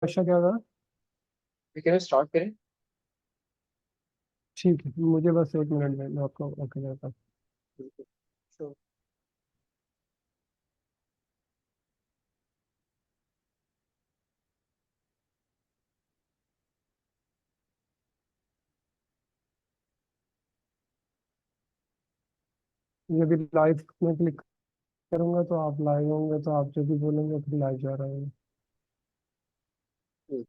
अच्छा क्या था। ठीक है स्टार्ट करें। ठीक है, मुझे बस 1 मिनट में मैं आपको ओके करता हूँ। बिल्कुल। तो ये भी लाइव में क्लिक करूंगा तो आप लाइव होंगे, तो आप जो भी बोलेंगे फिर लाइव जा रहा है। हम्म,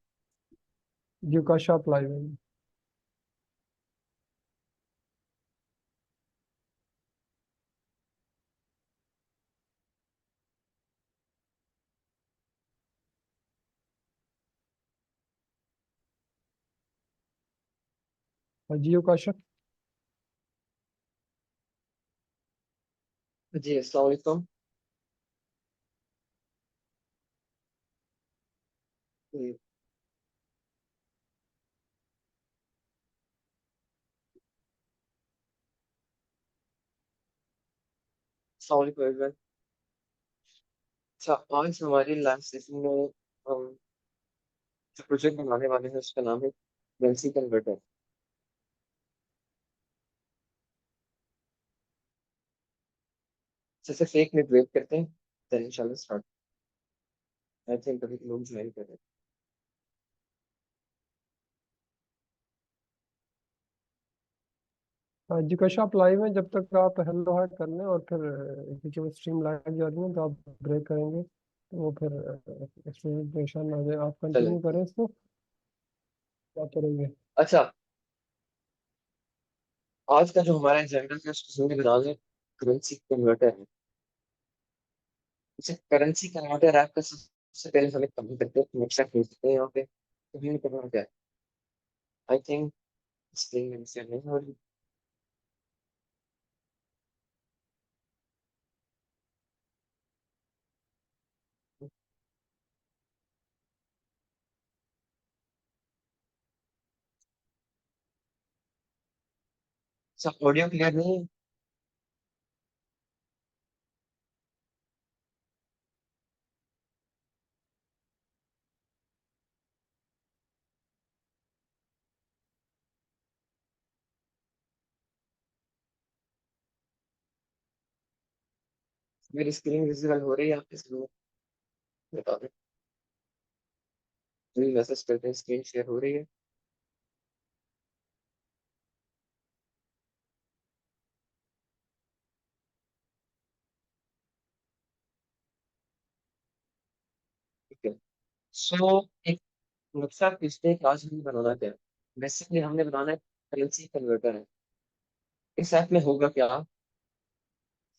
जो का शॉप लाइव है। और जियो का शॉप। जी अस्सलाम वालेकुम। हम्म, अस्सलाम वालेकुम एवरीवन। अच्छा, आज हमारी लाइव सेशन में हम जो प्रोजेक्ट बनाने वाले हैं उसका नाम है करेंसी कन्वर्टर। जैसे फेक नेट वेट करते हैं, देन इंशाल्लाह स्टार्ट। आई थिंक अभी लोग ज्वाइन कर रहे हैं। हाँ, जी का शॉप लाइव है। जब तक आप हेलो हाय कर लें और फिर जब स्ट्रीम लाइव जा रही है तो आप ब्रेक करेंगे, तो वो फिर स्ट्रीम परेशान हो जाए। आप चलें। कंटिन्यू करें इसको, क्या करेंगे। अच्छा, आज का जो हमारा एजेंडा है उसको जरूर बना लें। करेंसी कन्वर्टर है। जैसे करेंसी कन्वर्टर ऐप का सबसे पहले हमें कम करते हैं, वेबसाइट खोल सकते हैं यहाँ पे। तो हमें करना क्या है? आई थिंक स्क्रीन में से नहीं हो रही। सब ऑडियो क्लियर नहीं है। मेरी स्क्रीन विजिबल हो रही है आपके सामने? बता दें। जी मैसेज करते हैं, स्क्रीन शेयर हो रही है। ठीक है। सो एक नक्शा खींचते हैं कि आज हमें बनाना क्या है। बेसिकली हमने बनाना है करेंसी कन्वर्टर है। इस ऐप में होगा क्या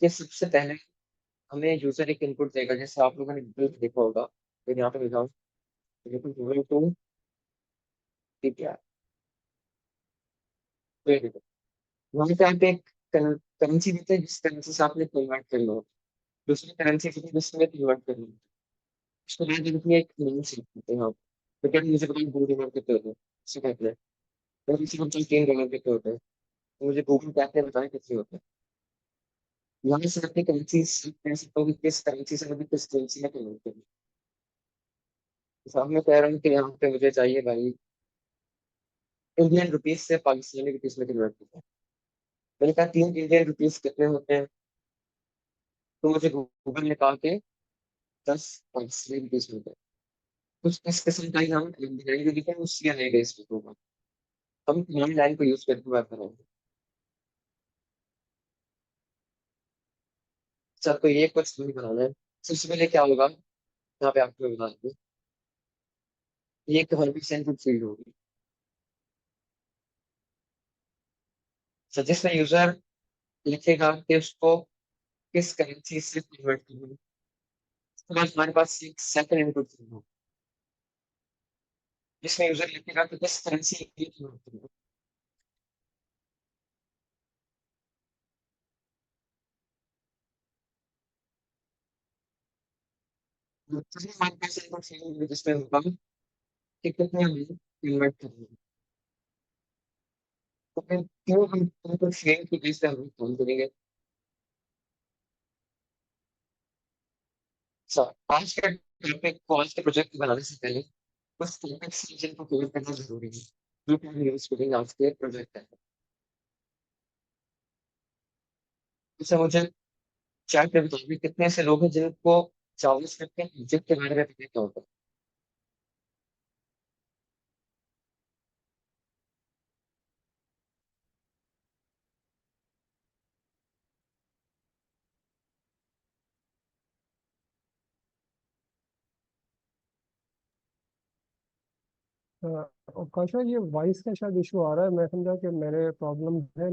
कि सबसे पहले हमें यूजर एक इनपुट देगा, जैसे आप लोगों ने गूगल पे देखा होगा। फिर यहाँ पे लिखा गूगल टू पीपीआर। तो ये देखो, वहाँ पे आप एक करेंसी देते हैं जिस करेंसी से आपने कन्वर्ट कर लो। दूसरी करेंसी देते हैं जिसमें कन्वर्ट कर लो। उसके बाद इनकी एक लिंक सीख देते हैं आप। तो क्या मुझे बताइए, $2 कितने होते हैं? इससे कहते हैं तो इसी को $3 कितने होते हैं? तो मुझे गूगल पे आपने बताया कितने होते हैं। यहाँ से अपनी करेंसी कह सकता हूँ कि किस करेंसी से मुझे किस करेंसी में कन्वर्ट करना है। तो साहब मैं कह रहा हूँ कि यहाँ पे मुझे चाहिए भाई इंडियन रुपीज से पाकिस्तानी रुपीज में कन्वर्ट करना है। मैंने कहा 3 इंडियन रुपीज कितने होते हैं? तो मुझे गूगल ने कहा कि 10 पाकिस्तानी रुपीज होते हैं। कुछ इस किस्म का ही हम डिजाइन जो लिखे हैं वो सीधा रहेगा इस पे होगा। हम कमांड लाइन को यूज करके बात करेंगे। सर तो ये कुछ नहीं बनाना है। सबसे पहले क्या होगा, यहाँ पे आपको बता दूँ। ये एक 100% फील्ड होगी। सर जिसमें यूजर लिखेगा कि उसको किस करेंसी से कन्वर्ट करना है, उसके बाद हमारे पास एक सेकंड इनपुट होगा जिसमें यूजर लिखेगा कि किस करेंसी के लिए कन्वर्ट करना है। तो फिर हमारे पास इनपुट फील्ड होगी जिसमें होगा कि कितने हमें कन्वर्ट करना है। तो फिर क्यों हम इनपुट फील्ड की बेस पे हम काम करेंगे। सर आज के टॉपिक को, आज के प्रोजेक्ट बनाने से पहले उस टॉपिक्स जिनको कवर करना जरूरी है, जो कि हम यूज करेंगे आपके प्रोजेक्ट है। जैसे मुझे चैट पे बताओगे कितने ऐसे लोग हैं जिनको जावास्क्रिप्ट के ऑब्जेक्ट के बारे में पता क्या होता और कौशल, ये वॉइस का शायद इशू आ रहा है। मैं समझा कि मेरे प्रॉब्लम है।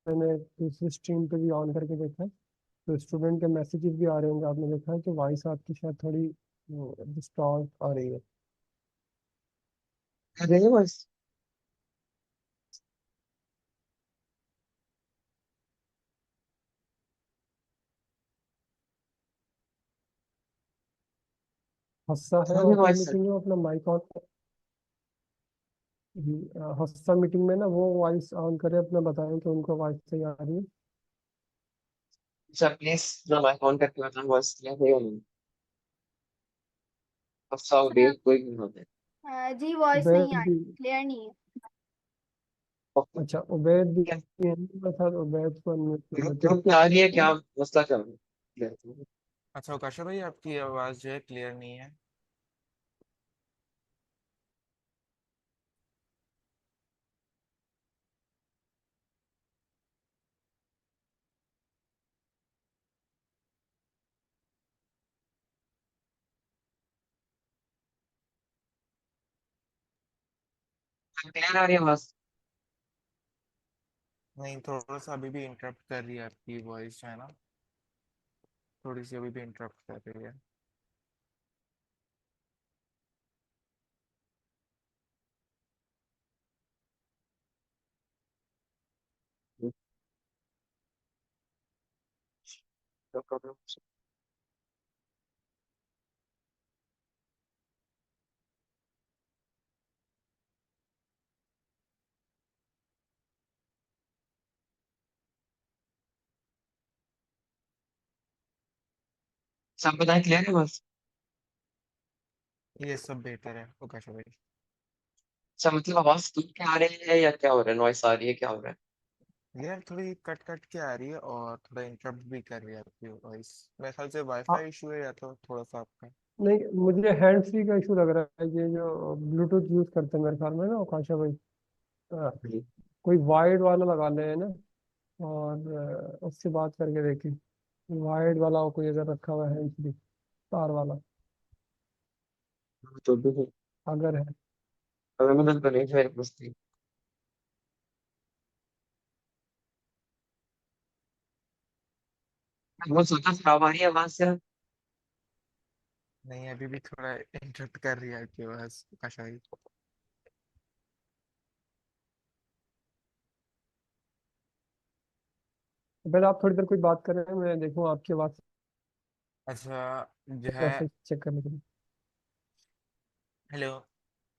मैंने दूसरी स्ट्रीम पे भी ऑन करके देखा है, तो स्टूडेंट के मैसेजेस भी आ रहे होंगे। आपने देखा है कि वॉइस आपकी शायद थोड़ी डिस्टॉर्ट आ रही है। है? अरे बस। हस्सा है सारी ऑफलाइन वॉइस मीटिंग में अपना माइक ऑन। हस्सा मीटिंग में ना वो वॉइस ऑन करे अपना, बताएं कि उनको वॉइस सही आ रही है। अच्छा प्लीज ना माइक ऑन करके बताना वॉइस क्या है या नहीं। अफसा सर, उबेर कोई नहीं होता है। जी वॉइस नहीं उबैद आ भी। रही, क्लियर नहीं है। ओके, अच्छा, उबैद भी ठीक है। है मेरे साथ। उबैद को अनम्यूट कर ग्रुप देते हैं। ग्रुप में आ रही है क्या, मसला क्या है? अच्छा काशा भाई, आपकी आवाज़ जो है क्लियर नहीं है। क्लियर आ रही है आवाज? नहीं, थोड़ा सा अभी भी इंटरप्ट कर रही है आपकी वॉइस, है ना। थोड़ी सी अभी भी इंटरप्ट कर रही है। सब बताएं, क्लियर है आवाज? ये सब बेहतर है ओ काशा भाई। अच्छा मतलब आवाज टूट के आ रही है या क्या हो रहा है, नॉइस आ रही है, क्या हो रहा है? यार थोड़ी कट कट के आ रही है और थोड़ा इंटरप्ट भी कर रही है आपकी वॉइस। मेरे ख्याल से हाँ, वाईफाई इशू है या तो थोड़ा सा आपका। नहीं, मुझे हैंड फ्री का इशू लग रहा है। ये जो ब्लूटूथ यूज करते हैं मेरे ख्याल में ना आकाशा भाई, अ, जी। कोई वायर्ड वाला लगा ले है ना, और उससे बात करके देखें। वायर्ड वाला कोई अगर रखा हुआ है हैंड फ्री, तार वाला, तो भी है। अगर है। अवेलेबल तो नहीं है मेरे पास थी। वो सोचा खराब आ रही है आवाज से। नहीं, अभी भी थोड़ा इंटरप्ट कर रही है आपकी आवाज़ काशा भाई। पहले आप थोड़ी देर कोई बात करें, मैं देखूँ आपकी आवाज़ अच्छा जो है। मैसेज चेक करने के लिए। हेलो,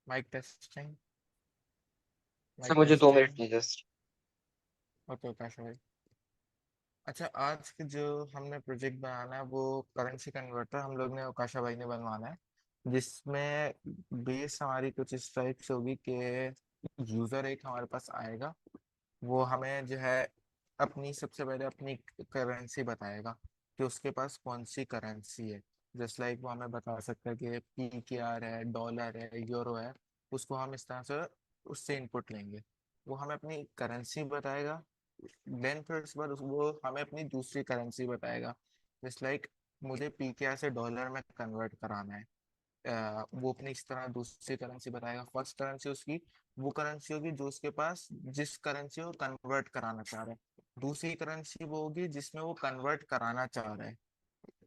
माइक टेस्टिंग, अच्छा माइक मुझे 2 मिनट टेस्टिंग। चाहिए जस्ट। ओके काशा भाई। अच्छा, आज के जो हमने प्रोजेक्ट बनाना है वो करेंसी कन्वर्टर हम लोग ने ओकाशा भाई ने बनवाना है, जिसमें बेस हमारी कुछ इस टाइप से होगी कि यूज़र एक हमारे पास आएगा। वो हमें जो है अपनी सबसे पहले अपनी करेंसी बताएगा कि उसके पास कौन सी करेंसी है। जस्ट लाइक वो हमें बता सकता है कि PKR है, डॉलर है, यूरो है। उसको हम इस तरह से उससे इनपुट लेंगे। वो हमें अपनी करेंसी बताएगा। देन फिर उसके बाद वो हमें अपनी दूसरी करेंसी बताएगा। जस्ट लाइक मुझे PKR से डॉलर में कन्वर्ट कराना है। वो अपनी इस तरह दूसरी करेंसी बताएगा। फर्स्ट करेंसी उसकी वो करेंसी होगी जो उसके पास जिस करेंसी को कन्वर्ट कराना चाह रहा है। दूसरी करेंसी वो होगी जिसमें वो कन्वर्ट कराना चाह रहा है।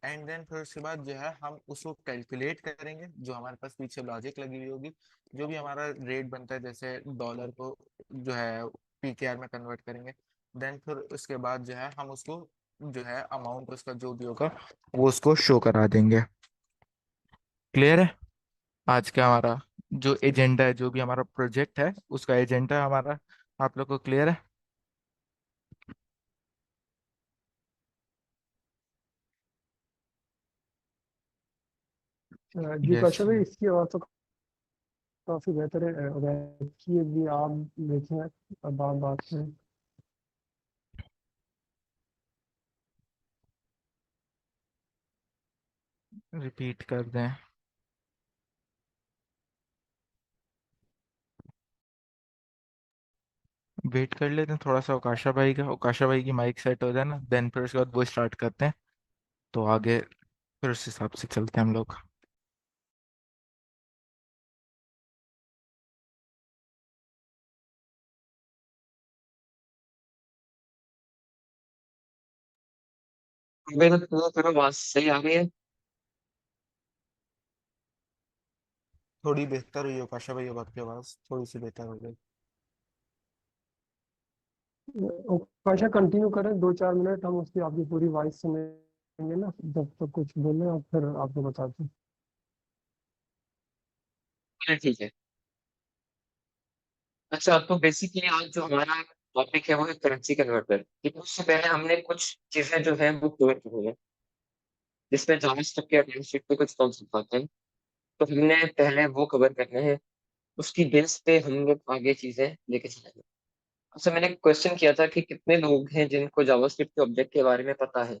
एंड देन फिर उसके बाद जो है हम उसको कैलकुलेट करेंगे, जो हमारे पास पीछे लॉजिक लगी हुई होगी। जो भी हमारा रेट बनता है, जैसे डॉलर को जो है PKR में कन्वर्ट करेंगे। देन फिर उसके बाद जो है हम उसको जो है अमाउंट उसका जो भी होगा वो उसको शो करा देंगे। क्लियर है? आज का हमारा जो एजेंडा है, जो भी हमारा प्रोजेक्ट है उसका एजेंडा हमारा आप लोग को क्लियर है? जी यस। कौशल भाई, इसकी आवाज़ तो काफी बेहतर है। देखिए भी आप देखें, अब आप बात करें। रिपीट कर दें। वेट कर लेते हैं थोड़ा सा ओकाशा भाई की माइक सेट हो जाए ना, देन फिर उसके बाद वो स्टार्ट करते हैं, तो आगे फिर उस हिसाब से चलते हैं हम लोग। मेरा पूरा करो, आवाज सही आ रही है? थोड़ी बेहतर हुई ओकाशा भाई, अब आपकी आवाज़ थोड़ी सी बेहतर हो गई। भाषा कंटिन्यू करें, 2-4 मिनट हम उसकी आपकी पूरी वॉइस सुनेंगे ना, जब तक कुछ बोले और फिर आपको बताते हैं। चलिए ठीक है। अच्छा, तो बेसिकली आज जो हमारा टॉपिक है वो है करेंसी कन्वर्टर। लेकिन उससे पहले हमने कुछ चीजें जो है वो कवर करनी है, जिसमें जावास्क्रिप्ट के टाइपस्क्रिप्ट पे कुछ कॉन्सेप्ट आते हैं, तो हमने पहले वो कवर करने हैं। उसकी बेस पे हम लोग आगे चीजें लेके चलेंगे। अच्छा, मैंने क्वेश्चन किया था कि कितने लोग हैं जिनको जावास्क्रिप्ट के ऑब्जेक्ट के बारे में पता है।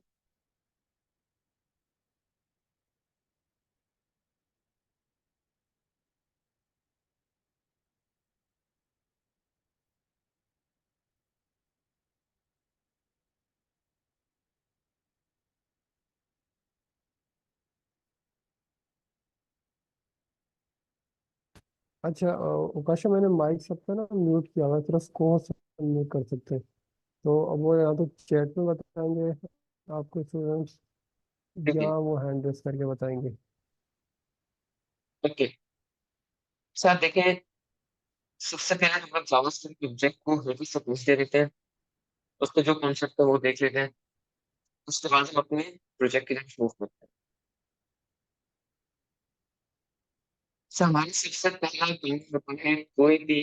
अच्छा, उकाशा मैंने माइक सबका ना म्यूट किया हुआ है, थोड़ा को म्यूट कर सकते हैं। तो अब वो या तो चैट में बताएंगे आपको स्टूडेंट्स, ठीक या है। वो हैंड रेस करके बताएंगे। ओके। सर देखें, सबसे पहले हम लोग जावास्क्रिप्ट के ऑब्जेक्ट को हेवी से समझ देते हैं। उसके जो कॉन्सेप्ट है वो देख लेते हैं। उसके बाद हम अपने प्रोजेक्ट की तरफ मूव करते हैं। सर हमारे सबसे पहला काम होता है कोई भी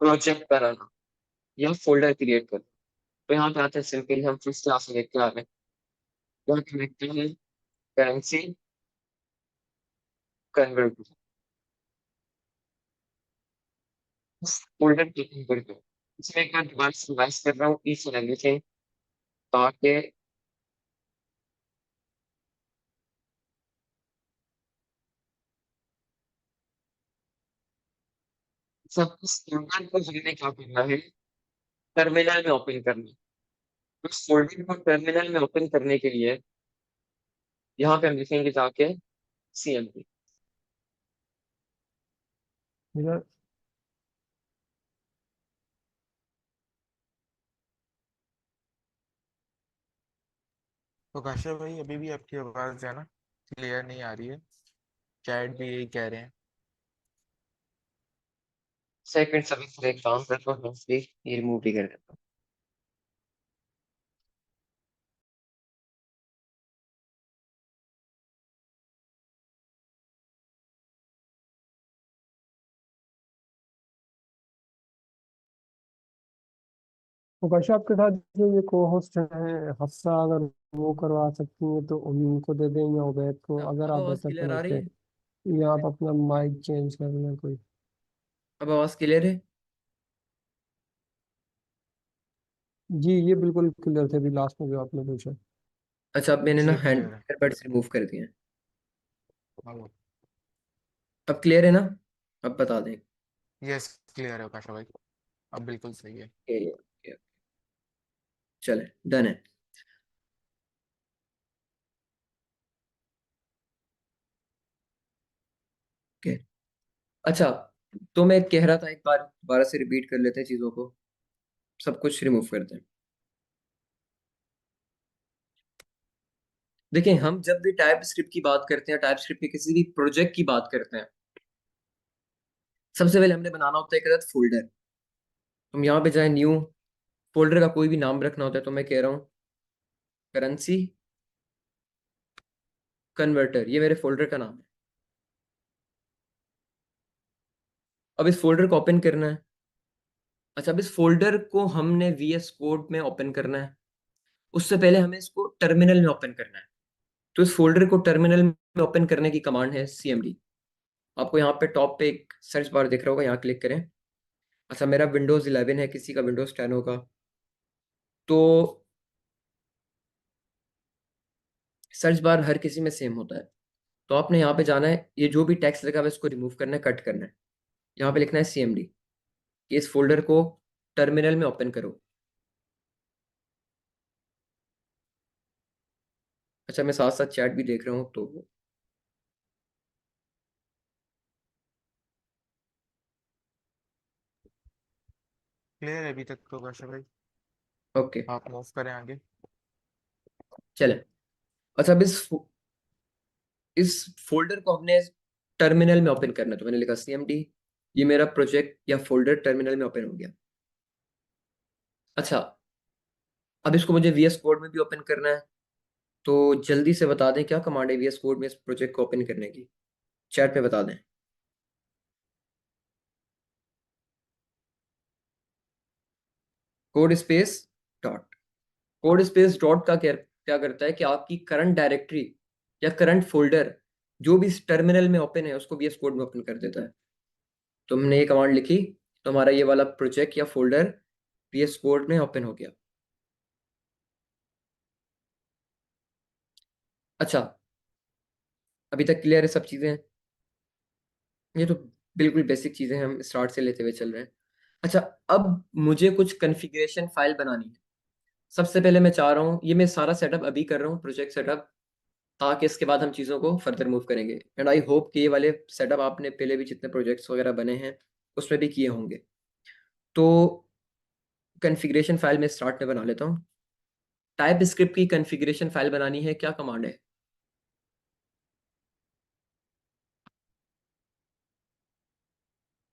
प्रोजेक्ट बनाना या फोल्डर क्रिएट करना। तो यहाँ पे आते हैं, सिंपली हम फर्स्ट क्लास में देख के आ रहे हैं। यहाँ पे लिखते हैं करेंसी कन्वर्टर, फोल्डर क्रिएट करके। इसमें एक बार दोबारा से रिवाइज कर रहा हूँ ईच एंड एवरीथिंग, ताकि सब इस फोल्डर को हमने क्या करना है, टर्मिनल में ओपन करना है। तो इस फोल्डर को टर्मिनल में ओपन करने के लिए यहाँ पे हम लिखेंगे जाके CMD। इधर ओकाशा भाई अभी भी आपकी आवाज़ जो है ना क्लियर नहीं आ रही है, चैट भी यही कह रहे हैं। सेकंड सर्विस से एक काम करता हूँ, ये रिमूव भी कर देता हूँ। उकाशा आपके साथ जो ये को होस्ट हैं हफ्सा, अगर वो करवा सकती हैं तो उनको दे दें, या उबैद को, अगर अब आप आवाज बेहतर क्लियर आ रही समझते है? हैं। या आप अपना माइक चेंज कर लें कोई। अब आवाज क्लियर है? जी, ये बिल्कुल क्लियर थे अभी लास्ट में जो आपने पूछा। अच्छा, अब मैंने ना जी अब हैंड क्लियर है। एयरबड्स रिमूव कर दिए हैं। हेलो। अब क्लियर है ना? अब बता दें। यस क्लियर है ओकाशा भाई, अब बिल्कुल सही है। ओके, चले डन है। ओके। अच्छा, तो मैं कह रहा था एक बार दोबारा से रिपीट कर लेते हैं चीजों को, सब कुछ रिमूव करते हैं। देखिए, हम जब भी टाइप स्क्रिप्ट की बात करते हैं, टाइप स्क्रिप्ट के किसी भी प्रोजेक्ट की बात करते हैं, सबसे पहले हमने बनाना होता है एक अदद फोल्डर। हम यहाँ पे जाए न्यू, फोल्डर का कोई भी नाम रखना होता है, तो मैं कह रहा हूँ करेंसी कन्वर्टर, ये मेरे फोल्डर का नाम है। अब इस फोल्डर को ओपन करना है। अच्छा, अब इस फोल्डर को हमने VS कोड में ओपन करना है। उससे पहले हमें इसको टर्मिनल में ओपन करना है। तो इस फोल्डर को टर्मिनल में ओपन करने की कमांड है CMD। आपको यहाँ पे टॉप पे एक सर्च बार दिख रहा होगा, यहाँ क्लिक करें। अच्छा, मेरा विंडोज 11 है, किसी का विंडोज 10 होगा, तो सर्च बार हर किसी में सेम होता है। तो आपने यहाँ पे जाना है, ये जो भी टेक्स्ट लगा हुआ है इसको रिमूव करना है, कट करना है। यहाँ पे लिखना है CMD, कि इस फोल्डर को टर्मिनल में ओपन करो। अच्छा, मैं साथ साथ चैट भी देख रहा हूँ, तो क्लियर है अभी तक तो कौशल भाई, ओके आप मूव करें आगे। चले। अच्छा, अब इस फोल्डर को हमने टर्मिनल में ओपन करना है, तो मैंने लिखा CMD, ये मेरा प्रोजेक्ट या फोल्डर टर्मिनल में ओपन हो गया। अच्छा, अब इसको मुझे VS कोड में भी ओपन करना है, तो जल्दी से बता दें क्या कमांड है VS कोड में इस प्रोजेक्ट को ओपन करने की, चैट में बता दें। Code space dot. Code space dot का क्या क्या करता है कि आपकी करंट डायरेक्टरी या करंट फोल्डर जो भी इस टर्मिनल में ओपन है उसको VS कोड में ओपन कर देता है। तो हमने ये कमांड लिखी, तो हमारा ये वाला प्रोजेक्ट या फोल्डर VS कोड में ओपन हो गया। अच्छा, अभी तक क्लियर है सब चीजें? ये तो बिल्कुल बेसिक चीजें हम स्टार्ट से लेते हुए चल रहे हैं। अच्छा, अब मुझे कुछ कॉन्फ़िगरेशन फाइल बनानी है। सबसे पहले मैं चाह रहा हूँ, ये मैं सारा सेटअप अभी कर रहा हूँ, प्रोजेक्ट सेटअप, ताकि इसके बाद हम चीज़ों को फर्दर मूव करेंगे। एंड आई होप कि ये वाले सेटअप आपने पहले भी जितने प्रोजेक्ट्स वगैरह बने हैं उसमें भी किए होंगे। तो कॉन्फ़िगरेशन फाइल में स्टार्ट में बना लेता हूँ। टाइप स्क्रिप्ट की कॉन्फ़िगरेशन फाइल बनानी है, क्या कमांड है?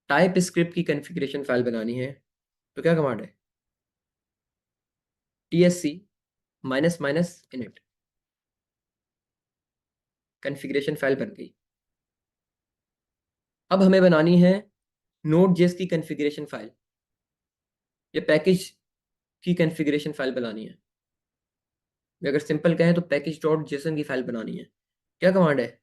टाइप स्क्रिप्ट की कॉन्फ़िगरेशन फाइल बनानी है तो क्या कमांड है? TSC --init। कॉन्फ़िगरेशन फाइल बन गई। अब हमें बनानी है Node.js की कॉन्फ़िगरेशन फाइल, ये पैकेज की कॉन्फ़िगरेशन फाइल बनानी है। अगर सिंपल कहें तो package.json की फाइल बनानी है। क्या कमांड है?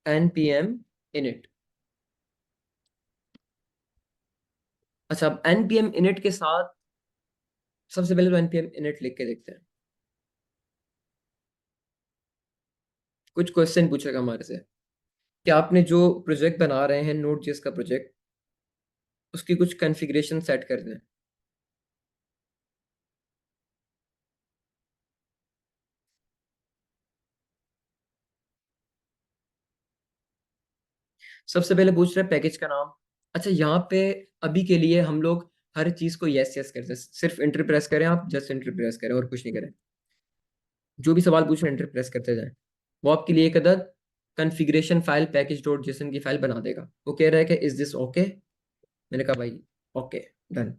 npm init। अच्छा, अब npm init के साथ सबसे पहले तो npm init लिख के देखते हैं। कुछ क्वेश्चन पूछेगा हमारे से कि आपने जो प्रोजेक्ट बना रहे हैं Node.js का प्रोजेक्ट, उसकी कुछ कॉन्फ़िगरेशन सेट कर दें। सबसे पहले पूछ रहे हैं पैकेज का नाम। अच्छा, यहाँ पे अभी के लिए हम लोग हर चीज को यस यस करते हैं, सिर्फ एंटर प्रेस करें, आप जस्ट एंटर प्रेस करें और कुछ नहीं करें। जो भी सवाल पूछ रहे हैं एंटर प्रेस करते जाएं। वो आपके लिए एक अदद कॉन्फ़िगरेशन फाइल package.json की फाइल बना देगा। वो कह रहा है कि इज दिस ओके? मैंने कहा भाई ओके, डन।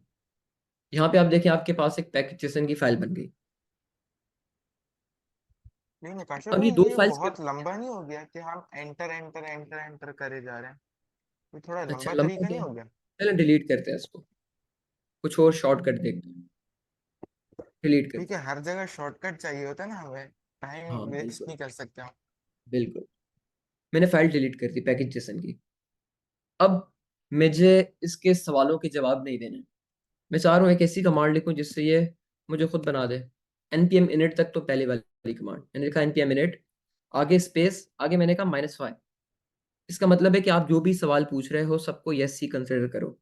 यहाँ पे आप देखें आपके पास एक package.json की फाइल बन गई। नहीं नकाशा अब भाई, ये दो ये फाइल्स के, बहुत लंबा नहीं हो गया कि हम एंटर एंटर एंटर एंटर करे जा रहे हैं? ये थोड़ा अच्छा लंबा लंबा तरीका नहीं क्या? हो गया? चलो डिलीट करते हैं इसको, कुछ और शॉर्टकट देखते हैं, डिलीट ठीक करते है, हर जगह शॉर्टकट चाहिए होता है ना हमें, हैं। टाइम हाँ वेस्ट बिल्कुल, नहीं कर सकते हम। बिल्कुल। मैंने फाइल डिलीट कर दी package.json की। अब मुझे इसके सवालों के जवाब नहीं देने, मैं चाह रहा हूँ एक ऐसी कमांड लिखूं जिससे ये मुझे खुद बना दे। npm init तक तो पहले वाली कमांड मैंने लिखा, npm init आगे स्पेस, आगे मैंने कहा -5। इसका मतलब है कि आप जो भी सवाल पूछ रहे हो सबको यस ही कंसिडर करो।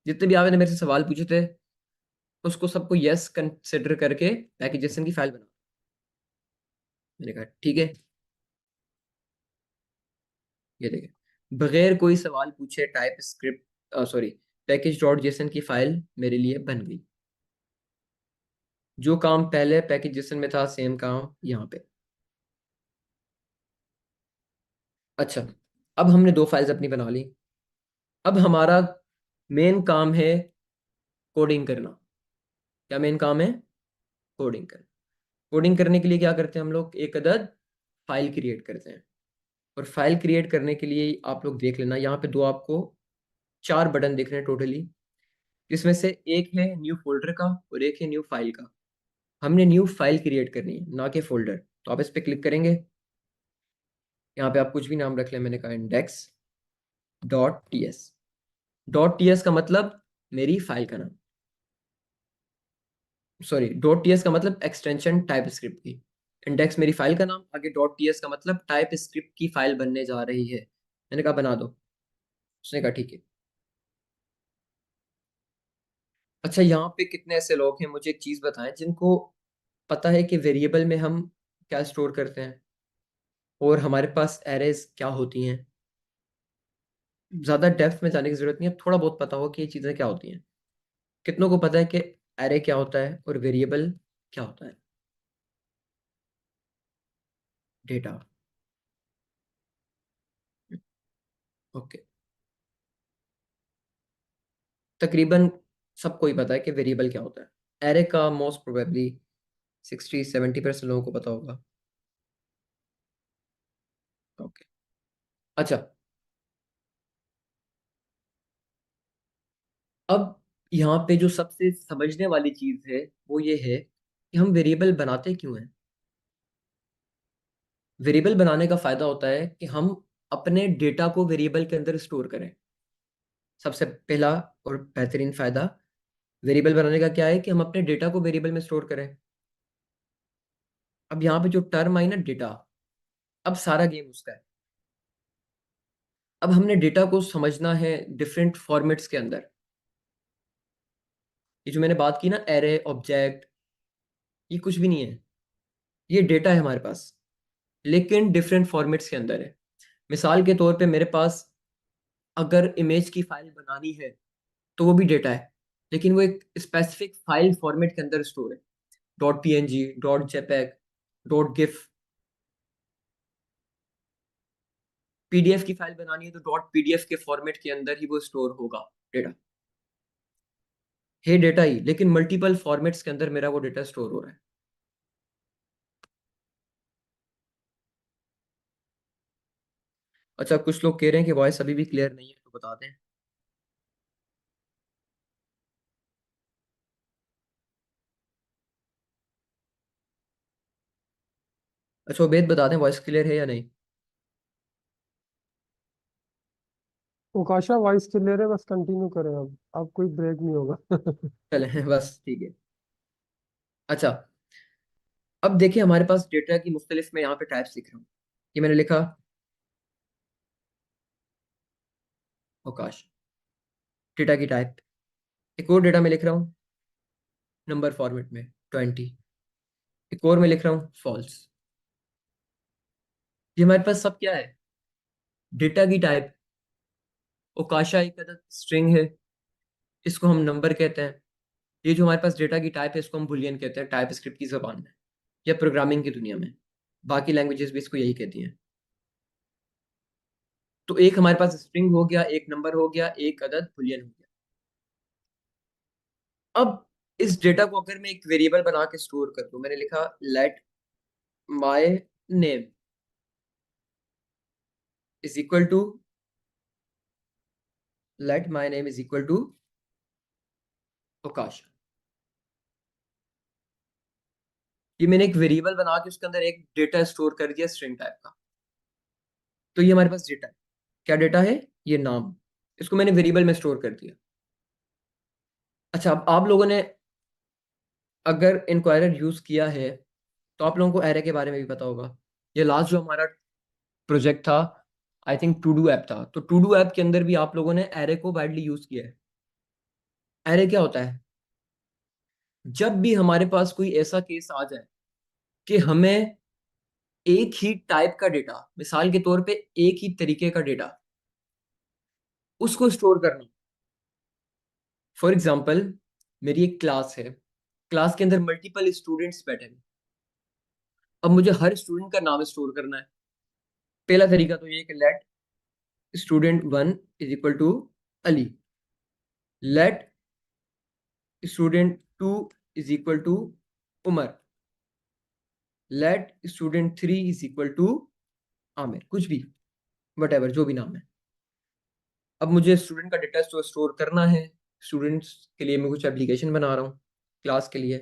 जितने भी आपने मेरे से सवाल पूछे थे उसको सबको यस कंसिडर करके पैकेजेशन की फाइल बना। मैंने कहा ठीक है, ये देखें बगैर कोई सवाल पूछे टाइप स्क्रिप्ट सॉरी package.json की फाइल मेरे लिए बन गई। जो काम पहले पैकेजेशन में था सेम काम यहाँ पे। अच्छा, अब हमने दो फाइल्स अपनी बना ली। अब हमारा मेन काम है कोडिंग करना। क्या मेन काम है? कोडिंग करना। कोडिंग करने के लिए क्या करते हैं हम लोग? एक अदद फाइल क्रिएट करते हैं। और फाइल क्रिएट करने के लिए आप लोग देख लेना, यहाँ पे दो आपको 4 बटन दिख रहे हैं टोटली, जिसमें से एक है न्यू फोल्डर का और एक है न्यू फाइल का। हमने न्यू फाइल क्रिएट करनी है, ना कि फोल्डर। तो आप इस पे क्लिक करेंगे, यहाँ पे आप कुछ भी नाम रख लें, मैंने कहा index dot T S. Dot T S का मतलब मेरी फाइल का नाम, सॉरी डॉट टी एस का मतलब एक्सटेंशन टाइप स्क्रिप्ट की। इंडेक्स मेरी फाइल का नाम, आगे डॉट टी एस का मतलब टाइप स्क्रिप्ट की फाइल बनने जा रही है। मैंने कहा बना दो, उसने कहा ठीक है। अच्छा, यहाँ पे कितने ऐसे लोग हैं, मुझे एक चीज बताएं, जिनको पता है कि वेरिएबल में हम क्या स्टोर करते हैं और हमारे पास एरेज क्या होती हैं। ज्यादा डेप्थ में जाने की जरूरत नहीं है, थोड़ा बहुत पता हो कि ये चीजें क्या होती हैं। कितनों को पता है कि एरे क्या होता है और वेरिएबल क्या होता है? Data, okay. तकरीबन सबको ही पता है कि वेरिएबल क्या होता है। एरे का मोस्ट प्रोबेबली 60-70% लोगों को पता होगा। ओके, अच्छा। अब यहाँ पे जो सबसे समझने वाली चीज है वो ये है कि हम वेरिएबल बनाते क्यों हैं। वेरिएबल बनाने का फायदा होता है कि हम अपने डेटा को वेरिएबल के अंदर स्टोर करें। सबसे पहला और बेहतरीन फायदा वेरिएबल बनाने का क्या है कि हम अपने डेटा को वेरिएबल में स्टोर करें। अब यहाँ पे जो टर्म आई ना डेटा, अब सारा गेम उसका है। अब हमने डेटा को समझना है डिफरेंट फॉर्मेट्स के अंदर। ये जो मैंने बात की ना, एरे, ऑब्जेक्ट, ये कुछ भी नहीं है, ये डेटा है हमारे पास, लेकिन डिफरेंट फॉर्मेट्स के अंदर है। मिसाल के तौर पे मेरे पास अगर इमेज की फाइल बनानी है तो वो भी डेटा है, लेकिन वो एक स्पेसिफिक फाइल फॉर्मेट के अंदर स्टोर है। Dot P N G, dot JPEG, dot GIF. PDF की फाइल बनानी है तो डॉट पीडीएफ के फॉर्मेट के अंदर ही वो स्टोर होगा डेटा। है डेटा ही, लेकिन मल्टीपल फॉर्मेट्स के अंदर मेरा वो डेटा स्टोर हो रहा है। अच्छा, कुछ लोग कह रहे हैं कि वॉइस अभी भी क्लियर नहीं है, तो बता दें। अच्छा उबैद, बता दें वॉइस क्लियर है या नहीं। उकाशा वॉइस क्लियर है, बस कंटिन्यू करें। अब कोई ब्रेक नहीं होगा। चले बस ठीक है। अच्छा, अब देखिए हमारे पास डेटा की मुख्तलिफ, मैं यहाँ पे टाइप्स लिख रहा हूँ। ये मैंने लिखा अवकाश, डेटा की टाइप। एक और डेटा में लिख रहा हूँ नंबर फॉर्मेट में 20। एक और में लिख रहा हूँ फॉल्स। ये हमारे पास सब क्या है, डेटा की टाइप। ओकाशा एक अदद स्ट्रिंग है, इसको हम नंबर कहते हैं। ये जो हमारे पास डेटा की टाइप है इसको हम बुलियन कहते हैं टाइप स्क्रिप्ट की जबान में या प्रोग्रामिंग की दुनिया में। बाकी लैंग्वेजेस भी इसको यही कहती हैं। तो एक हमारे पास स्ट्रिंग हो गया, एक नंबर हो गया, एक अदद बुलियन हो गया। अब इस डेटा को अगर मैं एक वेरिएबल बना के स्टोर कर दूं, मैंने लिखा let my name is equal to, let my name is equal to Prakash. ये मैंने एक वेरिएबल बना के उसके अंदर एक डेटा स्टोर कर दिया स्ट्रिंग टाइप का। तो ये हमारे पास डेटा है। क्या डेटा है? ये नाम, इसको मैंने वेरिएबल में स्टोर कर दिया। अच्छा, अब आप लोगों ने अगर इंक्वायरर यूज किया है तो आप लोगों को एरे के बारे में भी पता होगा। ये लास्ट जो हमारा प्रोजेक्ट था, I think to do app था, तो टू डू ऐप के अंदर भी आप लोगों ने एरे को वाइडली यूज किया है। एरे क्या होता है? जब भी हमारे पास कोई ऐसा केस आ जाए कि हमें एक ही टाइप का डेटा, मिसाल के तौर पे एक ही तरीके का डेटा, उसको स्टोर करना। फॉर एग्जाम्पल, मेरी एक क्लास है, क्लास के अंदर मल्टीपल स्टूडेंट्स बैठे हैं। अब मुझे हर स्टूडेंट का नाम स्टोर करना है। पहला तरीका तो ये कि let student 1 is equal to Ali, let student 2 is equal to Umar, let student 3 is equal to Aamir, कुछ भी, वट जो भी नाम है। अब मुझे स्टूडेंट का डेटा स्टोर करना है। स्टूडेंट्स के लिए मैं कुछ एप्लीकेशन बना रहा हूँ क्लास के लिए।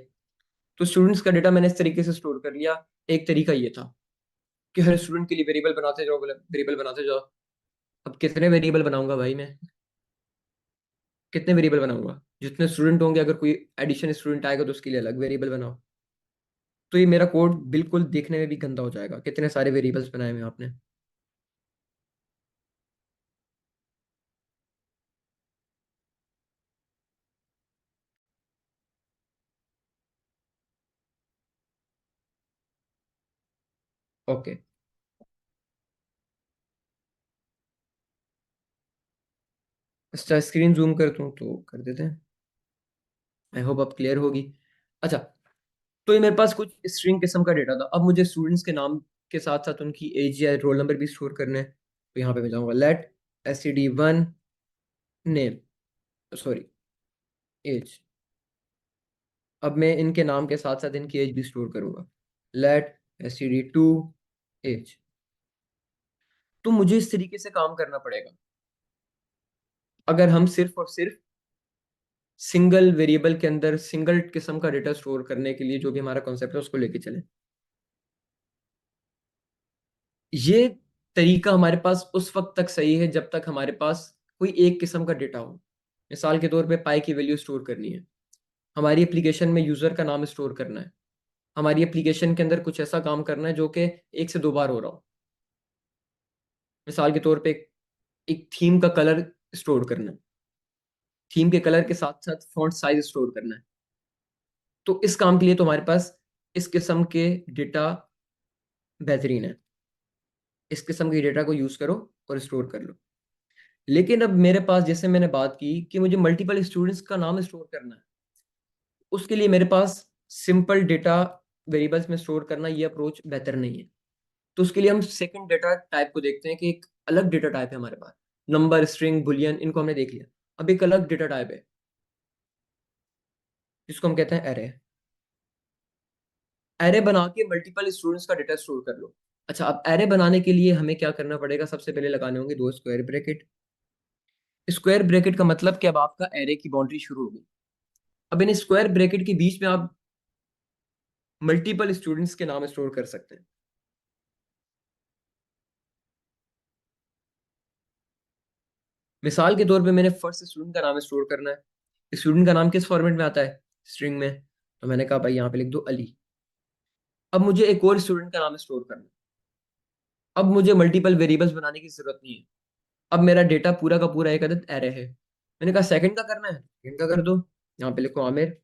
तो स्टूडेंट्स का डेटा मैंने इस तरीके से स्टोर कर लिया। एक तरीका ये था कि हर स्टूडेंट के लिए वेरिएबल बनाते जाओ। अब कितने वेरिएबल बनाऊंगा भाई मैं? कितने वेरिएबल बनाऊंगा? जितने स्टूडेंट होंगे, अगर कोई एडिशन स्टूडेंट आएगा तो उसके लिए अलग वेरिएबल बनाओ। तो ये मेरा कोड बिल्कुल देखने में भी गंदा हो जाएगा। कितने सारे वेरिएबल्स बनाए हुए हैं आपने। ओके, अच्छा स्क्रीन जूम कर दूं तो कर देते हैं। आई होप अब क्लियर होगी। अच्छा, तो ये मेरे पास कुछ स्ट्रिंग किस्म का डेटा था। अब मुझे स्टूडेंट्स के नाम के साथ साथ उनकी एज या रोल नंबर भी स्टोर करने हैं। तो यहाँ पे मैं जाऊंगा late std1 name, sorry as. अब मैं इनके नाम के साथ साथ इनकी एज भी स्टोर करूंगा। Let std2 age. तो मुझे इस तरीके से काम करना पड़ेगा अगर हम सिर्फ और सिर्फ सिंगल वेरिएबल के अंदर सिंगल किस्म का डेटा स्टोर करने के लिए जो भी हमारा कॉन्सेप्ट है उसको लेके चले। ये तरीका हमारे पास उस वक्त तक सही है जब तक हमारे पास कोई एक किस्म का डेटा हो। मिसाल के तौर पे पाई की वैल्यू स्टोर करनी है, हमारी एप्लीकेशन में यूजर का नाम स्टोर करना है, हमारी एप्लीकेशन के अंदर कुछ ऐसा काम करना है जो कि एक से दो बार हो रहा हो। मिसाल के तौर पे एक थीम का कलर स्टोर करना है, थीम के कलर के साथ साथ फॉन्ट साइज स्टोर करना है। तो इस काम के लिए तो हमारे पास इस किस्म के डेटा बेहतरीन है। इस किस्म के डेटा को यूज करो और स्टोर कर लो। लेकिन अब मेरे पास, जैसे मैंने बात की कि मुझे मल्टीपल स्टूडेंट्स का नाम स्टोर करना है, उसके लिए मेरे पास सिंपल डेटा वेरिएबल्स में स्टोर करना ये अप्रोच बेहतर नहीं है। तो उसके लिए हम सेकंड डेटा टाइप को देखते हैं कि एक अलग डेटा टाइप है हमारे पास। नंबर, स्ट्रिंग, बुलियन, इनको हमने देख लिया। अब एक अलग डेटा टाइप है जिसको हम कहते हैं एरे। एरे बना के मल्टीपल स्टूडेंट्स का डेटा स्टोर कर लो। अच्छा, अब एरे बनाने के लिए हमें क्या करना पड़ेगा? सबसे पहले लगाने होंगे दो स्क्वायर ब्रैकेट। स्क्वायर ब्रैकेट का मतलब कि अब आपका एरे की बाउंड्री शुरू होगी। अब इन स्क्वायर ब्रैकेट के बीच में आप मल्टीपल स्टूडेंट्स के नाम स्टोर कर सकते हैं। मिसाल के तौर पे मैंने फर्स्ट स्टूडेंट का नाम स्टोर करना है। स्टूडेंट का नाम किस फॉर्मेट में आता है? स्ट्रिंग में। तो मैंने कहा भाई यहाँ पे लिख दो अली। अब मुझे एक और स्टूडेंट का नाम स्टोर करना है। अब मुझे मल्टीपल वेरिएबल्स बनाने की जरूरत नहीं है। अब मेरा डेटा पूरा का पूरा एक अदद एरे है। मैंने कहा सेकंड का करना है, सेकंड का कर दो। यहाँ पे लिखो आमिर।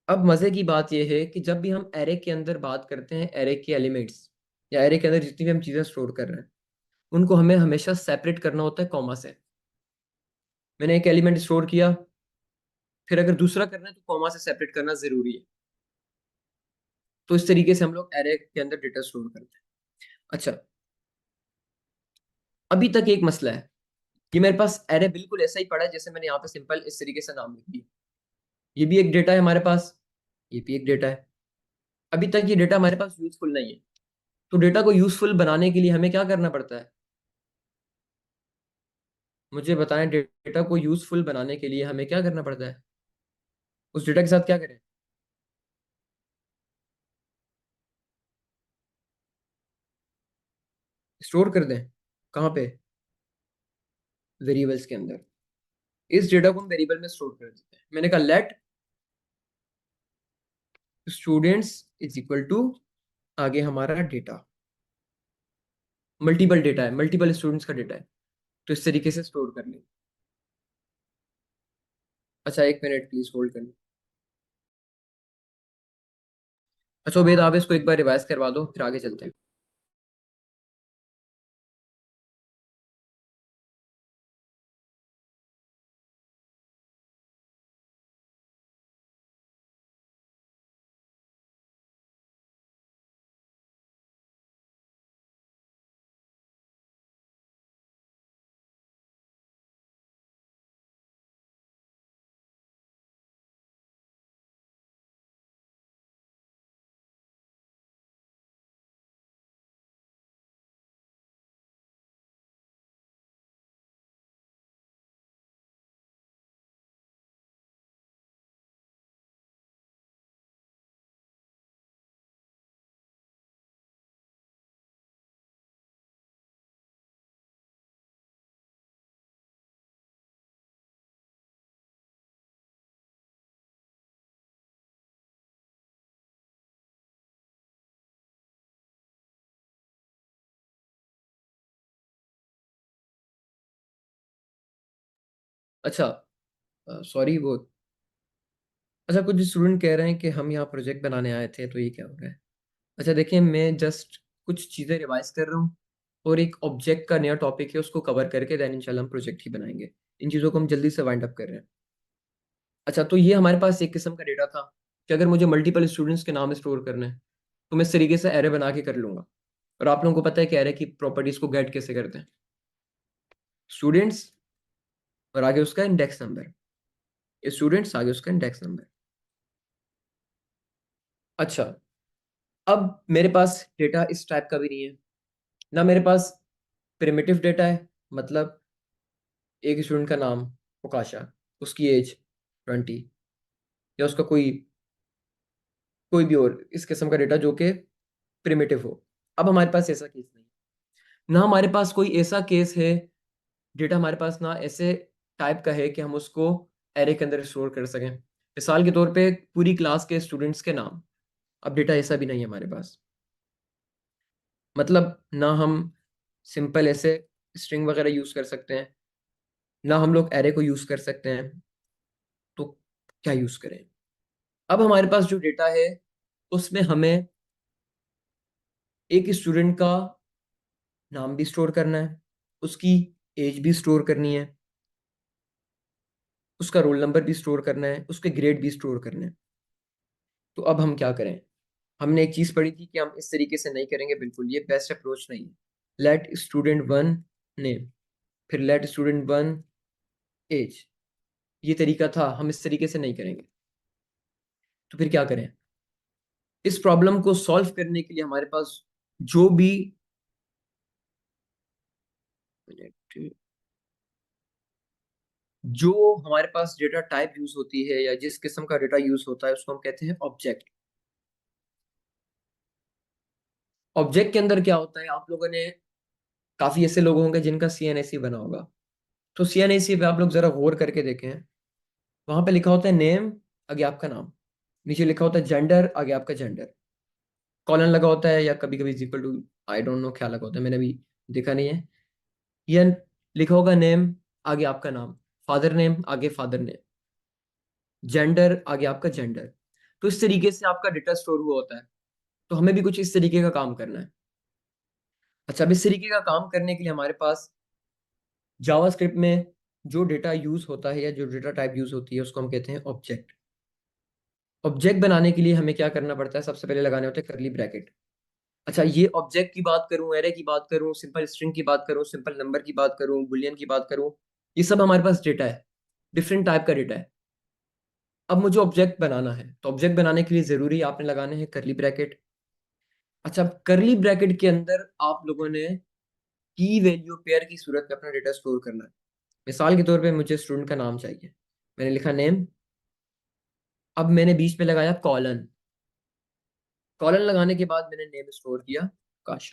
अब मजे की बात यह है कि जब भी हम एरे के अंदर बात करते हैं, एरे के एलिमेंट्स या एरे के अंदर जितनी भी हम चीजें स्टोर कर रहे हैं, उनको हमें हमेशा सेपरेट करना होता है कॉमा से। मैंने एक एलिमेंट स्टोर किया, फिर अगर दूसरा करना है तो कॉमा से सेपरेट करना जरूरी है। तो इस तरीके से हम लोग एरे के अंदर डेटा स्टोर करते हैं। अच्छा, अभी तक एक मसला है कि मेरे पास एरे बिल्कुल ऐसा ही पड़ा है जैसे मैंने यहाँ पे सिंपल इस तरीके से नाम लिख दिया। ये भी एक डेटा है हमारे पास, ये भी एक डेटा है। अभी तक ये डेटा हमारे पास यूजफुल नहीं है। तो डेटा को यूजफुल बनाने के लिए हमें क्या करना पड़ता है? मुझे बताएं, डेटा को यूजफुल बनाने के लिए हमें क्या करना पड़ता है? उस डेटा के साथ क्या करें? स्टोर कर दें। कहाँ पे? वेरिएबल्स के अंदर। इस डेटा को हम वेरिएबल में स्टोर कर देते हैं। मैंने कहा let students is equal to, आगे हमारा डेटा, मल्टीपल डेटा है, मल्टीपल स्टूडेंट्स का डेटा है। तो इस तरीके से स्टोर कर लें। अच्छा, एक मिनट प्लीज होल्ड करें। अच्छा उबैद, आप इसको एक बार रिवाइज करवा दो, फिर आगे चलते हैं। अच्छा, सॉरी वो, अच्छा कुछ स्टूडेंट कह रहे हैं कि हम यहाँ प्रोजेक्ट बनाने आए थे, तो ये क्या हो रहा है? अच्छा देखिए, मैं जस्ट कुछ चीज़ें रिवाइज कर रहा हूँ और एक ऑब्जेक्ट का नया टॉपिक है, उसको कवर करके देन इंशाल्लाह हम प्रोजेक्ट ही बनाएंगे। इन चीज़ों को हम जल्दी से वाइंड अप कर रहे हैं। अच्छा, तो ये हमारे पास एक किस्म का डेटा था कि अगर मुझे मल्टीपल स्टूडेंट्स के नाम स्टोर करने हैं तो मैं इस तरीके से एरे बना के कर लूंगा। और आप लोगों को पता है कि एरे की प्रॉपर्टीज को गेट कैसे करते हैं? स्टूडेंट्स और आगे उसका इंडेक्स नंबर, स्टूडेंट्स आगे उसका इंडेक्स नंबर। अच्छा, अब मेरे पास डेटा इस टाइप का भी नहीं है ना, मेरे पास प्रिमिटिव डेटा है, मतलब एक स्टूडेंट का नाम उकाशा, उसकी एज 20, या उसका कोई कोई भी और इस किस्म का डेटा जो कि प्रिमिटिव हो। अब हमारे पास ऐसा केस नहीं, ना हमारे पास कोई ऐसा केस है, डेटा हमारे पास ना ऐसे टाइप का है कि हम उसको एरे के अंदर स्टोर कर सकें। मिसाल के तौर पे पूरी क्लास के स्टूडेंट्स के नाम, अब डेटा ऐसा भी नहीं है हमारे पास। मतलब ना हम सिंपल ऐसे स्ट्रिंग वगैरह यूज कर सकते हैं, ना हम लोग एरे को यूज कर सकते हैं, तो क्या यूज करें? अब हमारे पास जो डेटा है उसमें हमें एक स्टूडेंट का नाम भी स्टोर करना है, उसकी एज भी स्टोर करनी है, उसका रोल नंबर भी स्टोर करना है, उसके ग्रेड भी स्टोर करने हैं। तो अब हम क्या करें? हमने एक चीज पढ़ी थी कि हम इस तरीके से नहीं करेंगे, बिल्कुल ये बेस्ट अप्रोच नहीं है। लेट स्टूडेंट वन नेम, फिर लेट स्टूडेंट वन एज, ये तरीका था, हम इस तरीके से नहीं करेंगे। तो फिर क्या करें? इस प्रॉब्लम को सॉल्व करने के लिए हमारे पास जो भी जो हमारे पास डेटा टाइप यूज होती है या जिस किस्म का डेटा यूज होता है उसको हम कहते हैं ऑब्जेक्ट। ऑब्जेक्ट के अंदर क्या होता है, आप लोगों ने, काफी ऐसे लोग होंगे जिनका सीएनएसी बना होगा, तो सीएनएसी पे आप लोग जरा गौर करके देखें, वहां पे लिखा होता है नेम, आगे आपका नाम, नीचे लिखा होता है जेंडर, आगे आपका जेंडर, कॉलन लगा होता है, या कभी कभी equal to, I don't know क्या लगा होता है, मैंने अभी देखा नहीं है। या लिखा होगा नेम, आगे आपका नाम, फादर नेम, आगे फादर नेम, जेंडर, आगे आपका जेंडर। तो इस तरीके से आपका डेटा स्टोर हुआ होता है। तो हमें भी कुछ इस तरीके का काम करना है। अच्छा, अब इस तरीके का काम करने के लिए हमारे पास जावास्क्रिप्ट में जो डेटा यूज होता है या जो डेटा टाइप यूज होती है उसको हम कहते हैं ऑब्जेक्ट। ऑब्जेक्ट बनाने के लिए हमें क्या करना पड़ता है? सबसे पहले लगाने होते हैं करली ब्रैकेट। अच्छा, ये ऑब्जेक्ट की बात करूं, एरे की बात करूं, सिंपल स्ट्रिंग की बात करूं, सिंपल नंबर की बात करूं, बुलियन की बात करूं, ये सब हमारे पास डेटा है, डिफरेंट टाइप का डेटा है। अब मुझे ऑब्जेक्ट बनाना है, तो ऑब्जेक्ट बनाने के लिए जरूरी आपने लगाने हैं करली ब्रैकेट। अच्छा, करली ब्रैकेट के अंदर आप लोगों ने की वैल्यू पेयर की सूरत में अपना डेटा स्टोर करना है। मिसाल के तौर पे मुझे स्टूडेंट का नाम चाहिए, मैंने लिखा नेम, अब मैंने बीच में लगाया कॉलन, कॉलन लगाने के बाद मैंने नेम स्टोर किया काश।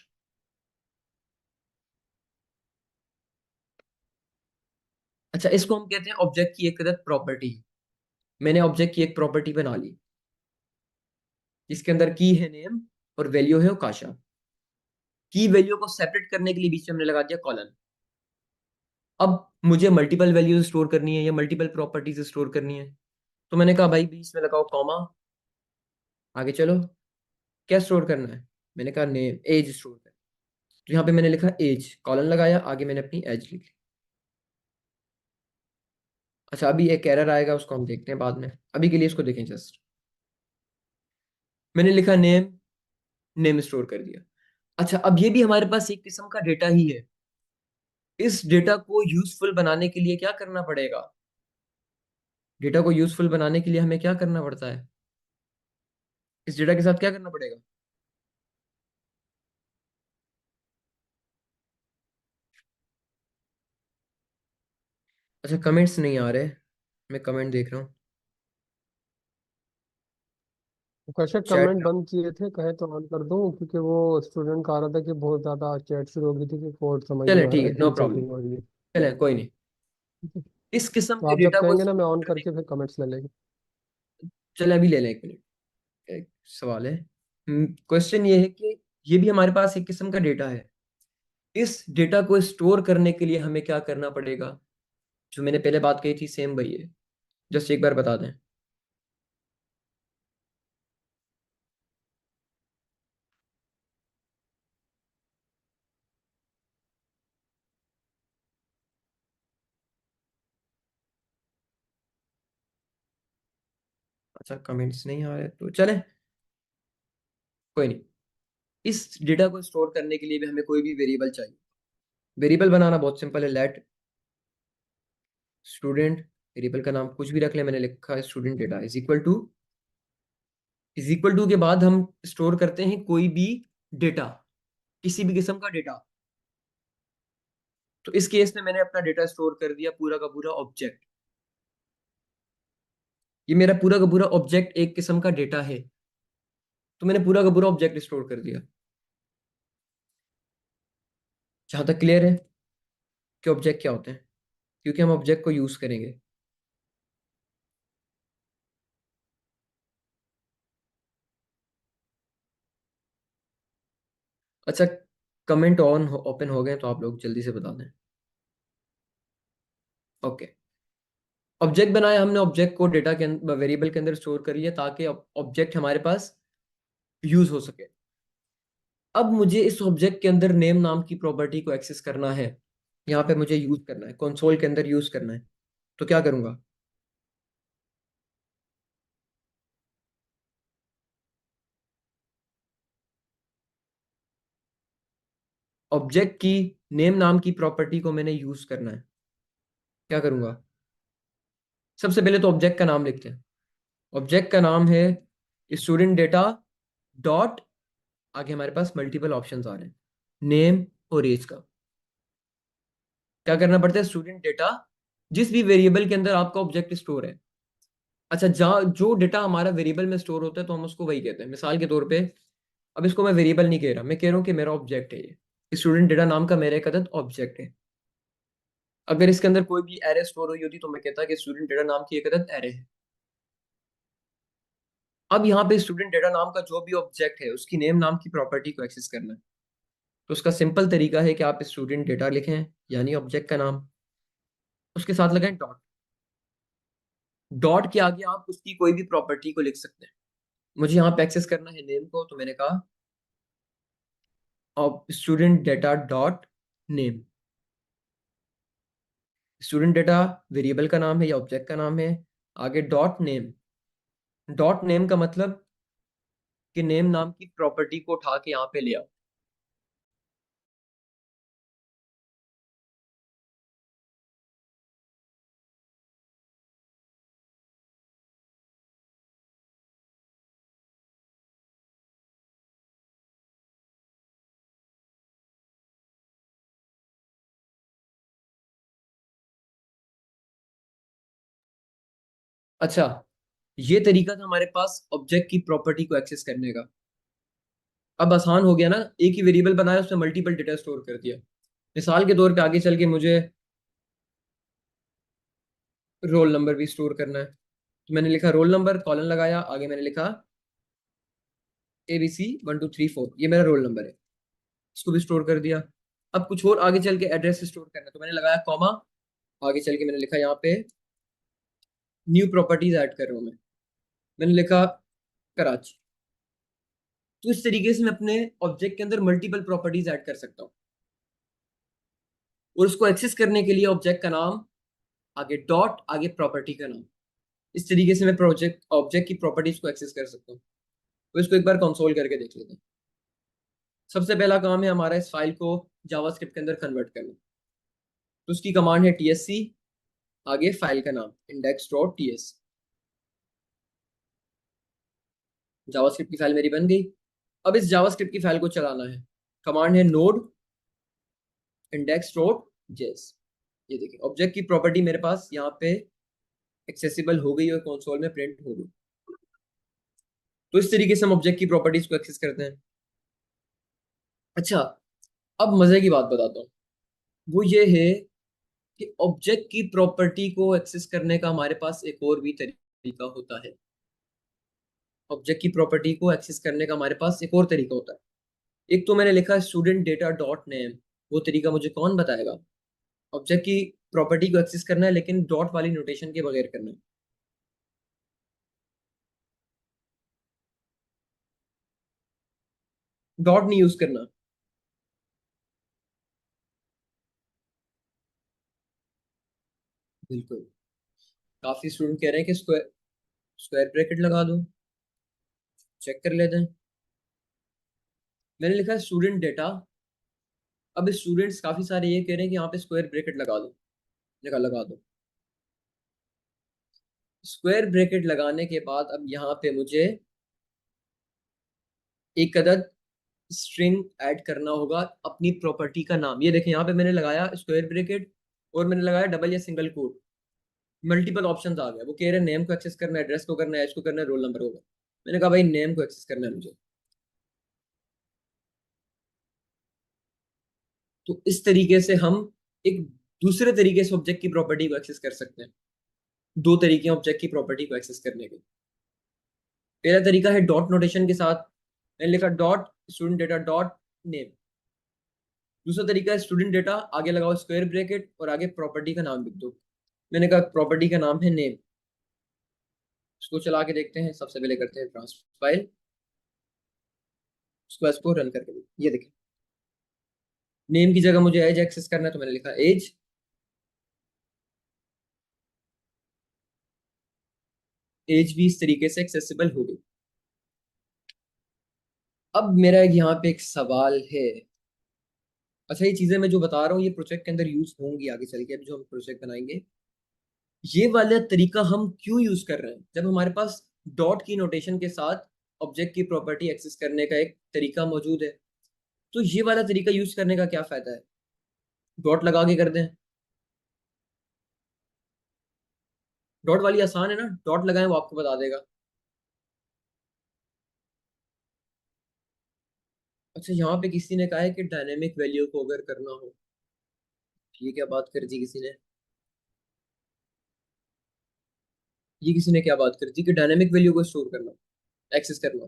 अच्छा, इसको हम कहते हैं ऑब्जेक्ट की एक अदद प्रॉपर्टी। मैंने ऑब्जेक्ट की एक प्रॉपर्टी बना ली जिसके अंदर की है नेम और वैल्यू है काशा। की वैल्यू को सेपरेट करने के लिए बीच में हमने लगा दिया कॉलन। अब मुझे मल्टीपल वैल्यूज स्टोर करनी है या मल्टीपल प्रॉपर्टीज स्टोर करनी है, तो मैंने कहा भाई बीच में लगाओ कॉमा, आगे चलो, क्या स्टोर करना है? मैंने कहा नेम, एज स्टोर करना। तो यहाँ पे मैंने लिखा एज, कॉलन लगाया, आगे मैंने अपनी एज लिख ली। अच्छा, अभी एक एरर आएगा, उसको हम देखते हैं बाद में, अभी के लिए इसको देखें जस्ट। मैंने लिखा नेम, नेम स्टोर कर दिया। अच्छा, अब ये भी हमारे पास एक किस्म का डेटा ही है। इस डेटा को यूजफुल बनाने के लिए क्या करना पड़ेगा? डेटा को यूजफुल बनाने के लिए हमें क्या करना पड़ता है? इस डेटा के साथ क्या करना पड़ेगा? अच्छा, कमेंट्स नहीं आ रहे, मैं कमेंट देख रहा हूँ कश्यप चैट। कमेंट बंद किए थे, कहे तो ऑन कर दूं, क्योंकि वो स्टूडेंट का आ रहा था कि बहुत ज्यादा चैट शुरू हो गई थी कि कोड समझ नहीं चलें आ ठीक रहा है, है, नो की प्रॉब्लम, चेकिंग हो रही है। चलें कोई नहीं। इस किस्म तो के आप जब डेटा को कहेंगे ना, मैं स्टोर ऑन करने, करके फिर कमेंट्स ले लेंगे। चलें अभी ले लें, 1 मिनट, एक सवाल है। क्वेश्चन ये है कि ये भी हमारे पास एक किस्म का डेटा है, इस डेटा को स्टोर करने के लिए हमें क्या करना पड़ेगा? जो मैंने पहले बात कही थी सेम वही है, जस्ट एक बार बता दें। अच्छा कमेंट्स नहीं आ रहे तो चले, कोई नहीं। इस डेटा को स्टोर करने के लिए भी हमें कोई भी वेरिएबल चाहिए। वेरिएबल बनाना बहुत सिंपल है, लेट स्टूडेंट, वेरिएबल का नाम कुछ भी रख ले, मैंने लिखा है student data is equal to के बाद हम स्टोर करते हैं कोई भी डेटा, किसी भी किस्म का डेटा। तो इस केस में मैंने अपना डेटा स्टोर कर दिया, पूरा का पूरा ऑब्जेक्ट। ये मेरा पूरा का पूरा ऑब्जेक्ट एक किस्म का डेटा है, तो मैंने पूरा का पूरा ऑब्जेक्ट स्टोर कर दिया। जहां तक क्लियर है कि ऑब्जेक्ट क्या होते हैं, क्योंकि हम ऑब्जेक्ट को यूज करेंगे। अच्छा कमेंट ऑन ओपन हो गए तो आप लोग जल्दी से बता दें। ओके, ऑब्जेक्ट बनाया हमने, ऑब्जेक्ट को डेटा के अंदर, वेरिएबल के अंदर स्टोर कर लिया ताकि ऑब्जेक्ट हमारे पास यूज हो सके। अब मुझे इस ऑब्जेक्ट के अंदर नेम नाम की प्रॉपर्टी को एक्सेस करना है, यहाँ पे मुझे यूज करना है, कंसोल के अंदर यूज करना है। तो क्या करूंगा, ऑब्जेक्ट की नेम नाम की प्रॉपर्टी को मैंने यूज करना है। क्या करूंगा, सबसे पहले तो ऑब्जेक्ट का नाम लिखते हैं। ऑब्जेक्ट का नाम है स्टूडेंट डेटा डॉट, आगे हमारे पास मल्टीपल ऑप्शंस आ रहे हैं, नेम और एज का। क्या करना पड़ता है, स्टूडेंट डेटा, जिस भी वेरिएबल के अंदर आपका ऑब्जेक्ट स्टोर है। अच्छा जहाँ जो डेटा हमारा वेरिएबल में स्टोर होता है तो हम उसको वही कहते हैं। मिसाल के तौर पे, अब इसको मैं वेरिएबल नहीं कह रहा, मैं कह रहा हूँ कि मेरा ऑब्जेक्ट है ये, स्टूडेंट डेटा नाम का मेरा एक अदद ऑब्जेक्ट है। अगर इसके अंदर कोई भी एरे स्टोर हुई होती तो मैं कहता कि स्टूडेंट डेटा नाम की एक अदद एरे है। अब यहाँ पे स्टूडेंट डेटा नाम का जो भी ऑब्जेक्ट है उसकी नेम नाम की प्रॉपर्टी को एक्सेस करना है, तो उसका सिंपल तरीका है कि आप स्टूडेंट डेटा लिखें, यानी ऑब्जेक्ट का नाम, उसके साथ लगाएं डॉट। डॉट के आगे आप उसकी कोई भी प्रॉपर्टी को लिख सकते हैं। मुझे यहाँ पे एक्सेस करना है नेम को, तो मैंने कहा अब student data dot name. Student data variable का नाम है या ऑब्जेक्ट का नाम है, आगे डॉट नेम। डॉट नेम का मतलब कि नेम नाम की प्रॉपर्टी को उठा के यहाँ पे ले आओ। अच्छा ये तरीका था हमारे पास ऑब्जेक्ट की प्रॉपर्टी को एक्सेस करने का। अब आसान हो गया ना, एक ही वेरिएबल बनाया उसमें मल्टीपल डेटा स्टोर कर दिया। मिसाल के तौर पे आगे चल के मुझे रोल नंबर भी स्टोर करना है, तो मैंने लिखा रोल नंबर, कॉलन लगाया, आगे मैंने लिखा ABC 1 2 3 4, ये मेरा रोल नंबर है, इसको भी स्टोर कर दिया। अब कुछ और आगे चल के एड्रेस स्टोर करना है, तो मैंने लगाया कॉमा, आगे चल के मैंने लिखा यहाँ पे न्यू प्रॉपर्टीज ऐड कर रहा हूँ मैंने लिखा कराची। तो इस तरीके से मैं अपने ऑब्जेक्ट के अंदर मल्टीपल प्रॉपर्टीज ऐड कर सकता हूँ, और उसको एक्सेस करने के लिए ऑब्जेक्ट का नाम, आगे डॉट, आगे प्रॉपर्टी का नाम। इस तरीके से मैं प्रोजेक्ट ऑब्जेक्ट की प्रॉपर्टीज को एक्सेस कर सकता हूँ। तो इसको एक बार कंसोल करके देख लेते हैं। सबसे पहला काम है हमारा इस फाइल को जावास्क्रिप्ट के अंदर कन्वर्ट करना। तो उसकी कमांड है tsc, आगे फाइल का नाम index.ts। जावास्क्रिप्ट की फाइल मेरी बन गई। अब इस जावास्क्रिप्ट की फाइल को चलाना है, कमांड है node index.js। ये देखिए ऑब्जेक्ट की प्रॉपर्टी मेरे पास यहाँ पे एक्सेसिबल हो गई और कंसोल में प्रिंट हो गई। तो इस तरीके से हम ऑब्जेक्ट की प्रॉपर्टीज को एक्सेस करते हैं। अच्छा अब मजे की बात बताता हूँ, वो ये है कि ऑब्जेक्ट की प्रॉपर्टी को एक्सेस करने का हमारे पास एक और भी तरीका होता है। ऑब्जेक्ट की प्रॉपर्टी को एक्सेस करने का हमारे पास एक और तरीका होता है। एक तो मैंने लिखा स्टूडेंट डेटा डॉट नेम, वो तरीका मुझे कौन बताएगा। ऑब्जेक्ट की प्रॉपर्टी को एक्सेस करना है, लेकिन डॉट वाली नोटेशन के बगैर करना है। डॉट नहीं यूज करना। बिल्कुल। काफी स्टूडेंट कह रहे हैं कि स्क्वायर स्क्वायर ब्रैकेट लगा दो, चेक कर लेते हैं। मैंने लिखा है स्टूडेंट डेटा। अब स्टूडेंट्स काफी सारे ये कह रहे हैं कि यहाँ पे स्क्वायर ब्रैकेट लगा दो, लगा दो। स्क्वायर ब्रैकेट लगाने के बाद अब यहाँ पे मुझे एक अदद स्ट्रिंग ऐड करना होगा अपनी प्रॉपर्टी का नाम। ये देखें, यहाँ पे मैंने लगाया स्क्वायर ब्रैकेट और मैंने लगाया डबल या सिंगल कोट। मल्टीपल ऑप्शंस आ गए। वो कह रहे हैं नेम को एक्सेस करना है, एड्रेस को करना है, एज को करना है, रोल नंबर को करना है। मैंने कहा भाई नेम को एक्सेस करना है मुझे। तो इस तरीके से हम एक दूसरे तरीके से ऑब्जेक्ट की प्रॉपर्टी को एक्सेस कर सकते हैं। दो तरीके हैं ऑब्जेक्ट की प्रॉपर्टी को एक्सेस करने के। पहला तरीका है डॉट नोटेशन के साथ। मैंने लिखा dot student data dot name. दूसरा तरीका है स्टूडेंट डेटा, आगे लगाओ स्क्वायर ब्रैकेट और आगे प्रॉपर्टी का नाम लिख दो। मैंने कहा प्रॉपर्टी का नाम है नेम। इसको चला के देखते हैं। सबसे पहले करते हैं ट्रांसफर फाइल, इसको रन करके देखते। ये देखें, नेम की जगह मुझे एज एक्सेस करना है तो मैंने लिखा एज। एज भी इस तरीके से एक्सेसिबल हो गई। अब मेरा यहाँ पे एक सवाल है। अच्छा, ये चीजें मैं जो बता रहा हूँ ये प्रोजेक्ट के अंदर यूज होंगी आगे चल के। अब जो हम प्रोजेक्ट बनाएंगे, ये वाला तरीका हम क्यों यूज कर रहे हैं? जब हमारे पास डॉट की नोटेशन के साथ ऑब्जेक्ट की प्रॉपर्टी एक्सेस करने का एक तरीका मौजूद है, तो ये वाला तरीका यूज करने का क्या फायदा है? डॉट लगा के कर दें। डॉट वाली आसान है ना, डॉट लगाएं वो आपको बता देगा। अच्छा, यहाँ पे किसी ने कहा है कि डायनेमिक वैल्यू को अगर करना हो, ये क्या बात कर दी किसी ने? ये किसी ने क्या बात कर दी कि डायनेमिक वैल्यू को स्टोर करना, एक्सेस करना?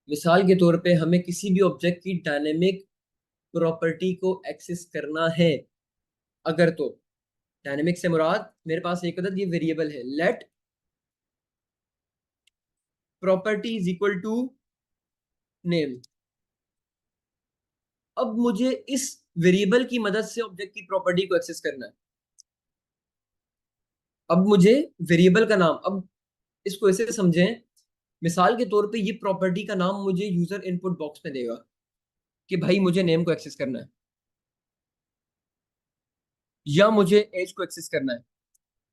मिसाल के तौर पे हमें किसी भी ऑब्जेक्ट की डायनेमिक प्रॉपर्टी को एक्सेस करना है अगर, तो डायनेमिक से मुराद मेरे पास एक अदद ये वेरिएबल है, let property is equal to name. अब मुझे इस वेरिएबल की मदद से ऑब्जेक्ट की प्रॉपर्टी को एक्सेस करना है। अब मुझे वेरिएबल का नाम, अब इसको ऐसे समझें, मिसाल के तौर पे ये प्रॉपर्टी का नाम मुझे यूजर इनपुट बॉक्स में देगा कि भाई मुझे नेम को एक्सेस करना है या मुझे एज को एक्सेस करना है।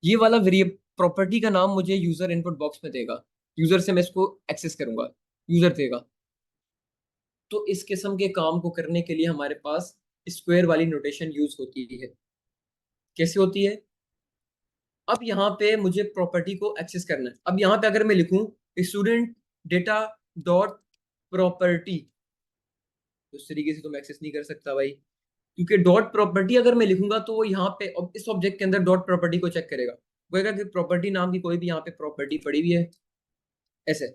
ये वाला वेरिएबल प्रॉपर्टी का नाम मुझे यूजर इनपुट बॉक्स में देगा, यूजर से मैं इसको एक्सेस करूंगा, यूजर देगा। तो इस किस्म के काम को करने के लिए हमारे पास स्क्वायर वाली नोटेशन यूज होती है। कैसे होती है? अब यहाँ पे मुझे प्रॉपर्टी को एक्सेस करना है। अब यहाँ पे अगर मैं लिखूं स्टूडेंट डेटा डॉट प्रॉपर्टी, तो इस तरीके से तो मैं एक्सेस नहीं कर सकता भाई, क्योंकि डॉट प्रॉपर्टी अगर मैं लिखूंगा तो वो यहाँ पे इस ऑब्जेक्ट के अंदर डॉट प्रॉपर्टी को चेक करेगा। वो कहेगा कि प्रॉपर्टी नाम की कोई भी यहाँ पे प्रॉपर्टी पड़ी हुई है, ऐसे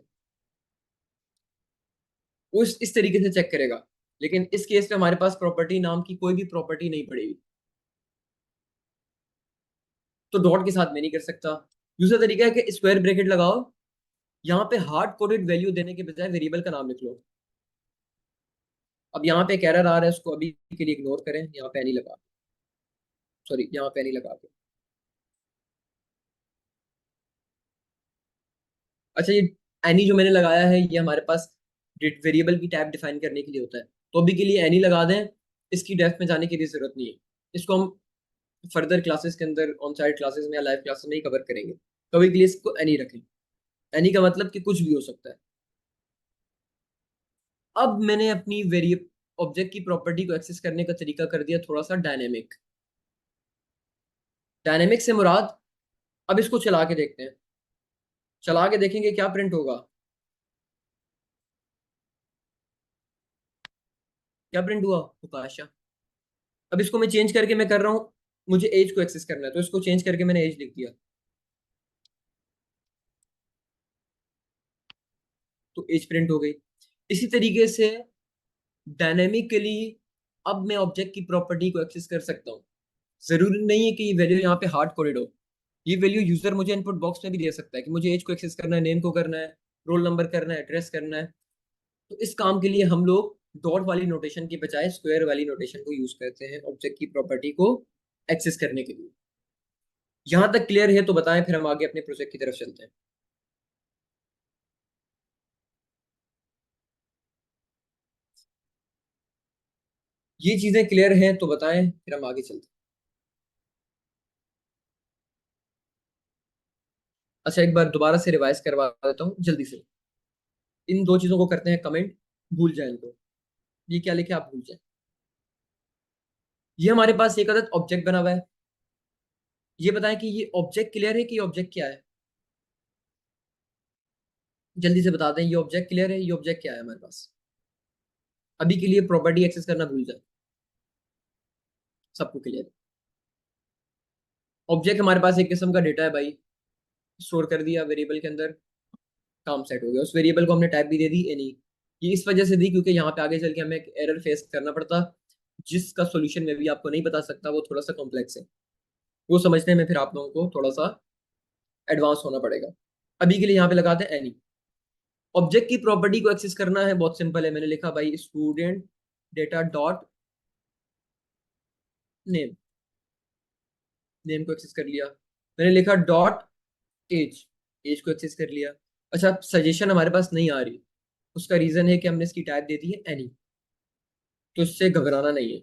वो इस तरीके से चेक करेगा। लेकिन इस केस में हमारे पास प्रॉपर्टी नाम की कोई भी प्रॉपर्टी नहीं पड़ी हुई, तो डॉट के साथ मैं नहीं कर सकता। दूसरा तरीका है कि स्क्वायर ब्रैकेट लगाओ, यहाँ पे हार्ड कोडेड वैल्यू देने के बजाय वेरिएबल का नाम लिख लो। अब यहाँ पे एक एरर आ रहा है, उसको अभी के लिए इग्नोर करें। यहाँ पे नहीं लगा, सॉरी, यहाँ पे नहीं लगा के। अच्छा, ये एनी जो मैंने लगाया है ये हमारे पास वेरिएबल की टाइप डिफाइन करने के लिए होता है। तो अभी के लिए एनी लगा दें, इसकी डेप्थ में जाने की भी जरूरत नहीं है। इसको हम फर्दर क्लासेस के अंदर, ऑन साइट क्लासेस में या लाइव क्लासेस में ही कवर करेंगे। कभी के लिए इसको एनी रखें। एनी का मतलब कि कुछ भी हो सकता है। अब मैंने अपनी वेरिएबल ऑब्जेक्ट की प्रॉपर्टी को एक्सेस करने का तरीका कर दिया थोड़ा सा डायनेमिक। डायनेमिक से मुराद, अब इसको चला के देखते हैं। चला के देखेंगे क्या प्रिंट होगा। क्या प्रिंट हुआ उकाशा? अब इसको मैं चेंज करके मैं कर रहा हूं, मुझे एज को एक्सेस करना है तो इसको चेंज करके मैंने एज लिख दिया, तो एज प्रिंट हो गई। इसी तरीके से डायनेमिकली अब मैं ऑब्जेक्ट की प्रॉपर्टी को एक्सेस कर सकता हूं। जरूरी नहीं है कि ये वैल्यू यहाँ पे हार्ड कोडेड हो। ये वैल्यू यूजर मुझे इनपुट बॉक्स में भी दे सकता है कि मुझे एज को एक्सेस करना है, नेम को करना है, रोल नंबर करना है, एड्रेस करना है। तो इस काम के लिए हम लोग डॉट वाली नोटेशन की बजाय स्क्वायर वाली नोटेशन को यूज करते हैं ऑब्जेक्ट की प्रॉपर्टी को एक्सेस करने के लिए। यहां तक क्लियर है तो बताएं, फिर हम आगे अपने प्रोजेक्ट की तरफ चलते हैं। ये चीजें क्लियर हैं तो बताएं, फिर हम आगे चलते हैं। अच्छा, एक बार दोबारा से रिवाइज करवा देता हूँ जल्दी से। इन दो चीजों को करते हैं कमेंट, भूल जाए इनको। ये क्या लिखे आप भूल जाए। ये हमारे पास एक अदद ऑब्जेक्ट बना हुआ है। ये बताएं कि ये ऑब्जेक्ट क्लियर है कि ये ऑब्जेक्ट क्या है। जल्दी से बता दें, ये ऑब्जेक्ट क्लियर है, ये ऑब्जेक्ट क्या है हमारे पास। अभी के लिए प्रॉपर्टी एक्सेस करना भूल जाए, सबको क्लियर है। ऑब्जेक्ट हमारे पास एक किस्म का डेटा है भाई, स्टोर कर दिया वेरिएबल के अंदर, काम सेट हो गया। उस वेरिएबल को हमने टाइप भी दे दी एनी। ये इस वजह से दी क्योंकि यहाँ पे आगे चल के हमें एक एरर फेस करना पड़ता, जिसका सोल्यूशन मैं भी आपको नहीं बता सकता, वो थोड़ा सा कॉम्प्लेक्स है। वो समझने में फिर आप लोगों को थोड़ा सा एडवांस होना पड़ेगा। अभी के लिए यहाँ पे लगाते हैं एनी। ऑब्जेक्ट की प्रॉपर्टी को एक्सेस करना है, बहुत सिंपल है। मैंने लिखा भाई student data dot name, name को एक्सेस कर लिया। मैंने लिखा डॉट एज, एज को एक्सेस कर लिया। अच्छा, सजेशन हमारे पास नहीं आ रही, उसका रीजन है कि हमने इसकी टाइप दे दी है एनी, तो इससे घबराना नहीं है।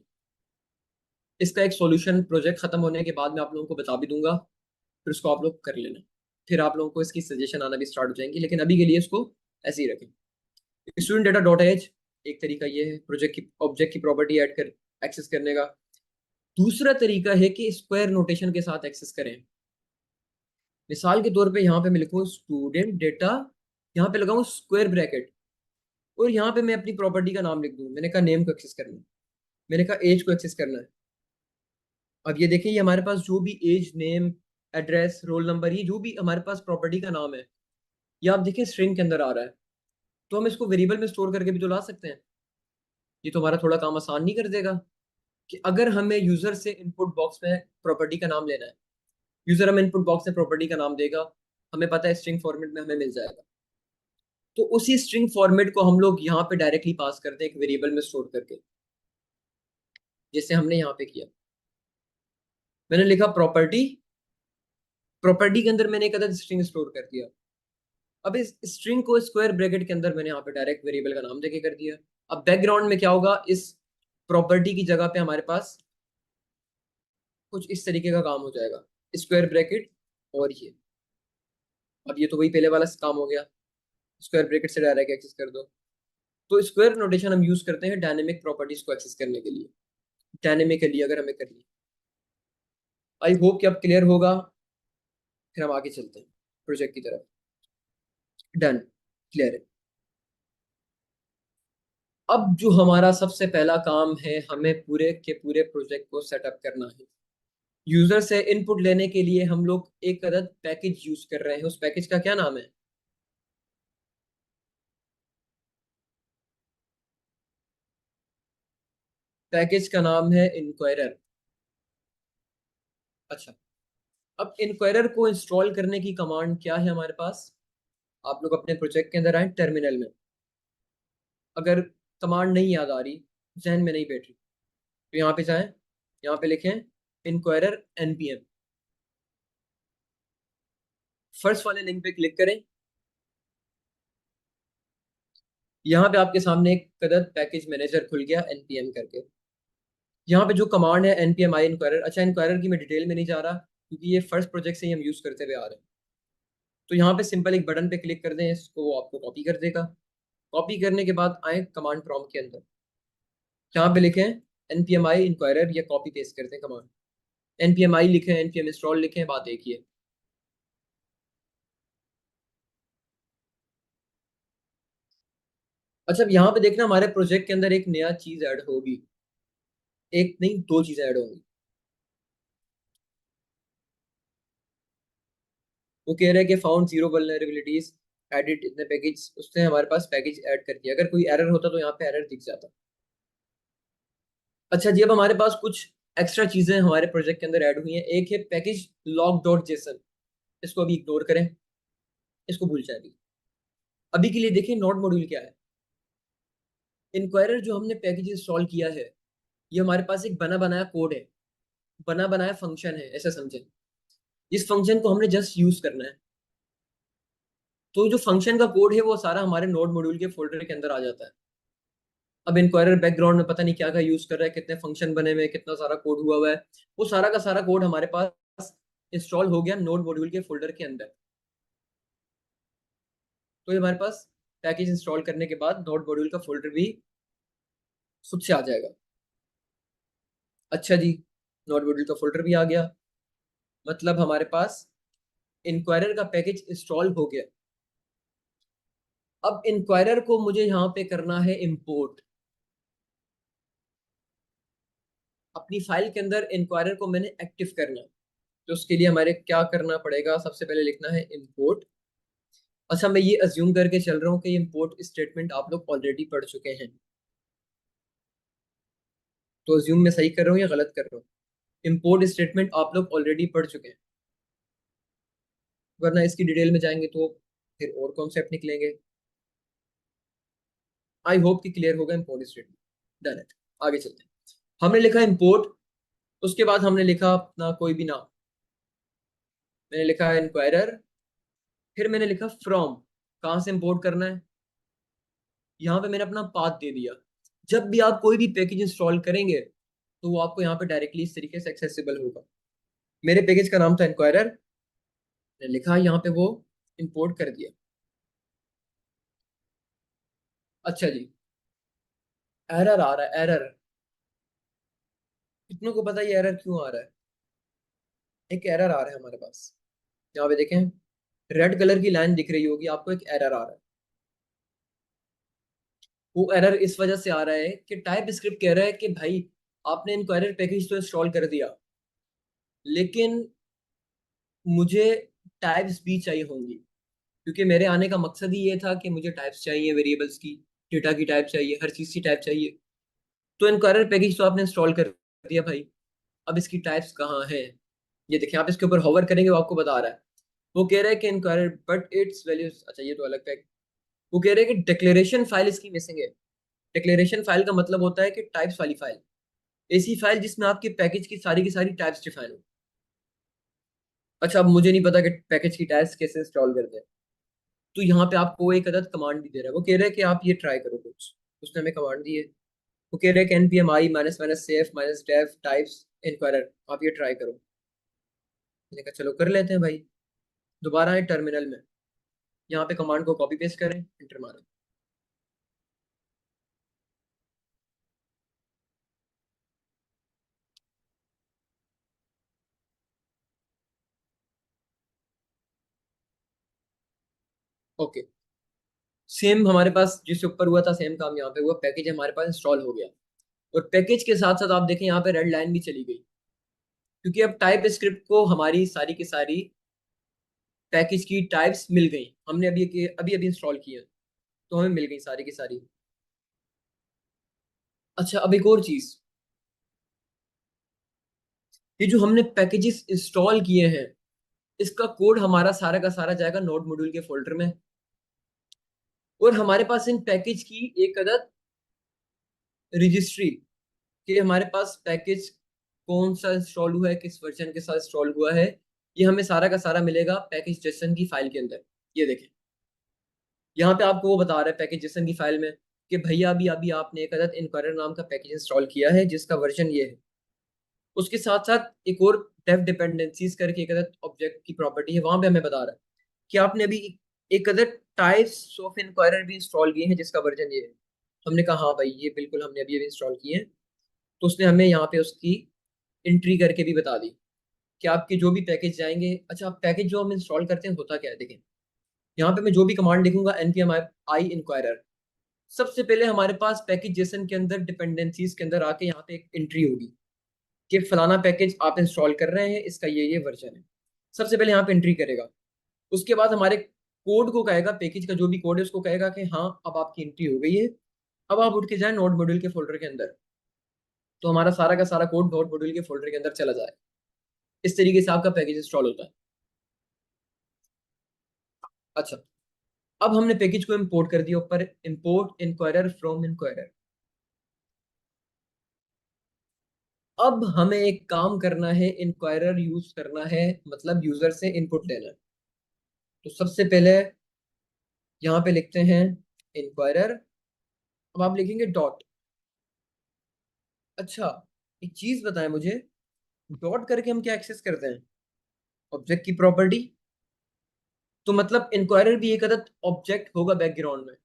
इसका एक सॉल्यूशन प्रोजेक्ट खत्म होने के बाद मैं आप लोगों को बता भी दूंगा, फिर उसको आप लोग कर लेना। फिर आप लोगों को इसकी सजेशन आना भी स्टार्ट हो जाएंगी, लेकिन अभी के लिए इसको ऐसे ही रखें। स्टूडेंट डेटा डॉट एज एक तरीका ये है प्रोजेक्ट की ऑब्जेक्ट की प्रॉपर्टी ऐड कर एक्सेस करने का। दूसरा तरीका है कि स्क्वायर नोटेशन के साथ एक्सेस करें। मिसाल के तौर पे यहाँ पे मैं लिखूँ स्टूडेंट डेटा, यहाँ पे लगाऊं स्क्वायर ब्रैकेट, और यहाँ पे मैं अपनी प्रॉपर्टी का नाम लिख दूं। मैंने कहा नेम को एक्सेस करना है, मैंने कहा एज को एक्सेस करना है। अब ये देखिए, ये हमारे पास जो भी age, name, address, roll number, ये जो भी हमारे पास प्रॉपर्टी का नाम है, ये आप देखिए स्ट्रिंग के अंदर आ रहा है। तो हम इसको वेरिएबल में स्टोर करके भी तो ला सकते हैं। ये तो हमारा थोड़ा काम आसान नहीं कर देगा कि अगर हमें यूजर से इनपुट बॉक्स में प्रॉपर्टी का नाम लेना है, यूजर हमें इनपुट बॉक्स में प्रॉपर्टी का नाम देगा, हमें पता है स्ट्रिंग फॉर्मेट में हमें मिल जाएगा, तो उसी स्ट्रिंग फॉर्मेट को हम लोग यहाँ पे डायरेक्टली पास करते हैं एक वेरिएबल में स्टोर करके, जैसे हमने यहाँ पे किया। मैंने लिखा प्रॉपर्टी, प्रॉपर्टी के अंदर मैंने एक अदद स्ट्रिंग स्टोर कर दिया। अब इस स्ट्रिंग को स्क्वायर ब्रैकेट के अंदर मैंने यहाँ पे डायरेक्ट वेरिएबल का नाम देके कर दिया। अब बैकग्राउंड में क्या होगा, इस प्रॉपर्टी की जगह पे हमारे पास कुछ इस तरीके का काम हो जाएगा, स्क्वायर ब्रैकेट और ये। अब ये तो वही पहले वाला काम हो गया, स्क्वायर ब्रैकेट से डायरेक्ट एक्सेस कर दो। तो स्क्वायर नोटेशन हम यूज करते हैं डायनेमिक प्रॉपर्टीज को एक्सेस करने के लिए, डायनेमिकली अगर हमें करनी। आई होप कि अब क्लियर होगा। फिर हम आगे चलते हैं प्रोजेक्ट की तरफ। डन, क्लियर है। अब जो हमारा सबसे पहला काम है, हमें पूरे के पूरे प्रोजेक्ट को सेटअप करना है। यूजर से इनपुट लेने के लिए हम लोग एक अदद पैकेज यूज कर रहे हैं। उस पैकेज का क्या नाम है, पैकेज का नाम है इंक्वायरर। अच्छा, अब इंक्वायरर को इंस्टॉल करने की कमांड क्या है हमारे पास। आप लोग अपने प्रोजेक्ट के अंदर आए, टर्मिनल में। अगर कमांड नहीं याद आ रही, जहन में नहीं बैठ रही, तो यहाँ पे जाएं, यहाँ पे लिखें इंक्वायरर npm। फर्स्ट वाले लिंक पे क्लिक करें। यहाँ पे आपके सामने एक कदर पैकेज मैनेजर खुल गया npm करके। यहाँ पे जो कमांड है npm i इंक्वायरर। अच्छा, इंक्वायरर की मैं डिटेल में नहीं जा रहा क्योंकि ये फर्स्ट प्रोजेक्ट से ही हम यूज करते हुए आ रहे हैं। तो यहाँ पे सिंपल एक बटन पे क्लिक कर दें, इसको वो आपको कॉपी कर देगा। कॉपी करने के बाद आए कमांड प्रॉम्प्ट के अंदर, यहाँ पे लिखें npm i इंक्वायरर, या कॉपी पेस्ट करते हैं कमांड। npm i लिखें, npm इंस्टॉल लिखें, बात एक ही है। अच्छा, अब यहाँ पे देखना हमारे प्रोजेक्ट के अंदर एक नया चीज ऐड होगी, एक नहीं दो चीजें ऐड होंगी। वो कह रहा है कि फाउंड जीरो वल्नरेबिलिटीज, एडिट इतने पैकेज, उसने हमारे पास पैकेज ऐड कर दिया। अगर कोई एरर होता तो यहाँ पे एरर दिख जाता। अच्छा जी, अब हमारे पास कुछ एक्स्ट्रा चीजें हमारे प्रोजेक्ट के अंदर ऐड हुई हैं। एक है पैकेज लॉग डॉट जेसन, इसको अभी इग्नोर करें, इसको भूल जाए अभी के लिए। देखें नोड मॉड्यूल क्या है। इंक्वायरर जो हमने पैकेज इंस्टॉल किया है, ये हमारे पास एक बना बनाया कोड है, बना बनाया फंक्शन है, ऐसा समझें। इस फंक्शन को हमने जस्ट यूज करना है। तो जो फंक्शन का कोड है वो सारा हमारे नोड मॉड्यूल के फोल्डर के अंदर आ जाता है। अब इंक्वायरर बैकग्राउंड में पता नहीं क्या क्या यूज कर रहा है, कितने फंक्शन बने हुए हैं, कितना सारा कोड हुआ हुआ है, वो सारा का सारा कोड हमारे पास इंस्टॉल हो गया नोड मॉड्यूल के फोल्डर के अंदर। तो ये हमारे पास पैकेज इंस्टॉल करने के बाद नोड मॉड्यूल का फोल्डर भी खुद से आ जाएगा। अच्छा जी, नोड मॉड्यूल का फोल्डर भी आ गया, मतलब हमारे पास इंक्वायरर का पैकेज इंस्टॉल हो गया। अब इंक्वायरर को मुझे यहाँ पे करना है इंपोर्ट। अपनी फाइल के अंदर इंक्वायरर को मैंने एक्टिव करना है, तो उसके लिए हमारे क्या करना पड़ेगा, सबसे पहले लिखना है इंपोर्ट। अच्छा, मैं ये अज्यूम करके चल रहा हूँ कि इंपोर्ट स्टेटमेंट आप लोग ऑलरेडी पढ़ चुके हैं, तो अज्यूम मैं सही कर रहा हूँ या गलत कर रहा हूँ? इंपोर्ट स्टेटमेंट आप लोग ऑलरेडी पढ़ चुके हैं, वरना इसकी डिटेल में जाएंगे तो फिर और कॉन्सेप्ट निकलेंगे। आई होप कि क्लियर होगा इंपोर्ट स्टेटमेंट। डन है, आगे चलते हैं। हमने लिखा इंपोर्ट, उसके बाद हमने लिखा अपना कोई भी नाम, मैंने लिखा इंक्वायरर, फिर मैंने लिखा फ्रॉम, कहाँ से इंपोर्ट करना है, यहाँ पे मैंने अपना पाथ दे दिया। जब भी आप कोई भी पैकेज इंस्टॉल करेंगे तो वो आपको यहाँ पे डायरेक्टली इस तरीके से एक्सेसिबल होगा। मेरे पैकेज का नाम था इंक्वायरर, मैंने लिखा यहाँ पे, वो इंपोर्ट कर दिया। अच्छा जी, एरर आ रहा है, एरर। कितनों को पता है ये एरर क्यों आ रहा है? एक एरर आ रहा है हमारे पास, यहाँ पे देखें, रेड कलर की लाइन दिख रही होगी आपको, एक एरर आ रहा है। वो एरर इस वजह से आ रहा है कि टाइप स्क्रिप्ट कह रहा है कि भाई आपने इंक्वायरर पैकेज तो इंस्टॉल कर दिया, लेकिन मुझे टाइप्स भी चाहिए होंगी, क्योंकि मेरे आने का मकसद ही ये था कि मुझे टाइप्स चाहिए, वेरिएबल्स की, डेटा की टाइप चाहिए, हर चीज़ की टाइप चाहिए। तो इंक्वायरर पैकेज तो आपने इंस्टॉल कर दिया भाई, अब इसकी टाइप्स कहाँ है? ये देखिए, आप इसके ऊपर होवर करेंगे वो आपको बता रहा है। वो कह रहा है कि इंक्वायरर बट इट्स वैल्यूज, अच्छा ये तो अलग पैक। वो कह रहे हैं कि डिक्लेरेशन फाइल इसकी मिसिंग है। डिक्लेरेशन फाइल का मतलब होता है कि टाइप्स वाली फाइल, ऐसी फाइल जिसमें आपके पैकेज की सारी टाइप्स डिफाइन हो। अच्छा, अब मुझे नहीं पता कि पैकेज की टाइप्स कैसे इंस्टॉल करते हैं, तो यहाँ पे आपको एक अदद कमांड भी दे रहा है। वो कह रहा है कि आप ये ट्राई करो कुछ, उसने हमें कमांड दी है। वो कह रहे हैं कि npm i minus minus save minus dev types inquirer, आप ये ट्राई करो। मैंने कहा चलो कर लेते हैं भाई। दोबारा आए टर्मिनल में, यहाँ पे कमांड को कॉपी पेस्ट करें, एंटर मारें। ओके, सेम हमारे पास जिससे ऊपर हुआ था सेम काम यहाँ पे हुआ, पैकेज हमारे पास इंस्टॉल हो गया। और पैकेज के साथ साथ आप देखें यहाँ पे रेड लाइन भी चली गई, क्योंकि अब टाइप स्क्रिप्ट को हमारी सारी की सारी पैकेज की टाइप्स मिल गई। हमने अभी अभी अभी इंस्टॉल किया, तो हमें मिल गई सारी की सारी। अच्छा, अब एक और चीज, ये जो हमने पैकेजेस इंस्टॉल किए हैं, इसका कोड हमारा सारा का सारा जाएगा नोड मॉड्यूल के फोल्डर में। और हमारे पास इन पैकेज की एक अदद रजिस्ट्री, कि हमारे पास पैकेज कौन सा इंस्टॉल हुआ है, किस वर्जन के साथ इंस्टॉल हुआ है, ये हमें सारा का सारा मिलेगा पैकेज जेसन की फाइल के अंदर। ये देखें, यहाँ पे आपको वो बता रहा है पैकेज जेसन की फाइल में कि भैया अभी अभी आपने एक अदद इंक्वायरर नाम का पैकेज इंस्टॉल किया है जिसका वर्जन ये है। उसके साथ साथ एक और डेव डिपेंडेंसीज करके एक अदद ऑब्जेक्ट की प्रॉपर्टी है, वहां पे हमें बता रहा है कि आपने अभी एक अदद टाइप्स ऑफ इंक्वायरर भी इंस्टॉल किए हैं जिसका वर्जन ये है। हमने कहा हाँ भाई ये बिल्कुल हमने अभी अभी इंस्टॉल किए हैं। तो उसने हमें यहाँ पे उसकी एंट्री करके भी बता दी कि आपके जो भी पैकेज जाएंगे। अच्छा, पैकेज जो हम इंस्टॉल करते हैं होता क्या है, देखें यहाँ पे मैं जो भी कमांड लिखूंगा npm i इंक्वायरर, सबसे पहले हमारे पास पैकेज जेसन के अंदर डिपेंडेंसीज के अंदर आके यहाँ पे एक एंट्री होगी कि फलाना पैकेज आप इंस्टॉल कर रहे हैं, इसका ये वर्जन है। सबसे पहले यहाँ पे एंट्री करेगा, उसके बाद हमारे कोड को कहेगा, पैकेज का जो भी कोड है उसको कहेगा कि हाँ अब आपकी एंट्री हो गई है, अब आप उठ के जाए नोड मॉड्यूल के फोल्डर के अंदर। तो हमारा सारा का सारा कोड डॉट मॉड्यूल के फोल्डर के अंदर चला जाए। इस तरीके से आपका पैकेज इंस्टॉल होता है। अच्छा, अब हमने पैकेज को इंपोर्ट कर दिया ऊपर, इंपोर्ट इंक्वायरर फ्रॉम इंक्वायरर। अब हमें एक काम करना है, इंक्वायरर यूज करना है, मतलब यूजर से इनपुट लेना है। तो सबसे पहले यहाँ पे लिखते हैं इंक्वायरर। अब आप लिखेंगे डॉट। अच्छा, एक चीज बताएं मुझे, डॉट करके हम क्या एक्सेस करते हैं? ऑब्जेक्ट की प्रॉपर्टी। तो मतलब इंक्वायरर भी एक अदद ऑब्जेक्ट होगा बैकग्राउंड में,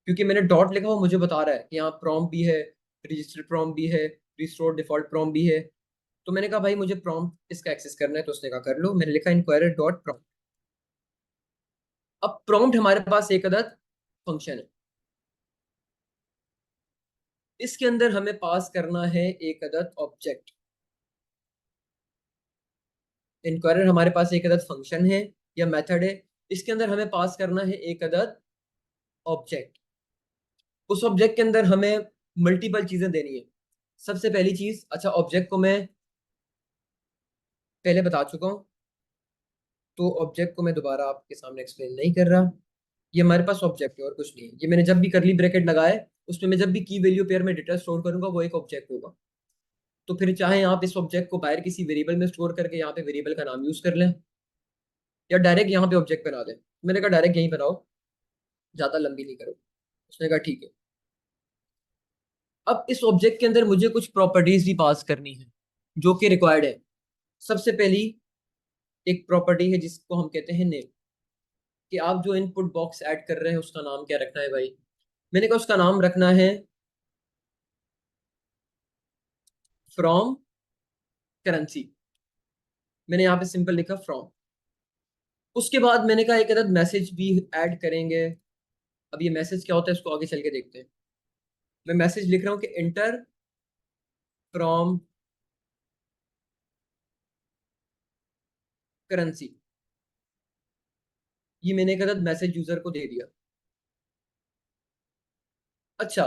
क्योंकि मैंने डॉट लिखा हुआ मुझे बता रहा है कि यहाँ प्रॉम्प्ट भी है, रजिस्टर प्रॉम्प्ट भी है, रिस्टोर डिफॉल्ट प्रॉम्प्ट भी है। तो मैंने कहा भाई मुझे प्रॉम्प्ट इसका एक्सेस करना है, तो उसने कहा कर लो। मैंने लिखा इंक्वायरर डॉट प्रॉम्प्ट। अब प्रॉम्प्ट हमारे पास एक अदद फंक्शन है, इसके अंदर हमें पास करना है एक अदद ऑब्जेक्ट। इंक्वायरर हमारे पास एक अदद फंक्शन है या मेथड है, इसके अंदर हमें पास करना है एक अदद ऑब्जेक्ट। उस ऑब्जेक्ट के अंदर हमें मल्टीपल चीजें देनी है। सबसे पहली चीज, अच्छा ऑब्जेक्ट को मैं पहले बता चुका हूँ, तो ऑब्जेक्ट को मैं दोबारा आपके सामने एक्सप्लेन नहीं कर रहा। ये हमारे पास ऑब्जेक्ट है और कुछ नहीं है। ये मैंने जब भी करली ब्रैकेट लगाए, उसमें मैं जब भी की वैल्यू पेयर में डेटा स्टोर करूंगा वो एक ऑब्जेक्ट होगा। तो फिर चाहे आप इस ऑब्जेक्ट को बाहर किसी वेरिएबल में स्टोर करके यहाँ पे वेरिएबल का नाम यूज कर लें, या डायरेक्ट यहाँ पे ऑब्जेक्ट बना दें। मैंने कहा डायरेक्ट यहीं बनाओ, ज्यादा लंबी नहीं करो। उसने कहा ठीक है। अब इस ऑब्जेक्ट के अंदर मुझे कुछ प्रॉपर्टीज भी पास करनी है जो कि रिक्वायर्ड है। सबसे पहली एक प्रॉपर्टी है जिसको हम कहते हैं नेम, कि आप जो इनपुट बॉक्स ऐड कर रहे हैं उसका नाम क्या रखना है भाई। मैंने कहा उसका नाम रखना है फ्रॉम करेंसी। मैंने यहाँ पे सिंपल लिखा फ्रॉम। उसके बाद मैंने कहा एक अदद मैसेज भी ऐड करेंगे। अब ये मैसेज क्या होता है इसको आगे चल के देखते हैं। मैं मैसेज लिख रहा हूँ कि एंटर फ्रॉम करेंसी। ये मैंने एक अदद मैसेज यूजर को दे दिया। अच्छा,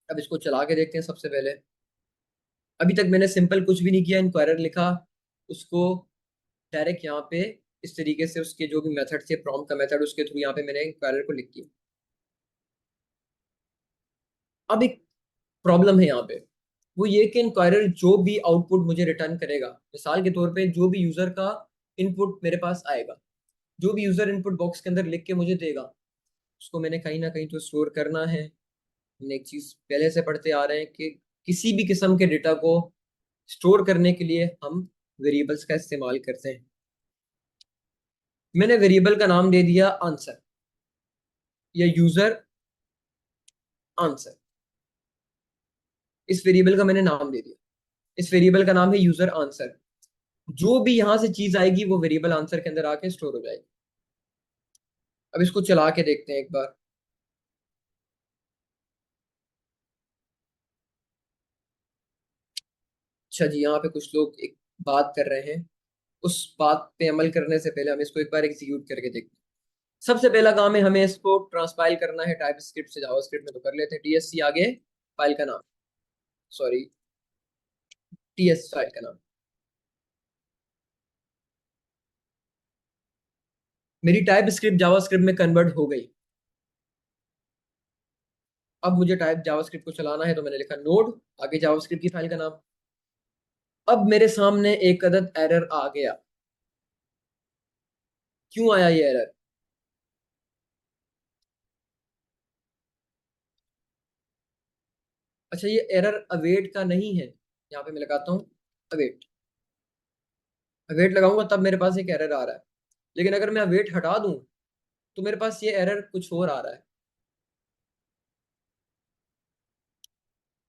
अब इसको चला के देखते हैं। सबसे पहले अभी तक मैंने सिंपल कुछ भी नहीं किया, इंक्वायरर लिखा, उसको डायरेक्ट यहाँ पे इस तरीके से उसके जो भी मेथड थे, प्रॉम्प्ट का मेथड, उसके थ्रू यहाँ पे मैंने इंक्वायरर को लिख दिया। अब एक प्रॉब्लम है यहाँ पे, वो ये कि इंक्वायरर जो भी आउटपुट मुझे रिटर्न करेगा, मिसाल के तौर पे जो भी यूजर का इनपुट मेरे पास आएगा, जो भी यूजर इनपुट बॉक्स के अंदर लिख के मुझे देगा, उसको मैंने कहीं ना कहीं तो स्टोर करना है। हमने एक चीज पहले से पढ़ते आ रहे हैं कि किसी भी किस्म के डेटा को स्टोर करने के लिए हम वेरिएबल्स का इस्तेमाल करते हैं। मैंने वेरिएबल का नाम दे दिया आंसर या यूजर आंसर। इस वेरिएबल का मैंने नाम दे दिया, इस वेरिएबल का नाम है यूजर आंसर। जो भी यहां से चीज आएगी वो वेरिएबल आंसर के अंदर आके स्टोर हो जाएगी। अब इसको चला के देखते हैं एक बार। अच्छा जी, यहाँ पे कुछ लोग एक बात कर रहे हैं, उस बात पे अमल करने से पहले हम इसको एक बार एग्जीक्यूट करके देखते हैं। सबसे पहला काम है हमें इसको ट्रांसपाइल करना है टाइप स्क्रिप्ट से जावास्क्रिप्ट में। तो कर लेते हैं टीएससी आगे फाइल का नाम, सॉरी टीएस फाइल का नाम। मेरी टाइप स्क्रिप्ट जावास्क्रिप्ट में कन्वर्ट हो गई। अब मुझे टाइप जावास्क्रिप्ट को चलाना है, तो मैंने लिखा नोड आगे जावास्क्रिप्ट की फाइल का नाम। अब मेरे सामने एक अदद एरर आ गया। क्यों आया ये एरर? अच्छा, ये एरर अवेट का नहीं है। यहाँ पे मैं लगाता हूँ अवेट। अवेट लगाऊंगा तब मेरे पास एक एरर आ रहा है, लेकिन अगर मैं अवेट हटा दूं तो मेरे पास ये एरर कुछ और आ रहा है।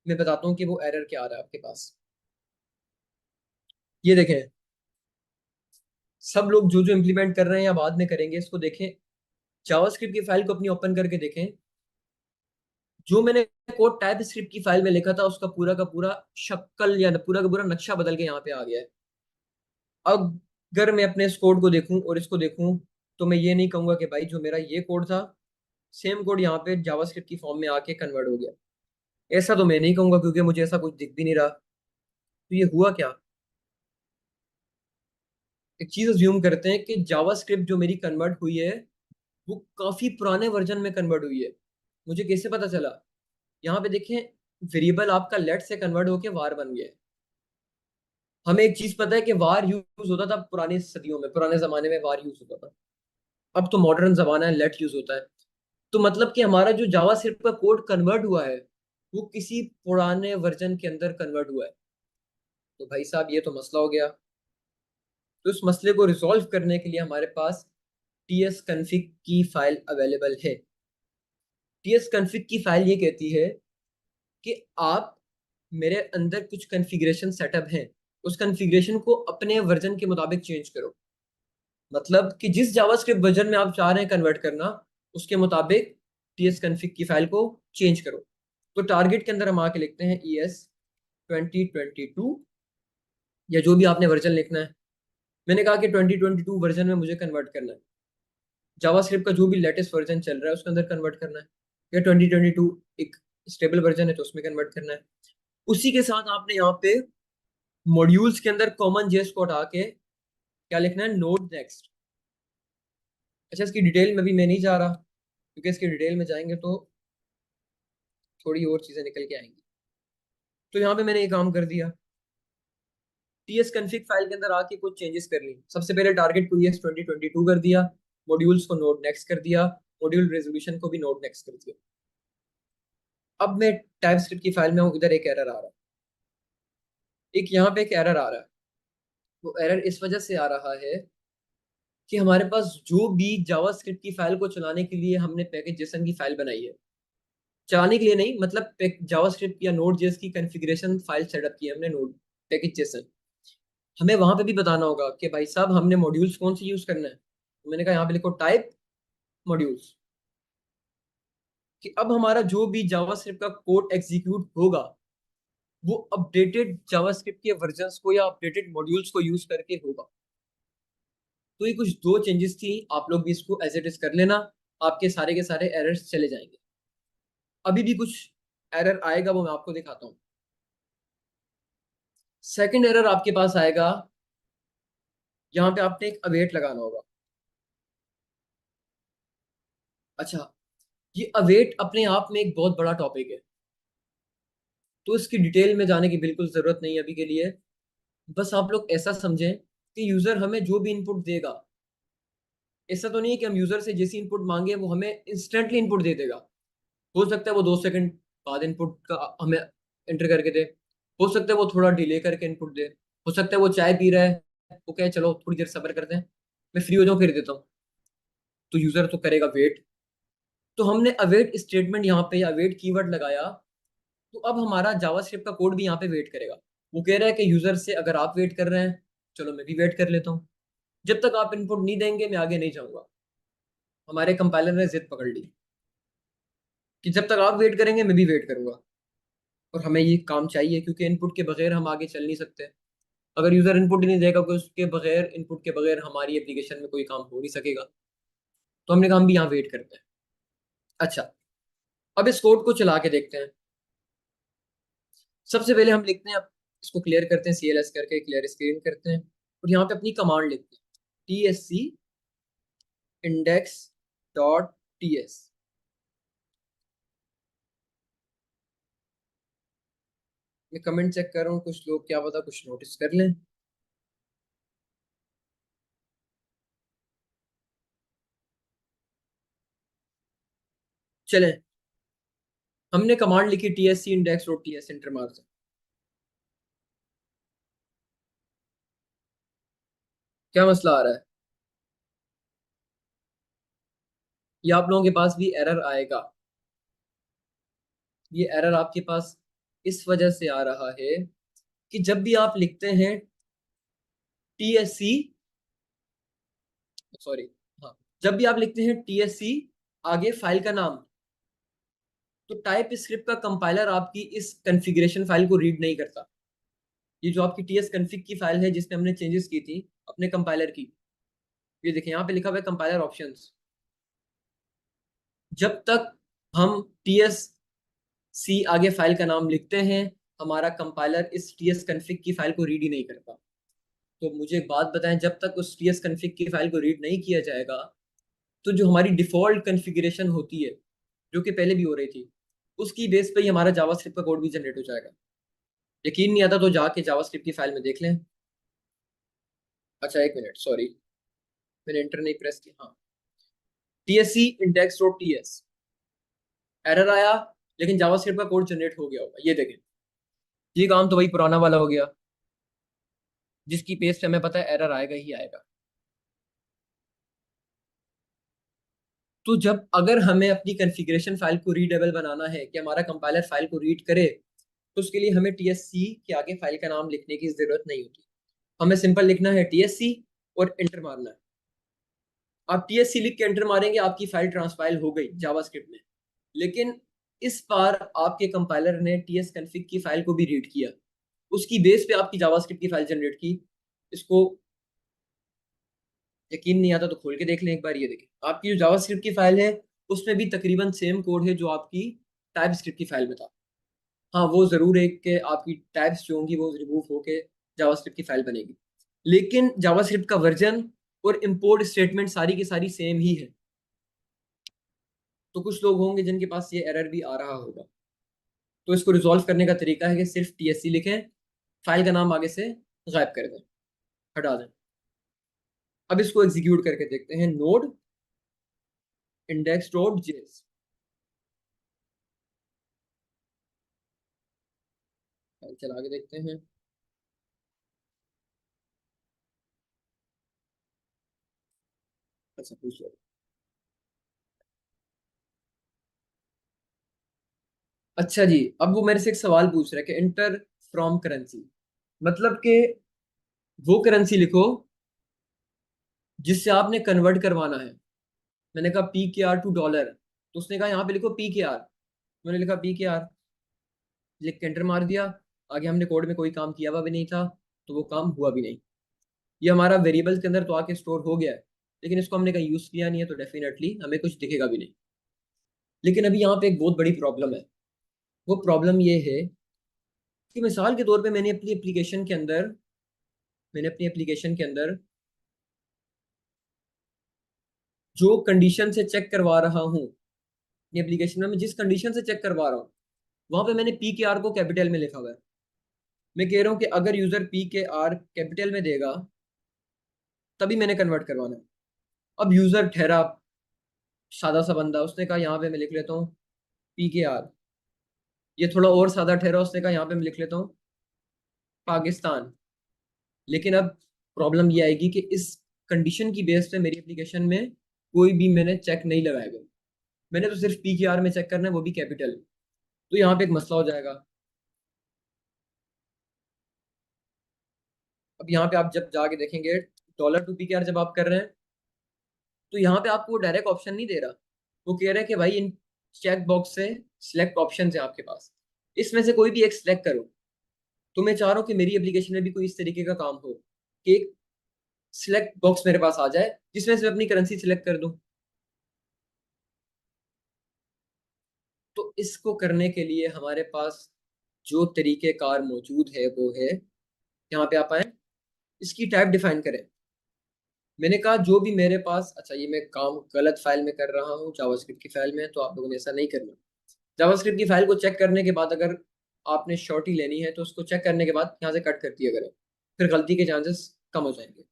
मैं बताता हूँ कि वो एरर क्या आ रहा है आपके पास। ये देखें, सब लोग जो जो इम्प्लीमेंट कर रहे हैं या बाद में करेंगे, इसको देखें। जावास्क्रिप्ट की फाइल को अपनी ओपन करके देखें। जो मैंने कोड टाइप स्क्रिप्ट की फाइल में लिखा था उसका पूरा का पूरा शक्ल या पूरा का पूरा नक्शा बदल के यहाँ पे आ गया है। अब अगर मैं अपने इस कोड को देखूं और इसको देखूं, तो मैं ये नहीं कहूंगा कि भाई जो मेरा ये कोड था सेम कोड यहाँ पे जावास्क्रिप्ट की फॉर्म में आके कन्वर्ट हो गया। ऐसा तो मैं नहीं कहूंगा क्योंकि मुझे ऐसा कुछ दिख भी नहीं रहा। तो ये हुआ क्या? एक चीज अज्यूम करते हैं कि जावास्क्रिप्ट जो मेरी कन्वर्ट हुई है वो काफी पुराने वर्जन में कन्वर्ट हुई है। मुझे कैसे पता चला? यहाँ पे देखें, वेरिएबल आपका लेट से कन्वर्ट होके वार बन गया है। हमें एक चीज पता है कि वार यूज होता था पुरानी सदियों में, पुराने जमाने में वार यूज होता था। अब तो मॉडर्न जमाना है, लेट यूज होता है। तो मतलब कि हमारा जो जावास्क्रिप्ट का कोड कन्वर्ट हुआ है वो किसी पुराने वर्जन के अंदर कन्वर्ट हुआ है। तो भाई साहब ये तो मसला हो गया। तो इस मसले को रिजॉल्व करने के लिए हमारे पास टीएस कन्फिग की फाइल अवेलेबल है। टीएस कन्फिग की फाइल ये कहती है कि आप मेरे अंदर कुछ कॉन्फ़िगरेशन सेटअप हैं, उस कॉन्फ़िगरेशन को अपने वर्जन के मुताबिक चेंज करो। मतलब कि जिस जावास्क्रिप्ट वर्जन में आप चाह रहे हैं कन्वर्ट करना, उसके मुताबिक टीएस कॉन्फ़िग की फाइल को चेंज करो। तो टारगेट के अंदर हम आके लिखते हैं ES 2022 या जो भी आपने वर्जन लिखना है। मैंने कहा कि 2022 वर्जन में मुझे कन्वर्ट करना है। जावास्क्रिप्ट का जो भी लेटेस्ट वर्जन चल रहा है उसके अंदर कन्वर्ट करना है, या 2022 एक स्टेबल वर्जन है तो उसमें कन्वर्ट करना है। उसी के साथ आपने यहाँ पे मॉड्यूल्स के अंदर कॉमन जेस को हटा के क्या लिखना है? Node next. अच्छा, इसकी डिटेल में भी मैं नहीं जा रहा क्योंकि इसकी डिटेल में जाएंगे तो थोड़ी और चीजें निकल के आएंगी। तो यहाँ पे मैंने ये काम कर दिया, टीएस कन्फिग फाइल के अंदर आके कुछ चेंजेस कर ली। सबसे पहले टारगेट को ES 2022 कर दिया, मॉड्यूल्स को नोड नेक्स्ट कर दिया, मॉड्यूल रेजोल्यूशन को भी नोड नेक्स्ट कर दिया। अब मैं टाइपस्क्रिप्ट की फाइल में हूँ, इधर एक एरर आ रहा है, एक यहाँ पे एक एरर आ रहा है। वो एरर इस वजह से आ रहा है कि हमारे पास जो भी जावास्क्रिप्ट की फाइल को चलाने के लिए हमने पैकेज जेसन की फाइल बनाई है, चलाने के लिए नहीं, मतलब जावास्क्रिप्ट या नोड जेएस की कॉन्फ़िगरेशन फाइल सेटअप की है हमने नोड पैकेज जेसन। हमें वहां पे भी बताना होगा कि भाई साहब हमने मॉड्यूल्स कौन से यूज करना है। तो मैंने कहा यहाँ पे लिखो टाइप मॉड्यूल्स, कि अब हमारा जो भी जावास्क्रिप्ट का कोड एग्जीक्यूट होगा वो अपडेटेड जावास्क्रिप्ट के वर्जन्स को या अपडेटेड मॉड्यूल्स को यूज करके होगा। तो ये कुछ दो चेंजेस थी, आप लोग भी इसको एज इट इज कर लेना, आपके सारे के सारे एरर्स चले जाएंगे। अभी भी कुछ एरर आएगा, वो मैं आपको दिखाता हूँ। सेकंड एरर आपके पास आएगा, यहाँ पे आपने एक अवेट लगाना होगा। अच्छा, ये अवेट अपने आप में एक बहुत बड़ा टॉपिक है, तो इसकी डिटेल में जाने की बिल्कुल जरूरत नहीं है अभी के लिए। बस आप लोग ऐसा समझें कि यूजर हमें जो भी इनपुट देगा, ऐसा तो नहीं है कि हम यूजर से जैसी इनपुट मांगे वो हमें इंस्टेंटली इनपुट दे देगा। हो सकता है वो 2 सेकंड बाद इनपुट का हमें एंटर करके दे, हो सकता है वो थोड़ा डिले करके इनपुट दे, हो सकता है वो चाय पी रहा है, वो कहे चलो थोड़ी देर सब्र करते हैं, मैं फ्री हो जाऊँ फिर देता हूँ। तो यूजर तो करेगा वेट। तो हमने अवेट स्टेटमेंट यहाँ पे अवेट कीवर्ड लगाया, तो अब हमारा जावास्क्रिप्ट का कोड भी यहाँ पे वेट करेगा। वो कह रहा है कि यूजर से अगर आप वेट कर रहे हैं, चलो मैं भी वेट कर लेता हूँ, जब तक आप इनपुट नहीं देंगे मैं आगे नहीं जाऊंगा। हमारे कंपाइलर ने जिद पकड़ ली कि जब तक आप वेट करेंगे मैं भी वेट करूंगा, और हमें ये काम चाहिए क्योंकि इनपुट के बगैर हम आगे चल नहीं सकते। अगर यूजर इनपुट ही नहीं देगा, कोई उसके बगैर इनपुट के बगैर हमारी एप्लीकेशन में कोई काम हो नहीं सकेगा। तो हमने कहा हम भी यहाँ वेट करते हैं। अच्छा, अब इस कोड को चला के देखते हैं। सबसे पहले हम लिखते हैं, अब इसको क्लियर करते हैं, CLS करके क्लियर स्क्रीन करते हैं, और यहाँ पे अपनी कमांड लिखते हैं TSC index.ts। मैं कमेंट चेक कर रहा हूँ, कुछ लोग क्या पता कुछ नोटिस कर लें। चलें, हमने कमांड लिखी TSC index.ts, एंटर मार दें। क्या मसला आ रहा है? ये आप लोगों के पास भी एरर आएगा। ये एरर आपके पास इस वजह से आ रहा है कि जब भी आप लिखते हैं TSC, सॉरी, हाँ, जब भी आप लिखते हैं TSC आगे फाइल का नाम, तो टाइप स्क्रिप्ट का कंपाइलर आपकी इस कॉन्फ़िगरेशन फाइल को रीड नहीं करता। ये जो आपकी TS config की फाइल है जिसमें हमने चेंजेस की थी अपने कंपाइलर की, ये देखिए यहाँ पे लिखा हुआ है कंपाइलर ऑप्शंस। जब तक हम TS सी आगे फाइल का नाम लिखते हैं, हमारा कंपाइलर इस टीएस कन्फिग की फाइल को रीड ही नहीं करता। तो मुझे एक बात बताएं, जब तक उस टीएस कन्फिग की फाइल को रीड नहीं किया जाएगा तो जो हमारी डिफॉल्ट कॉन्फ़िगरेशन होती है जो कि पहले भी हो रही थी, उसकी बेस पे ही हमारा जावास्क्रिप्ट का कोड भी जनरेट हो जाएगा। यकीन नहीं आता तो जाके जावास्क्रिप्ट की फाइल में देख लें। अच्छा एक मिनट, सॉरी मैंने एंटर नहीं प्रेस किया। हाँ, tsc index.ts एरर आया, लेकिन जावास्क्रिप्ट का कोड जनरेट हो गया होगा। ये देखें, ये काम तो वही पुराना वाला हो गया जिसकी पेज पे हमें पता है एरर आएगा ही आएगा। तो जब अगर हमें अपनी कॉन्फ़िगरेशन फाइल को रीडेबल बनाना है कि हमारा कंपाइलर फाइल को रीड करे, तो उसके लिए हमें tsc के आगे फाइल का नाम लिखने की जरूरत नहीं होती। हमें सिंपल लिखना है tsc और एंटर मारना है। आप tsc लिख के एंटर मारेंगे, आपकी फाइल ट्रांसफाइल हो गई जावास्क्रिप्ट में। लेकिन इस बार आपके कंपाइलर ने ts config की फाइल को भी रीड किया, उसकी बेस पे आपकी जावास्क्रिप्ट की फाइल जनरेट की। इसको यकीन नहीं आता तो खोल के देख लें एक बार। ये देखें, आपकी जो जावास्क्रिप्ट की फाइल है उसमें भी तकरीबन सेम कोड है जो आपकी टाइपस्क्रिप्ट की फाइल में था। हाँ, वो जरूर है कि आपकी टाइप्स जो होंगी वो रिमूव होके जावास्क्रिप्ट की फाइल बनेगी, लेकिन जावास्क्रिप्ट का वर्जन और इंपोर्ट स्टेटमेंट सारी की सारी सेम ही है। तो कुछ लोग होंगे जिनके पास ये एरर भी आ रहा होगा। तो इसको रिजॉल्व करने का तरीका है कि सिर्फ tsc लिखें, फाइल का नाम आगे से गायब कर दें, हटा दें। अब इसको एग्जीक्यूट करके देखते हैं। नोड index.js, फाइल चला के देखते हैं। अच्छा पूछ लो। अच्छा जी, अब वो मेरे से एक सवाल पूछ रहा है कि एंटर फ्रॉम करेंसी, मतलब कि वो करेंसी लिखो जिससे आपने कन्वर्ट करवाना है। मैंने कहा PKR to $, तो उसने कहा यहाँ पे लिखो PKR। मैंने लिखा PKR, लिख के एंटर मार दिया। आगे हमने कोड में कोई काम किया हुआ भी नहीं था, तो वो काम हुआ भी नहीं। ये हमारा वेरिएबल्स के अंदर तो आके स्टोर हो गया है, लेकिन इसको हमने कहीं यूज किया नहीं है, तो डेफिनेटली हमें कुछ दिखेगा भी नहीं। लेकिन अभी यहाँ पे एक बहुत बड़ी प्रॉब्लम है। वो प्रॉब्लम ये है कि मिसाल के तौर पे मैंने अपनी एप्लीकेशन के अंदर जो कंडीशन से चेक करवा रहा हूँ, अपनी एप्लीकेशन में मैं जिस कंडीशन से चेक करवा रहा हूँ वहां पे मैंने PKR को कैपिटल में लिखा हुआ है। मैं कह रहा हूँ कि अगर यूजर PKR कैपिटल में देगा तभी मैंने कन्वर्ट करवाना है। अब यूजर ठहरा सादा सा बंदा, उसने कहा यहाँ पे मैं लिख लेता हूँ PKR। ये थोड़ा और सादा ठहरा, उसने कहा यहाँ पे मैं लिख लेता हूँ पाकिस्तान। लेकिन अब प्रॉब्लम ये आएगी कि इस कंडीशन की बेस पे मेरी एप्लीकेशन में कोई भी मैंने चेक नहीं लगाएगा। मैंने तो सिर्फ PKR में चेक करना है, वो भी कैपिटल। तो यहाँ पे एक मसला हो जाएगा। अब यहाँ पे आप जब जाके देखेंगे $2 PKR जब आप कर रहे हैं, तो यहाँ पे आपको डायरेक्ट ऑप्शन नहीं दे रहा। वो कह रहा है कि भाई इन चेक बॉक्स से सिलेक्ट ऑप्शन है आपके पास, इसमें से कोई भी एक सिलेक्ट करो। तो मैं चाह रहा हूँ कि मेरी एप्लीकेशन में भी कोई इस तरीके का काम हो कि एक सिलेक्ट बॉक्स मेरे पास आ जाए जिसमें से मैं अपनी करेंसी सिलेक्ट कर दूं। तो इसको करने के लिए हमारे पास जो तरीकेकार मौजूद है वो है, यहाँ पे आप आए, इसकी टाइप डिफाइन करें। मैंने कहा जो भी मेरे पास, अच्छा ये मैं काम गलत फाइल में कर रहा हूँ, जावास्क्रिप्ट की फाइल में, तो आप लोगों ने ऐसा नहीं करना। जावास्क्रिप्ट की फाइल को चेक करने के बाद अगर आपने शॉर्टी लेनी है तो उसको चेक करने के बाद यहाँ से कट कर दिया करें, फिर गलती के चांसेस कम हो जाएंगे।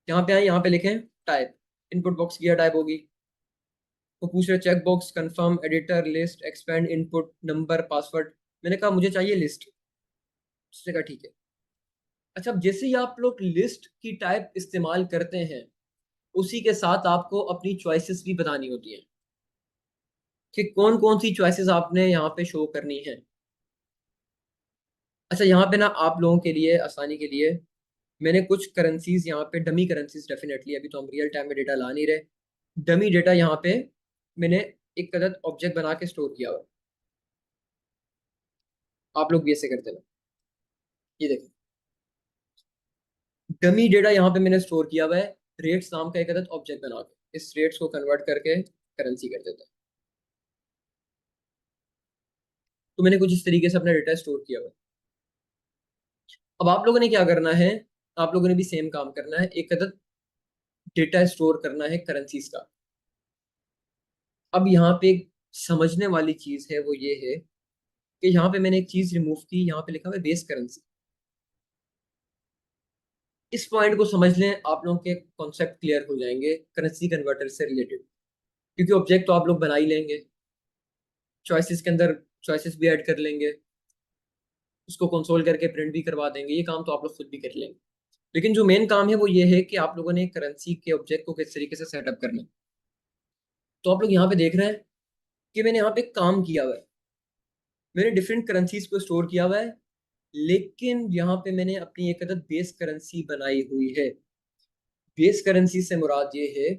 यहाँ पे आए, यहाँ पे लिखें टाइप, इनपुट बॉक्स की टाइप होगी। वो पूछ रहे check box confirm editor list expand input number password. मैंने कहा मुझे चाहिए लिस्ट। उसने कहा ठीक है। अच्छा, अब जैसे ही आप लोग लिस्ट की टाइप इस्तेमाल करते हैं, उसी के साथ आपको अपनी चॉइसेस भी बतानी होती हैं कि कौन कौन सी चॉइसेस आपने यहाँ पे शो करनी है। अच्छा, यहाँ पे ना आप लोगों के लिए आसानी के लिए मैंने कुछ करेंसीज यहाँ पे, डमी करेंसीज, डेफिनेटली अभी तो हम रियल टाइम में डेटा ला नहीं रहे, डमी डेटा यहाँ पे मैंने एक गलत ऑब्जेक्ट बना के स्टोर किया हुआ। आप लोग भी ऐसे करते ना, ये देखें डमी डेटा यहाँ पे मैंने स्टोर किया हुआ है रेट्स नाम का एक गलत ऑब्जेक्ट बना के। इस रेट्स को कन्वर्ट करके करेंसी कर देते हैं। तो मैंने कुछ इस तरीके से अपना डेटा स्टोर किया हुआ है। अब आप लोगों ने क्या करना है, आप लोगों ने भी सेम काम करना है, एक अदद डेटा स्टोर करना है करेंसीज का। अब यहाँ पे एक समझने वाली चीज है, वो ये है कि यहाँ पे मैंने एक चीज रिमूव की, यहाँ पे लिखा हुआ है बेस करेंसी। इस पॉइंट को समझ लें, आप लोगों के कॉन्सेप्ट क्लियर हो जाएंगे करेंसी कन्वर्टर से रिलेटेड, क्योंकि ऑब्जेक्ट तो आप लोग बना ही लेंगे, चॉइसेस के अंदर चॉइसेस भी ऐड कर लेंगे, उसको कंसोल करके प्रिंट भी करवा देंगे, ये काम तो आप लोग खुद भी कर लेंगे। लेकिन जो मेन काम है वो ये है कि आप लोगों ने करेंसी के ऑब्जेक्ट को किस तरीके से सेटअप करना है। तो आप लोग यहाँ पे देख रहे हैं कि मैंने यहाँ पे काम किया हुआ है, मैंने डिफरेंट करेंसीज को स्टोर किया हुआ है, लेकिन यहाँ पे मैंने अपनी एक अदद बेस करेंसी बनाई हुई है। बेस करेंसी से मुराद ये है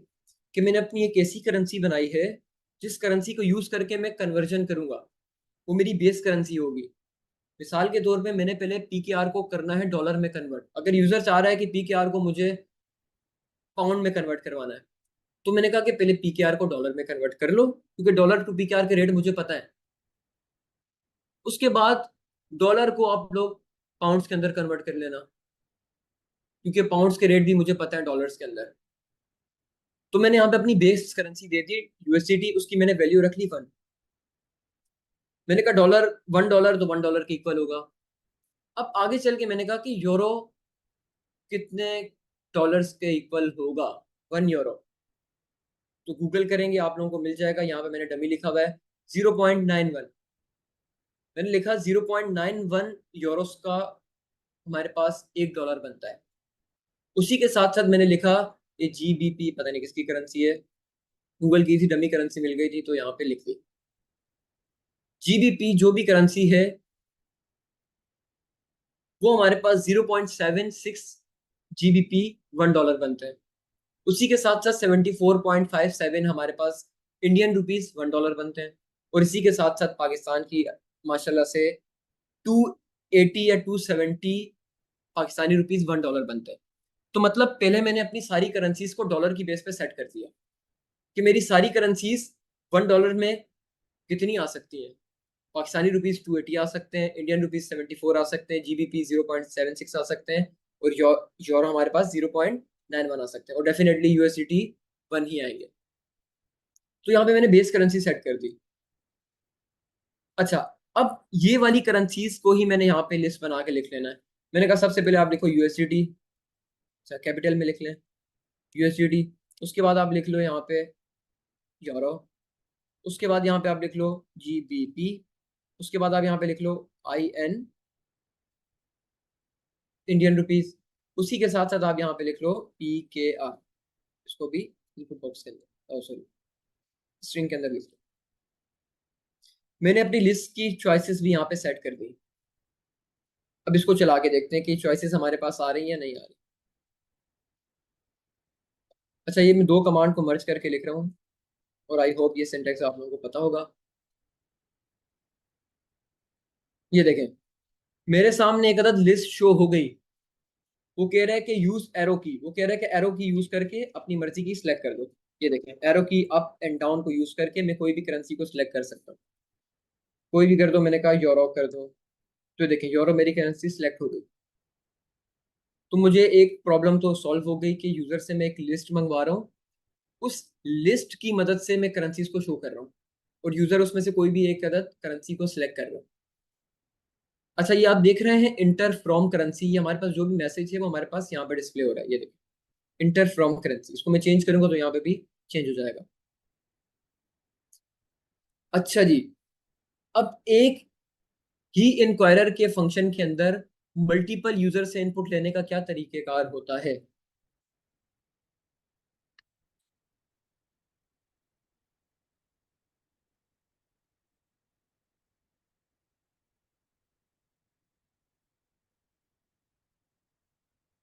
कि मैंने अपनी एक ऐसी करेंसी बनाई है जिस करेंसी को यूज करके मैं कन्वर्जन करूंगा, वो मेरी बेस करेंसी होगी। मिसाल के तौर पे मैंने पहले पीकेआर को करना है डॉलर में कन्वर्ट। अगर यूजर चाह रहा है कि पीकेआर को मुझे पाउंड में कन्वर्ट करवाना है, तो मैंने कहा कि पहले पीकेआर को डॉलर में कन्वर्ट कर लो, क्योंकि डॉलर टू पीकेआर के रेट मुझे पता है। उसके बाद डॉलर को आप लोग पाउंड्स के अंदर कन्वर्ट कर लेना, क्योंकि पाउंड्स के रेट भी मुझे पता है डॉलर्स के अंदर। तो मैंने यहाँ पे अपनी बेस करेंसी दे दी यूएसडीटी, उसकी मैंने वैल्यू रख ली 1। मैंने कहा डॉलर $1 तो $1 के इक्वल होगा। अब आगे चल के मैंने कहा कि यूरो कितने डॉलर्स के इक्वल होगा, 1 यूरो। तो गूगल करेंगे, आप लोगों को मिल जाएगा। यहाँ पे मैंने डमी लिखा हुआ है 0.91। मैंने लिखा 0.91 यूरोस का हमारे पास $1 बनता है। उसी के साथ साथ मैंने लिखा ये जीबीपी, पता नहीं किसकी करेंसी है, गूगल की थी, डमी करेंसी मिल गई थी तो यहाँ पे लिख दी। जीबीपी जो भी करेंसी है वो हमारे पास 0.76 जीबीपी $1 बनते हैं। उसी के साथ साथ 74.57 हमारे पास इंडियन रुपीस $1 बनते हैं। और इसी के साथ साथ पाकिस्तान की माशाल्लाह से 280 या 270 पाकिस्तानी रुपीस $1 बनते हैं। तो मतलब पहले मैंने अपनी सारी करेंसीज को डॉलर की बेस पे सेट कर दिया कि मेरी सारी करेंसीज $1 में कितनी आ सकती हैं। पाकिस्तानी रुपीस 280 आ सकते हैं, इंडियन रुपीस 74 आ सकते हैं, जीबीपी 0.76 आ सकते हैं, और यूरो हमारे पास 0.91 आ सकते हैं, और डेफिनेटली यूएसडीटी 1 ही आएंगे। तो यहाँ पे मैंने बेस करेंसी सेट कर दी। अच्छा, अब ये वाली करेंसीज को ही मैंने यहाँ पे लिस्ट बना के लिख लेना है। मैंने कहा सबसे पहले आप लिखो यूएसडीटी, अच्छा कैपिटल में लिख लें यूएसडीटी। उसके बाद आप लिख लो यहाँ पे यूरो। उसके बाद यहाँ पे आप लिख लो जीबीपी। उसके बाद आप यहाँ पे लिख लो IN, इंडियन रुपीस। उसी के साथ साथ आप यहाँ पे लिख लो PKR, इसको भी इनपुट बॉक्स के अंदर, सॉरी स्ट्रिंग के अंदर लिख लो। मैंने अपनी लिस्ट की चॉइसेस भी यहाँ पे सेट कर दी। अब इसको चला के देखते हैं कि चॉइसेस हमारे पास आ रही हैं या नहीं आ रही। अच्छा, ये मैं 2 कमांड को मर्ज करके लिख रहा हूँ, और आई होप ये सिंटेक्स आप लोगों को पता होगा। ये देखें, मेरे सामने एक अदद लिस्ट शो हो गई। वो कह रहा है कि यूज एरो की, वो कह रहा है कि एरो की यूज करके अपनी मर्जी की सिलेक्ट कर दो। ये देखें, एरो की अप एंड डाउन को यूज करके मैं कोई भी करेंसी को सिलेक्ट कर सकता हूँ। कोई भी कर दो, मैंने कहा यूरो कर दो, तो देखें यूरो मेरी करेंसी सिलेक्ट हो गई। तो मुझे एक प्रॉब्लम तो सॉल्व हो गई कि यूजर से मैं एक लिस्ट मंगवा रहा हूँ, उस लिस्ट की मदद से मैं करेंसीज को शो कर रहा हूँ, और यूजर उसमें से कोई भी एक अदद करेंसी को सिलेक्ट कर रहा है। अच्छा, ये आप देख रहे हैं इंटर फ्रॉम करेंसी, ये हमारे पास जो भी मैसेज है वो हमारे पास यहाँ पे डिस्प्ले हो रहा है। ये देखिए इंटर फ्रॉम करेंसी, इसको मैं चेंज करूंगा तो यहाँ पे भी चेंज हो जाएगा। अच्छा जी, अब एक ही इंक्वायरर के फंक्शन के अंदर मल्टीपल यूजर से इनपुट लेने का क्या तरीकेकार होता है।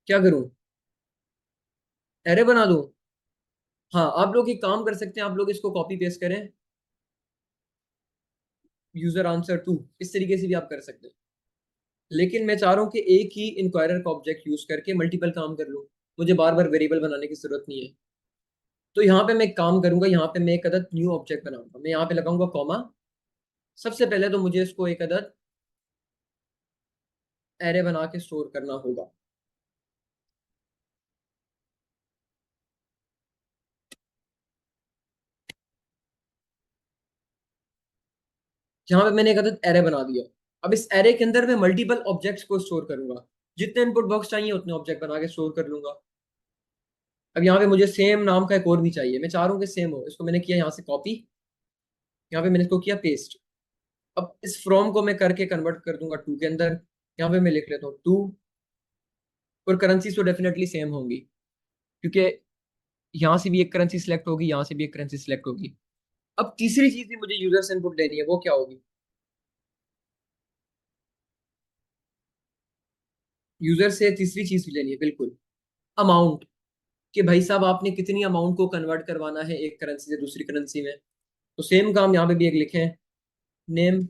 क्या करूं, एरे बना दूं? हाँ, आप लोग एक काम कर सकते हैं, आप लोग इसको कॉपी पेस्ट करें, यूजर आंसर 2, इस तरीके से भी आप कर सकते हैं। लेकिन मैं चाह रहा हूँ कि एक ही इंक्वायरर का ऑब्जेक्ट यूज करके मल्टीपल काम कर लूँ, मुझे बार बार वेरिएबल बनाने की जरूरत नहीं है। तो यहाँ पे मैं एक काम करूंगा, यहाँ पे मैं एक अदद न्यू ऑब्जेक्ट बनाऊंगा। मैं यहाँ पे लगाऊंगा कॉमा, सबसे पहले तो मुझे इसको एक अदद एरे बना के स्टोर करना होगा। जहां पे मैंने एक अदद एरे बना दिया, अब इस एरे के अंदर मैं मल्टीपल ऑब्जेक्ट्स को स्टोर करूंगा, जितने इनपुट बॉक्स चाहिए उतने ऑब्जेक्ट बना के स्टोर कर लूंगा। अब यहाँ पे मुझे सेम नाम का एक और भी चाहिए, मैं चाह रहा हूँ कि सेम हो, इसको मैंने किया यहाँ से कॉपी, यहाँ पे मैंने इसको किया पेस्ट। अब इस फ्रॉम को मैं करके कन्वर्ट कर दूंगा टू के अंदर, यहाँ पे मैं लिख लेता हूँ टू, और करेंसी तो डेफिनेटली सेम होंगी, क्योंकि यहाँ से भी एक करेंसी सिलेक्ट होगी, यहाँ से भी एक करेंसी सिलेक्ट होगी। अब तीसरी चीज भी मुझे यूजर से इनपुट लेनी है, वो क्या होगी? यूजर से तीसरी चीज भी लेनी है, बिल्कुल, अमाउंट, कि भाई साहब आपने कितनी अमाउंट को कन्वर्ट करवाना है एक करेंसी से दूसरी करेंसी में। तो सेम काम यहाँ पे भी एक लिखें, नेम,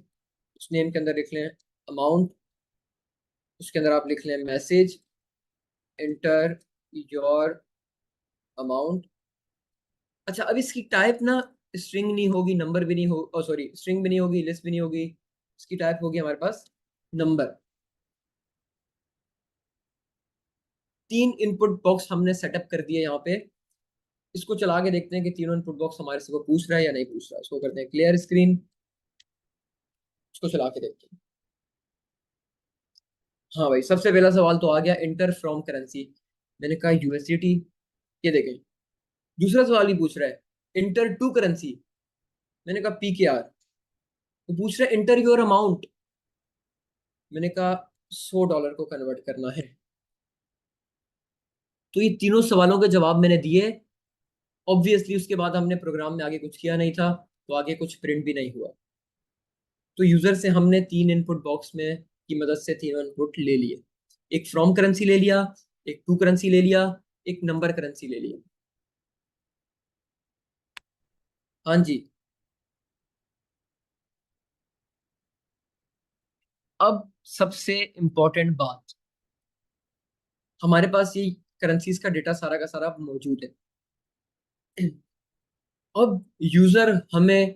उस नेम के अंदर लिख लें अमाउंट, उसके अंदर आप लिख लें मैसेज, एंटर योर अमाउंट। अच्छा, अब इसकी टाइप ना स्ट्रिंग नहीं होगी, नंबर भी नहीं हो, सॉरी, स्ट्रिंग भी नहीं होगी, लिस्ट भी नहीं होगी, इसकी टाइप होगी हमारे पास नंबर। 3 इनपुट बॉक्स हमने सेटअप कर दिए यहाँ पे। इसको चला के देखते हैं कि तीनों इनपुट बॉक्स हमारे से को पूछ रहा है या नहीं पूछ रहा है। इसको करते हैं क्लियर स्क्रीन, इसको चला के देखते हैं। हाँ भाई, सबसे पहला सवाल तो आ गया, इंटर फ्रॉम करेंसी, मैंने कहा यूएसडीटी, ये देखें। दूसरा सवाल भी पूछ रहा है इंटर टू करेंसी, मैंने कहा पीकेआर। तो पूछ रहा है इंटर योर अमाउंट, मैंने कहा $100 को कन्वर्ट करना है। तो ये तीनों सवालों के जवाब मैंने दिए। ऑब्वियसली उसके बाद हमने प्रोग्राम में आगे कुछ किया नहीं था, तो आगे कुछ प्रिंट भी नहीं हुआ। तो यूजर से हमने 3 इनपुट बॉक्स में की मदद से तीनों इनपुट ले लिए, एक फ्रॉम करेंसी ले लिया, एक टू करेंसी ले लिया, एक नंबर करेंसी ले लिया। हाँ जी। अब सबसे इंपॉर्टेंट बात, हमारे पास ये करेंसीज का डेटा सारा का सारा मौजूद है। अब यूजर हमें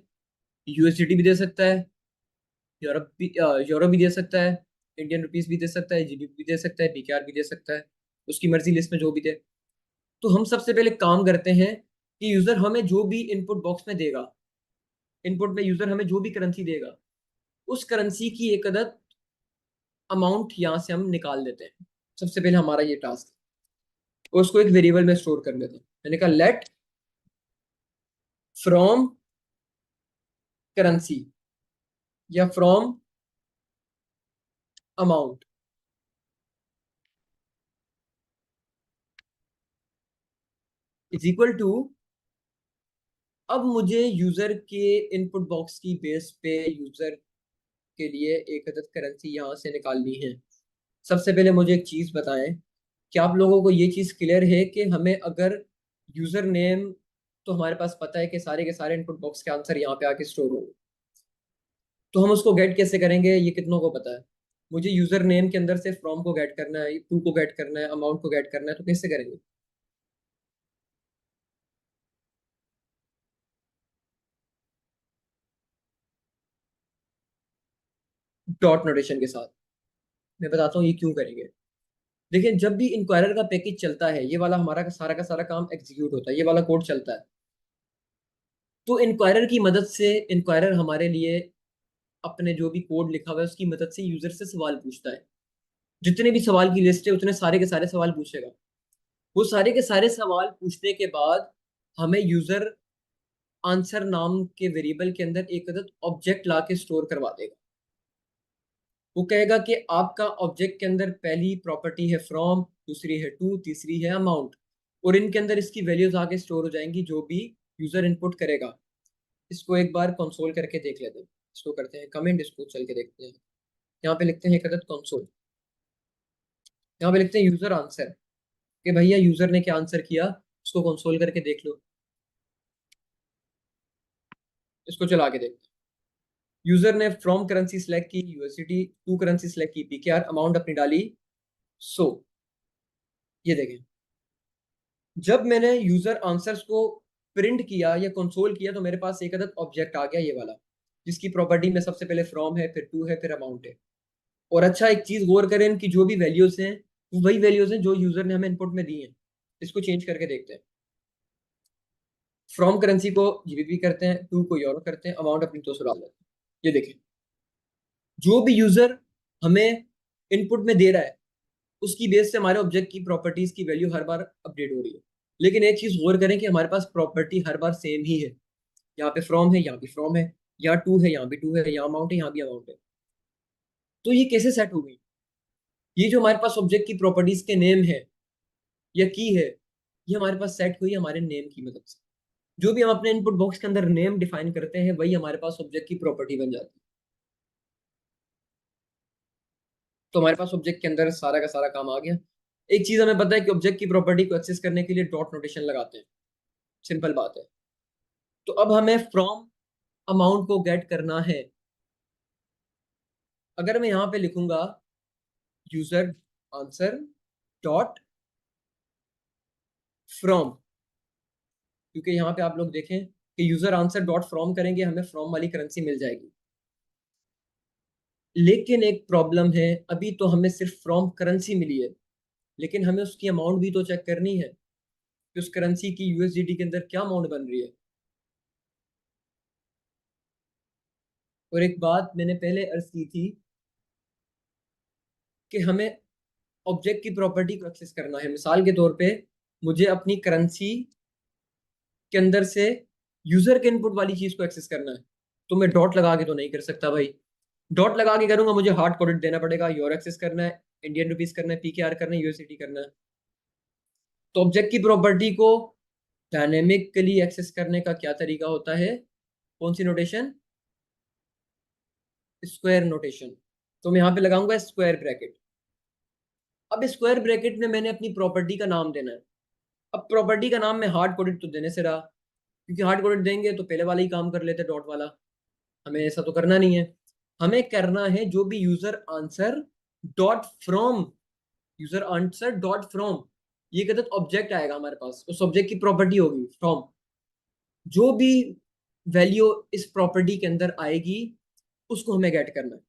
यूएसडीटी भी दे सकता है, यूरो भी दे सकता है, इंडियन रुपीस भी दे सकता है, जीबीपी भी दे सकता है, पीकेआर भी दे सकता है, उसकी मर्जी, लिस्ट में जो भी दे। तो हम सबसे पहले काम करते हैं कि यूजर हमें जो भी इनपुट बॉक्स में देगा, इनपुट में यूजर हमें जो भी करेंसी देगा, उस करेंसी की एक अदद अमाउंट यहाँ से हम निकाल देते हैं। सबसे पहले हमारा ये टास्क है, और उसको एक वेरिएबल में स्टोर कर देते हैं। मैंने कहा लेट फ्रॉम करेंसी या from amount is equal to, अब मुझे यूजर के इनपुट बॉक्स की बेस पे यूजर के लिए एक अदद करेंसी यहाँ से निकालनी है। सबसे पहले मुझे एक चीज बताएं, क्या आप लोगों को ये चीज क्लियर है कि हमें अगर यूजर नेम, तो हमारे पास पता है कि सारे के सारे इनपुट बॉक्स के आंसर यहाँ पे आके स्टोर होंगे, तो हम उसको गेट कैसे करेंगे, ये कितनों को पता है? मुझे यूजर नेम के अंदर से फ्रॉम को गेट करना है, टू को गेट करना है, अमाउंट को गेट करना है, तो कैसे करेंगे? डॉट नोटेशन के साथ। मैं बताता हूँ ये क्यों करेंगे। देखिए, जब भी इंक्वायरर का पैकेज चलता है, ये वाला हमारा का सारा काम एग्जीक्यूट होता है, ये वाला कोड चलता है, तो इंक्वायरर की मदद से इंक्वायरर हमारे लिए अपने जो भी कोड लिखा हुआ है उसकी मदद से यूजर से सवाल पूछता है। जितने भी सवाल की लिस्ट है उतने सारे के सारे सवाल पूछेगा। वो सारे के सारे सवाल पूछने के बाद हमें यूजर आंसर नाम के वेरिएबल के अंदर एक अदद ऑब्जेक्ट ला के स्टोर करवा देगा। वो कहेगा कि आपका ऑब्जेक्ट के अंदर पहली प्रॉपर्टी है फ्रॉम, दूसरी है टू, तीसरी है अमाउंट, और इनके अंदर इसकी वैल्यूज आके स्टोर हो जाएंगी जो भी यूजर इनपुट करेगा। इसको एक बार कंसोल करके देख लेते हैं। इसको करते हैं कमेंट, इसको चल के देखते हैं। यहाँ पे लिखते हैं एक अदद कंसोल, यहाँ पे लिखते हैं यूजर आंसर, कि भैया यूजर ने क्या आंसर किया, उसको कंसोल करके देख लो। इसको चला के देखते हैं। यूजर ने फ्रॉम करेंसी सिलेक्ट की यूएसडीटी, टू करेंसी सिलेक्ट की पीकेआर, अमाउंट अपनी डाली 100। ये देखें, जब मैंने यूजर आंसर्स को प्रिंट किया या कंसोल किया तो मेरे पास एक अदद ऑब्जेक्ट आ गया, ये वाला। जिसकी प्रॉपर्टी में सबसे पहले फ्रॉम है, फिर टू है, फिर अमाउंट है। और अच्छा एक चीज गौर करें, इनकी जो भी वैल्यूज हैं वो वही वैल्यूज हैं जो यूजर ने हमें इनपुट में दी हैं। इसको चेंज करके देखते हैं। फ्रॉम करेंसी को जीबीपी करते हैं, टू को यूरो करते हैं, अमाउंट अपनी तो डाल देते हैं। ये देखें, जो भी यूजर हमें इनपुट में दे रहा है उसकी बेस से हमारे ऑब्जेक्ट की प्रॉपर्टीज की वैल्यू हर बार अपडेट हो रही है। लेकिन एक चीज गौर करें कि हमारे पास प्रॉपर्टी हर बार सेम ही है। यहाँ पे फ्रॉम है, यहाँ भी फ्रॉम है, यहाँ टू है, यहाँ भी टू है, यहाँ अमाउंट है, यहाँ भी अमाउंट है। तो ये कैसे सेट हो गई? ये जो हमारे पास ऑब्जेक्ट की प्रॉपर्टीज के नेम है या की है, ये हमारे पास सेट हुई हमारे नेम की मदद से। जो भी हम अपने इनपुट बॉक्स के अंदर नेम डिफाइन करते हैं वही हमारे पास ऑब्जेक्ट की प्रॉपर्टी बन जाती है। तो हमारे पास ऑब्जेक्ट के अंदर सारा का सारा काम आ गया। एक चीज हमें पता है कि ऑब्जेक्ट की प्रॉपर्टी को एक्सेस करने के लिए डॉट नोटेशन लगाते हैं, सिंपल बात है। तो अब हमें फ्रॉम अमाउंट को गेट करना है। अगर मैं यहां पे लिखूंगा यूजर आंसर डॉट फ्रॉम, क्योंकि यहाँ पे आप लोग देखें कि यूजर आंसर डॉट फ्रॉम करेंगे हमें फ्रॉम वाली करेंसी मिल जाएगी। लेकिन एक प्रॉब्लम है, अभी तो हमें सिर्फ फ्रॉम करेंसी मिली है, लेकिन हमें उसकी अमाउंट भी तो चेक करनी है कि उस करेंसी की यूएसडीटी के अंदर क्या अमाउंट बन रही है। और एक बात मैंने पहले अर्ज की थी कि हमें ऑब्जेक्ट की प्रॉपर्टी को एक्सेस करना है। मिसाल के तौर पे मुझे अपनी करेंसी के अंदर से यूजर के इनपुट वाली चीज को एक्सेस करना है, तो मैं डॉट लगा के तो नहीं कर सकता भाई। डॉट लगा के करूंगा मुझे हार्ड कोडेड देना पड़ेगा, यूरो एक्सेस करना है, इंडियन रुपीस करना है, पीकेआर करना है, यूएसडीटी करना है। तो ऑब्जेक्ट की प्रॉपर्टी को डायनेमिकली एक्सेस करने का क्या तरीका होता है? कौन सी नोटेशन? Square notation. तो मैं यहाँ पे लगाऊंगा स्क्वायर ब्रैकेट। अब स्क्वायर ब्रैकेट में मैंने अपनी प्रॉपर्टी का नाम देना है। अब प्रॉपर्टी का नाम मैं हार्ड कोडेड तो देने से रहा, क्योंकि हार्ड कोडेड देंगे तो पहले वाला ही काम कर लेते डॉट वाला। हमें ऐसा तो करना नहीं है। हमें करना है जो भी user answer dot from, user answer dot from, ये कहते ऑब्जेक्ट आएगा हमारे पास, उस ऑब्जेक्ट की प्रॉपर्टी होगी फ्रॉम। जो भी वैल्यू इस प्रॉपर्टी के अंदर आएगी उसको हमें गेट करना है।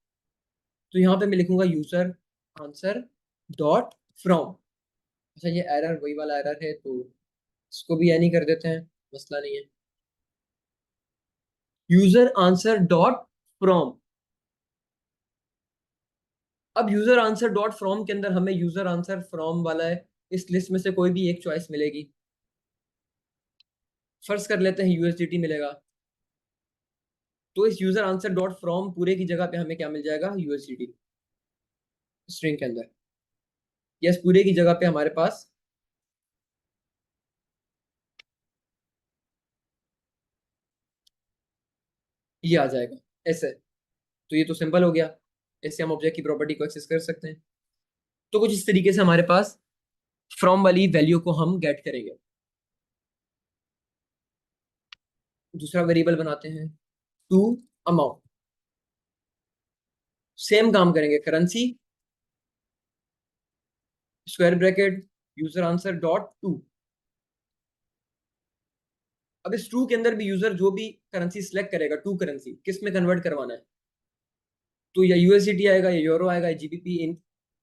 तो यहाँ पे मैं लिखूंगा यूजर आंसर डॉट फ्रॉम। अच्छा ये एरर वही वाला एरर है, तो इसको भी यानी कर देते हैं, मसला नहीं है। User answer dot from. अब यूजर आंसर डॉट फ्रॉम के अंदर हमें यूजर आंसर फ्रॉम वाला है, इस लिस्ट में से कोई भी एक चॉइस मिलेगी। फर्ज कर लेते हैं यूएसडीटी मिलेगा, तो इस यूजर आंसर डॉट फ्रॉम पूरे की जगह पे हमें क्या मिल जाएगा? यूएसडीटी स्ट्रिंग के अंदर। यस, पूरे की जगह पे हमारे पास ये आ जाएगा ऐसे। तो ये तो सिंपल हो गया, ऐसे हम ऑब्जेक्ट की प्रॉपर्टी को एक्सेस कर सकते हैं। तो कुछ इस तरीके से हमारे पास फ्रॉम वाली वैल्यू को हम गेट करेंगे। दूसरा वेरिएबल बनाते हैं टू अमाउंट। सेम काम करेंगे, currency square bracket user answer dot to. अब इस टू के अंदर भी यूजर जो भी करेंसी सिलेक्ट करेगा, टू करेंसी किस में कन्वर्ट करवाना है, तो या यूएसडीटी आएगा, या यूरो आएगा, या जीबीपी, इन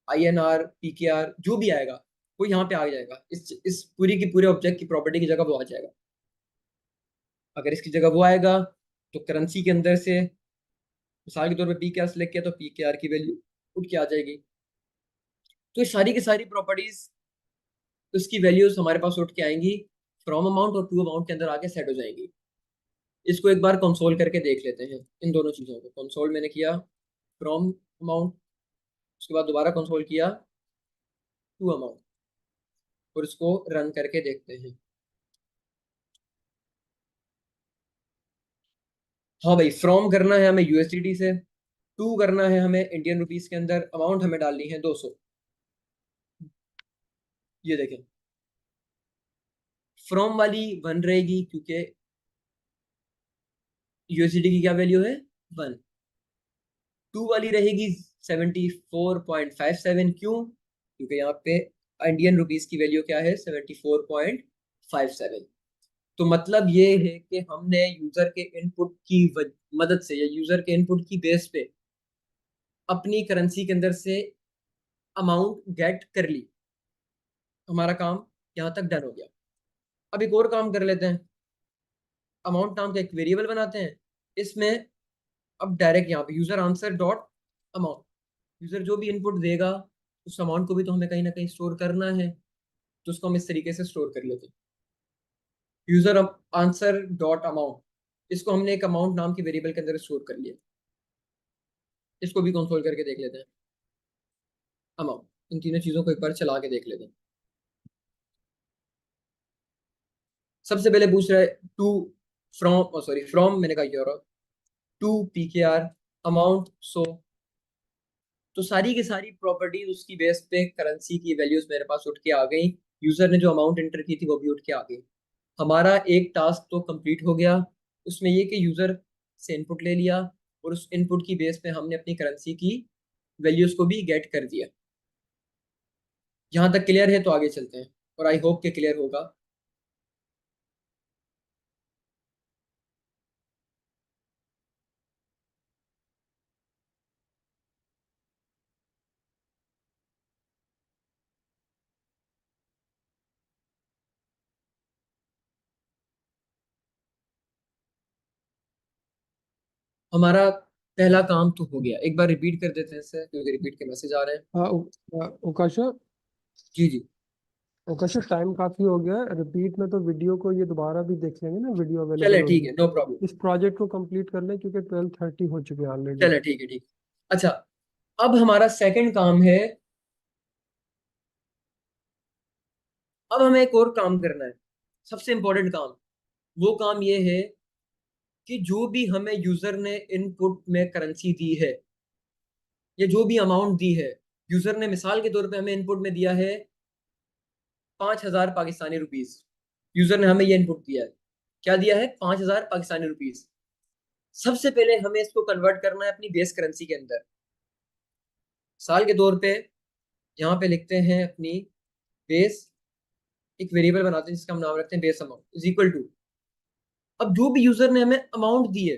आईएनआर, पीकेआर, जो भी आएगा वो यहाँ पे आ जाएगा। इस पूरी की पूरे ऑब्जेक्ट की प्रॉपर्टी की जगह वो आ जाएगा। अगर इसकी जगह वो आएगा तो करेंसी के अंदर से मिसाल के तौर पे पीकेआर सिलेक्ट किया तो पीकेआर की वैल्यू उठ के आ जाएगी। तो ये सारी की सारी प्रॉपर्टीज, उसकी वैल्यूज हमारे पास उठ के आएंगी, फ्रॉम अमाउंट और टू अमाउंट के अंदर आके सेट हो जाएंगी। इसको एक बार कंसोल करके देख लेते हैं, इन दोनों चीजों को। कंसोल मैंने किया फ्रॉम अमाउंट, उसके बाद दोबारा कंसोल किया टू अमाउंट, और इसको रन करके देखते हैं। हाँ भाई, फ्रॉम करना है हमें यूएसडीटी से, टू करना है हमें इंडियन रुपीस के अंदर, अमाउंट हमें डालनी है 200। ये देखें, फ्रॉम वाली 1 रहेगी क्योंकि यूएसडीटी की क्या वैल्यू है? 1। टू वाली रहेगी 74.57। क्यों? क्योंकि यहाँ पे इंडियन रुपीस की वैल्यू क्या है? 74.57। तो मतलब ये है कि हमने यूजर के इनपुट की मदद से या यूजर के इनपुट की बेस पे अपनी करेंसी के अंदर से अमाउंट गेट कर ली, हमारा काम यहाँ तक डन हो गया। अब एक और काम कर लेते हैं, अमाउंट नाम का एक वेरिएबल बनाते हैं, इसमें अब डायरेक्ट यहाँ पे user answer dot amount, user जो भी इनपुट देगा उस अमाउंट को भी तो हमें कहीं ना कहीं स्टोर करना है, तो उसको हम इस तरीके से स्टोर कर लेते हैं, यूजर आंसर डॉट अमाउंट, इसको हमने एक अमाउंट नाम के वेरिएबल के अंदर स्टोर कर लिया। इसको भी कंसोल करके देख लेते हैं, अमाउंट, इन तीनों चीजों को एक बार चला के देख लेते हैं। सबसे पहले पूछ रहा है टू फ्रॉम, सॉरी फ्रॉम मैंने कहा euro, to PKR amount so, तो सारी की सारी प्रॉपर्टीज उसकी बेस पे करेंसी की वैल्यूज मेरे पास उठ के आ गई, यूजर ने जो अमाउंट एंटर की थी वो भी उठ के आ गई। हमारा एक टास्क तो कंप्लीट हो गया, उसमें ये कि यूजर से इनपुट ले लिया और उस इनपुट की बेस पे हमने अपनी करेंसी की वैल्यूज को भी गेट कर दिया। यहाँ तक क्लियर है? तो आगे चलते हैं और आई होप के क्लियर होगा। हमारा पहला काम तो हो गया, एक बार रिपीट कर देते हैं इसे क्योंकि रिपीट के मैसेज आ रहे हैं। हाँ उकाशा, जी जी ओकाशा टाइम काफी हो गया है, रिपीट में तो वीडियो को ये दोबारा भी देख लेंगे ना, वीडियो चले अवेलेबल ठीक होगी। है, नो प्रॉब्लम। इस प्रोजेक्ट को कंप्लीट कर लें क्योंकि 12:30 हो चुके हैं ऑलरेडी। चले ठीक है ठीक। अच्छा, अब हमारा सेकंड काम है, अब हमें एक और काम करना है, सबसे इंपॉर्टेंट काम। वो काम ये है कि जो भी हमें यूजर ने इनपुट में करेंसी दी है या जो भी अमाउंट दी है, यूजर ने मिसाल के तौर पे हमें इनपुट में दिया है 5,000 पाकिस्तानी रुपीज, यूजर ने हमें ये इनपुट दिया है, क्या दिया है? 5,000 पाकिस्तानी रुपीज। सबसे पहले हमें इसको कन्वर्ट करना है अपनी बेस करेंसी के अंदर। साल के तौर पे यहाँ पे लिखते हैं अपनी बेस, एक वेरिएबल बनाते हैं जिसका हम नाम रखते हैं base amount is equal to, अब जो भी यूजर ने हमें अमाउंट दी है,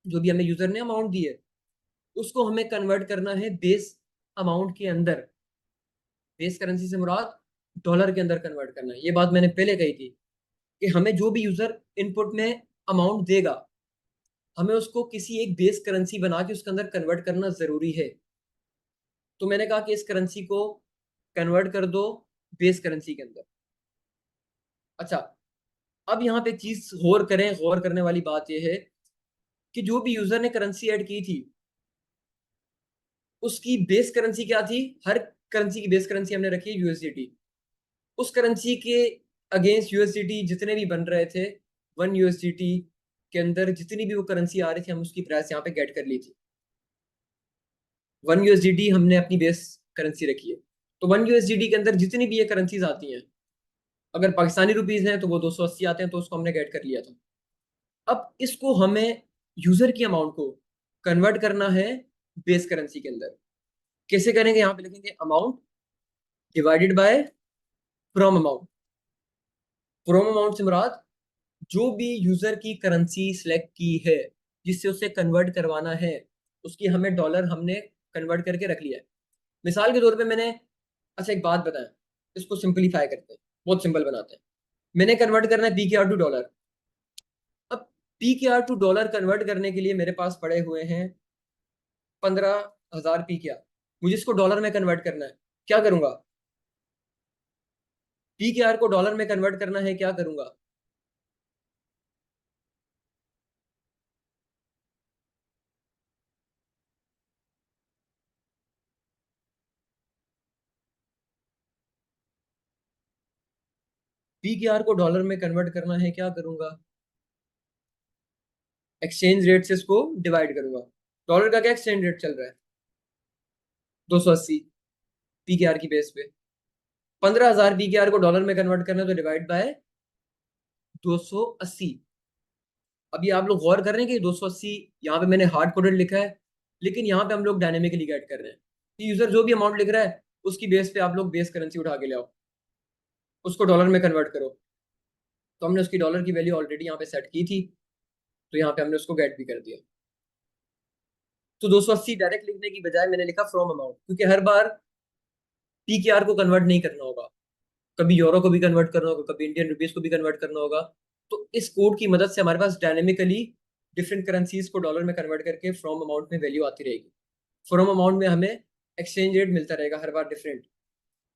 जो भी हमें यूजर ने अमाउंट दी है उसको हमें कन्वर्ट करना है बेस अमाउंट के अंदर। बेस करेंसी से मुराद डॉलर के अंदर कन्वर्ट करना है। ये बात मैंने पहले कही थी कि हमें जो भी यूजर इनपुट में अमाउंट देगा हमें उसको किसी एक बेस करेंसी बना के उसके अंदर कन्वर्ट करना जरूरी है। तो मैंने कहा कि इस करेंसी को कन्वर्ट कर दो बेस करेंसी के अंदर। अच्छा, अब यहाँ पे चीज गौर करें, गौर करने वाली बात यह है कि जो भी यूजर ने करेंसी ऐड की थी उसकी बेस करेंसी क्या थी? हर करेंसी की बेस करेंसी हमने रखी है यूएसडीटी। उस करेंसी के अगेंस्ट यूएसडीटी जितने भी बन रहे थे, 1 यूएसडीटी के अंदर जितनी भी वो करेंसी आ रही थी हम उसकी प्राइस यहाँ पे गेट कर ली थी। 1 यूएसडीटी हमने अपनी बेस करेंसी रखी है, तो 1 यूएसडीटी के अंदर जितनी भी ये करेंसीज आती हैं, अगर पाकिस्तानी रुपीज हैं तो वो 280 आते हैं, तो उसको हमने गेट कर लिया था। अब इसको हमें यूजर की अमाउंट को कन्वर्ट करना है बेस करेंसी के अंदर। कैसे करेंगे? यहाँ पे लिखेंगे amount divided by from amount. From amount से मुराद जो भी यूजर की करेंसी सिलेक्ट की है जिससे उसे कन्वर्ट करवाना है, उसकी हमें डॉलर हमने कन्वर्ट करके रख लिया है। मिसाल के तौर पे मैंने, अच्छा एक बात बताएं, इसको सिंपलीफाई करते हैं, बहुत सिंपल बनाते हैं। मैंने कन्वर्ट करना है पीकेआर टू डॉलर। अब पीकेआर टू डॉलर कन्वर्ट करने के लिए मेरे पास पड़े हुए हैं 15,000 पीकेआर, मुझे इसको डॉलर में कन्वर्ट करना है, क्या करूंगा? पीकेआर को डॉलर में कन्वर्ट करना है, क्या करूंगा? पीकेआर को डॉलर में कन्वर्ट करना है, क्या करूंगा? एक्सचेंज रेट से इसको डिवाइड करूंगा। डॉलर का क्या एक्सचेंज रेट चल रहा है? 280 पीकेआर की बेस पे। 15,000 पीकेआर को डॉलर में कन्वर्ट करना है तो डिवाइड बाय 280। अभी आप लोग गौर कर रहे हैं कि 280 यहाँ पे मैंने हार्ड कोडेड लिखा है, लेकिन यहाँ पे हम लोग डायनेमिकली गेट कर रहे हैं कि यूजर जो भी अमाउंट लिख रहा है उसकी बेस पे आप लोग बेस करेंसी उठा के ले आओ, उसको डॉलर में कन्वर्ट करो। तो हमने उसकी डॉलर की वैल्यू ऑलरेडी यहाँ पे सेट की थी, तो यहाँ पे हमने उसको गेट भी कर दिया। तो 280 डायरेक्ट लिखने की बजाय मैंने लिखा फ्रॉम अमाउंट, क्योंकि हर बार पी के आर को कन्वर्ट नहीं करना होगा, कभी यूरो को भी कन्वर्ट करना होगा, कभी इंडियन रुपीज को भी कन्वर्ट करना होगा। तो इस कोड की मदद से हमारे पास डायनेमिकली डिफरेंट करेंसीज को डॉलर में कन्वर्ट करके फ्रॉम अमाउंट में वैल्यू आती रहेगी। फ्रॉम अमाउंट में हमें एक्सचेंज रेट मिलता रहेगा हर बार डिफरेंट।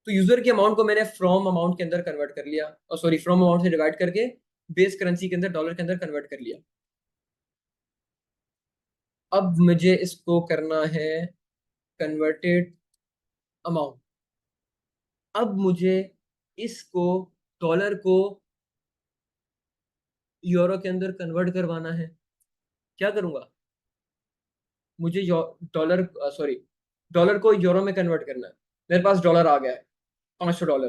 तो यूजर के अमाउंट को मैंने फ्रॉम अमाउंट के अंदर कन्वर्ट कर लिया, और सॉरी फ्रॉम अमाउंट से डिवाइड करके बेस करेंसी के अंदर डॉलर के अंदर कन्वर्ट कर लिया। अब मुझे इसको करना है कन्वर्टेड अमाउंट। अब मुझे इसको डॉलर को यूरो के अंदर कन्वर्ट करवाना है। क्या करूंगा, मुझे डॉलर सॉरी डॉलर को यूरो में कन्वर्ट करना है। मेरे पास डॉलर आ गया है $500।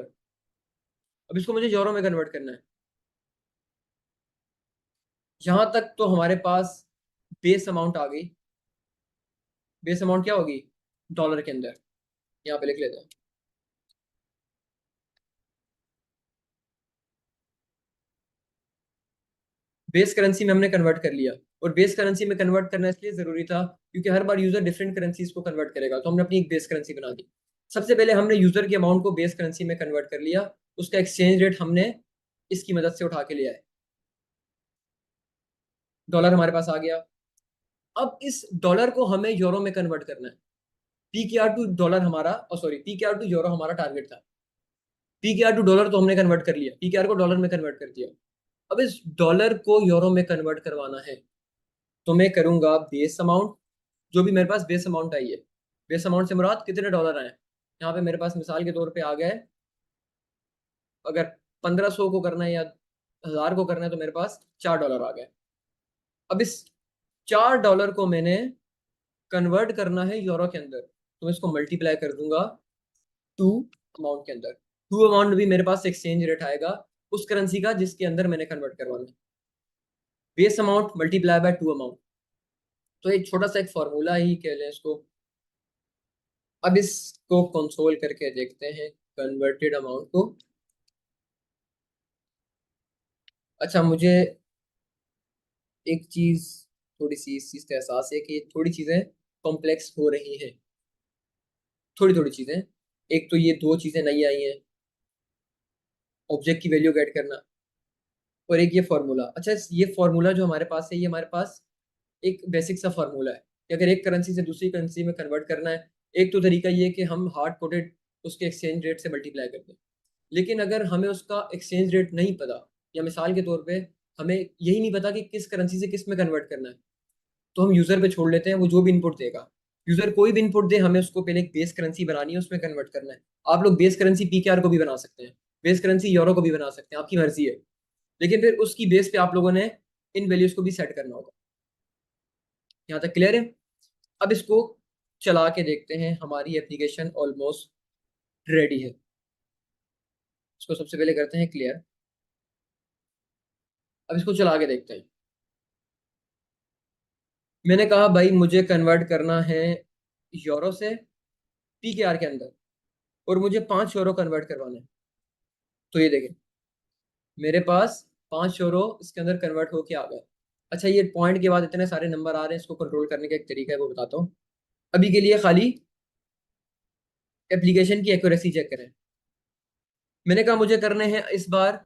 अब इसको मुझे यूरो में कन्वर्ट करना है। यहां तक तो हमारे पास बेस अमाउंट आ गई। बेस अमाउंट क्या होगी डॉलर के अंदर, यहाँ पे लिख लेते हैं। बेस करेंसी में हमने कन्वर्ट कर लिया, और बेस करेंसी में कन्वर्ट करना इसलिए जरूरी था क्योंकि हर बार यूजर डिफरेंट करेंसीज को कन्वर्ट करेगा, तो हमने अपनी एक बेस करेंसी बना दी। सबसे पहले हमने यूजर के अमाउंट को बेस करेंसी में कन्वर्ट कर लिया, उसका एक्सचेंज रेट हमने इसकी मदद से उठा के लिया है। डॉलर हमारे पास आ गया। अब इस डॉलर को हमें यूरो में कन्वर्ट करना है। पी के आर टू डॉलर हमारा, और सॉरी पी के आर टू यूरो हमारा टारगेट था। पी के आर टू डॉलर तो हमने कन्वर्ट कर लिया, पी के आर को डॉलर में कन्वर्ट कर दिया। अब इस डॉलर को यूरो में कन्वर्ट करवाना है, तो मैं करूंगा बेस अमाउंट, जो भी मेरे पास बेस अमाउंट आई है। बेस अमाउंट से मुराद कितने डॉलर आए, यहाँ पे मेरे पास मिसाल के तौर पे आ गए, अगर 1500 को करना है या 1000 को करना है तो मेरे पास $4 आ गए। अब इस $4 को मैंने कन्वर्ट करना है यूरो के अंदर, तो मैं इसको मल्टीप्लाई कर दूंगा टू अमाउंट के अंदर। टू अमाउंट भी मेरे पास एक्सचेंज रेट आएगा उस करेंसी का जिसके अंदर मैंने कन्वर्ट करवाना है। Base amount multiply by two amount, तो एक छोटा सा एक फॉर्मूला ही कह लें इसको। अब इसको कंसोल करके देखते हैं कन्वर्टेड अमाउंट को। अच्छा, मुझे एक चीज, थोड़ी सी इस चीज का एहसास है कि थोड़ी चीजें कॉम्प्लेक्स हो रही हैं, थोड़ी थोड़ी चीजें। एक तो ये दो चीजें नई आई हैं, ऑब्जेक्ट की वैल्यू गेट करना, और एक ये फॉर्मूला। अच्छा, ये फॉर्मूला जो हमारे पास है, ये हमारे पास एक बेसिक सा फॉर्मूला है कि अगर एक करेंसी से दूसरी करेंसी में कन्वर्ट करना है, एक तो तरीका ये है कि हम हार्ड कोडेड उसके एक्सचेंज रेट से मल्टीप्लाई कर दें। लेकिन अगर हमें उसका एक्सचेंज रेट नहीं पता, या मिसाल के तौर पे हमें यही नहीं पता कि किस करेंसी से किस में कन्वर्ट करना है, तो हम यूजर पे छोड़ लेते हैं, वो जो भी इनपुट देगा। यूजर कोई भी इनपुट दे, हमें उसको पहले एक बेस करेंसी बनानी है, उसमें कन्वर्ट करना है। आप लोग बेस करेंसी पीकेआर को भी बना सकते हैं, बेस करेंसी यूरो को भी बना सकते हैं, आपकी मर्जी है। लेकिन फिर उसकी बेस पे आप लोगों ने इन वैल्यूज को भी सेट करना होगा। यहाँ तक क्लियर है? अब इसको चला के देखते हैं। हमारी एप्लीकेशन ऑलमोस्ट रेडी है। इसको सबसे पहले करते हैं क्लियर। अब इसको चला के देखते हैं। मैंने कहा भाई मुझे कन्वर्ट करना है यूरो से पीकेआर के अंदर, और मुझे 5 यूरो कन्वर्ट करवाना है। तो ये देखें, मेरे पास 5 यूरो इसके अंदर कन्वर्ट होके आ गए। अच्छा, ये पॉइंट के बाद इतने सारे नंबर आ रहे हैं, इसको कंट्रोल करने का एक तरीका है, वो बताता हूँ। अभी के लिए खाली एप्लीकेशन की एक्यूरेसी चेक करें। मैंने कहा मुझे करने हैं इस बार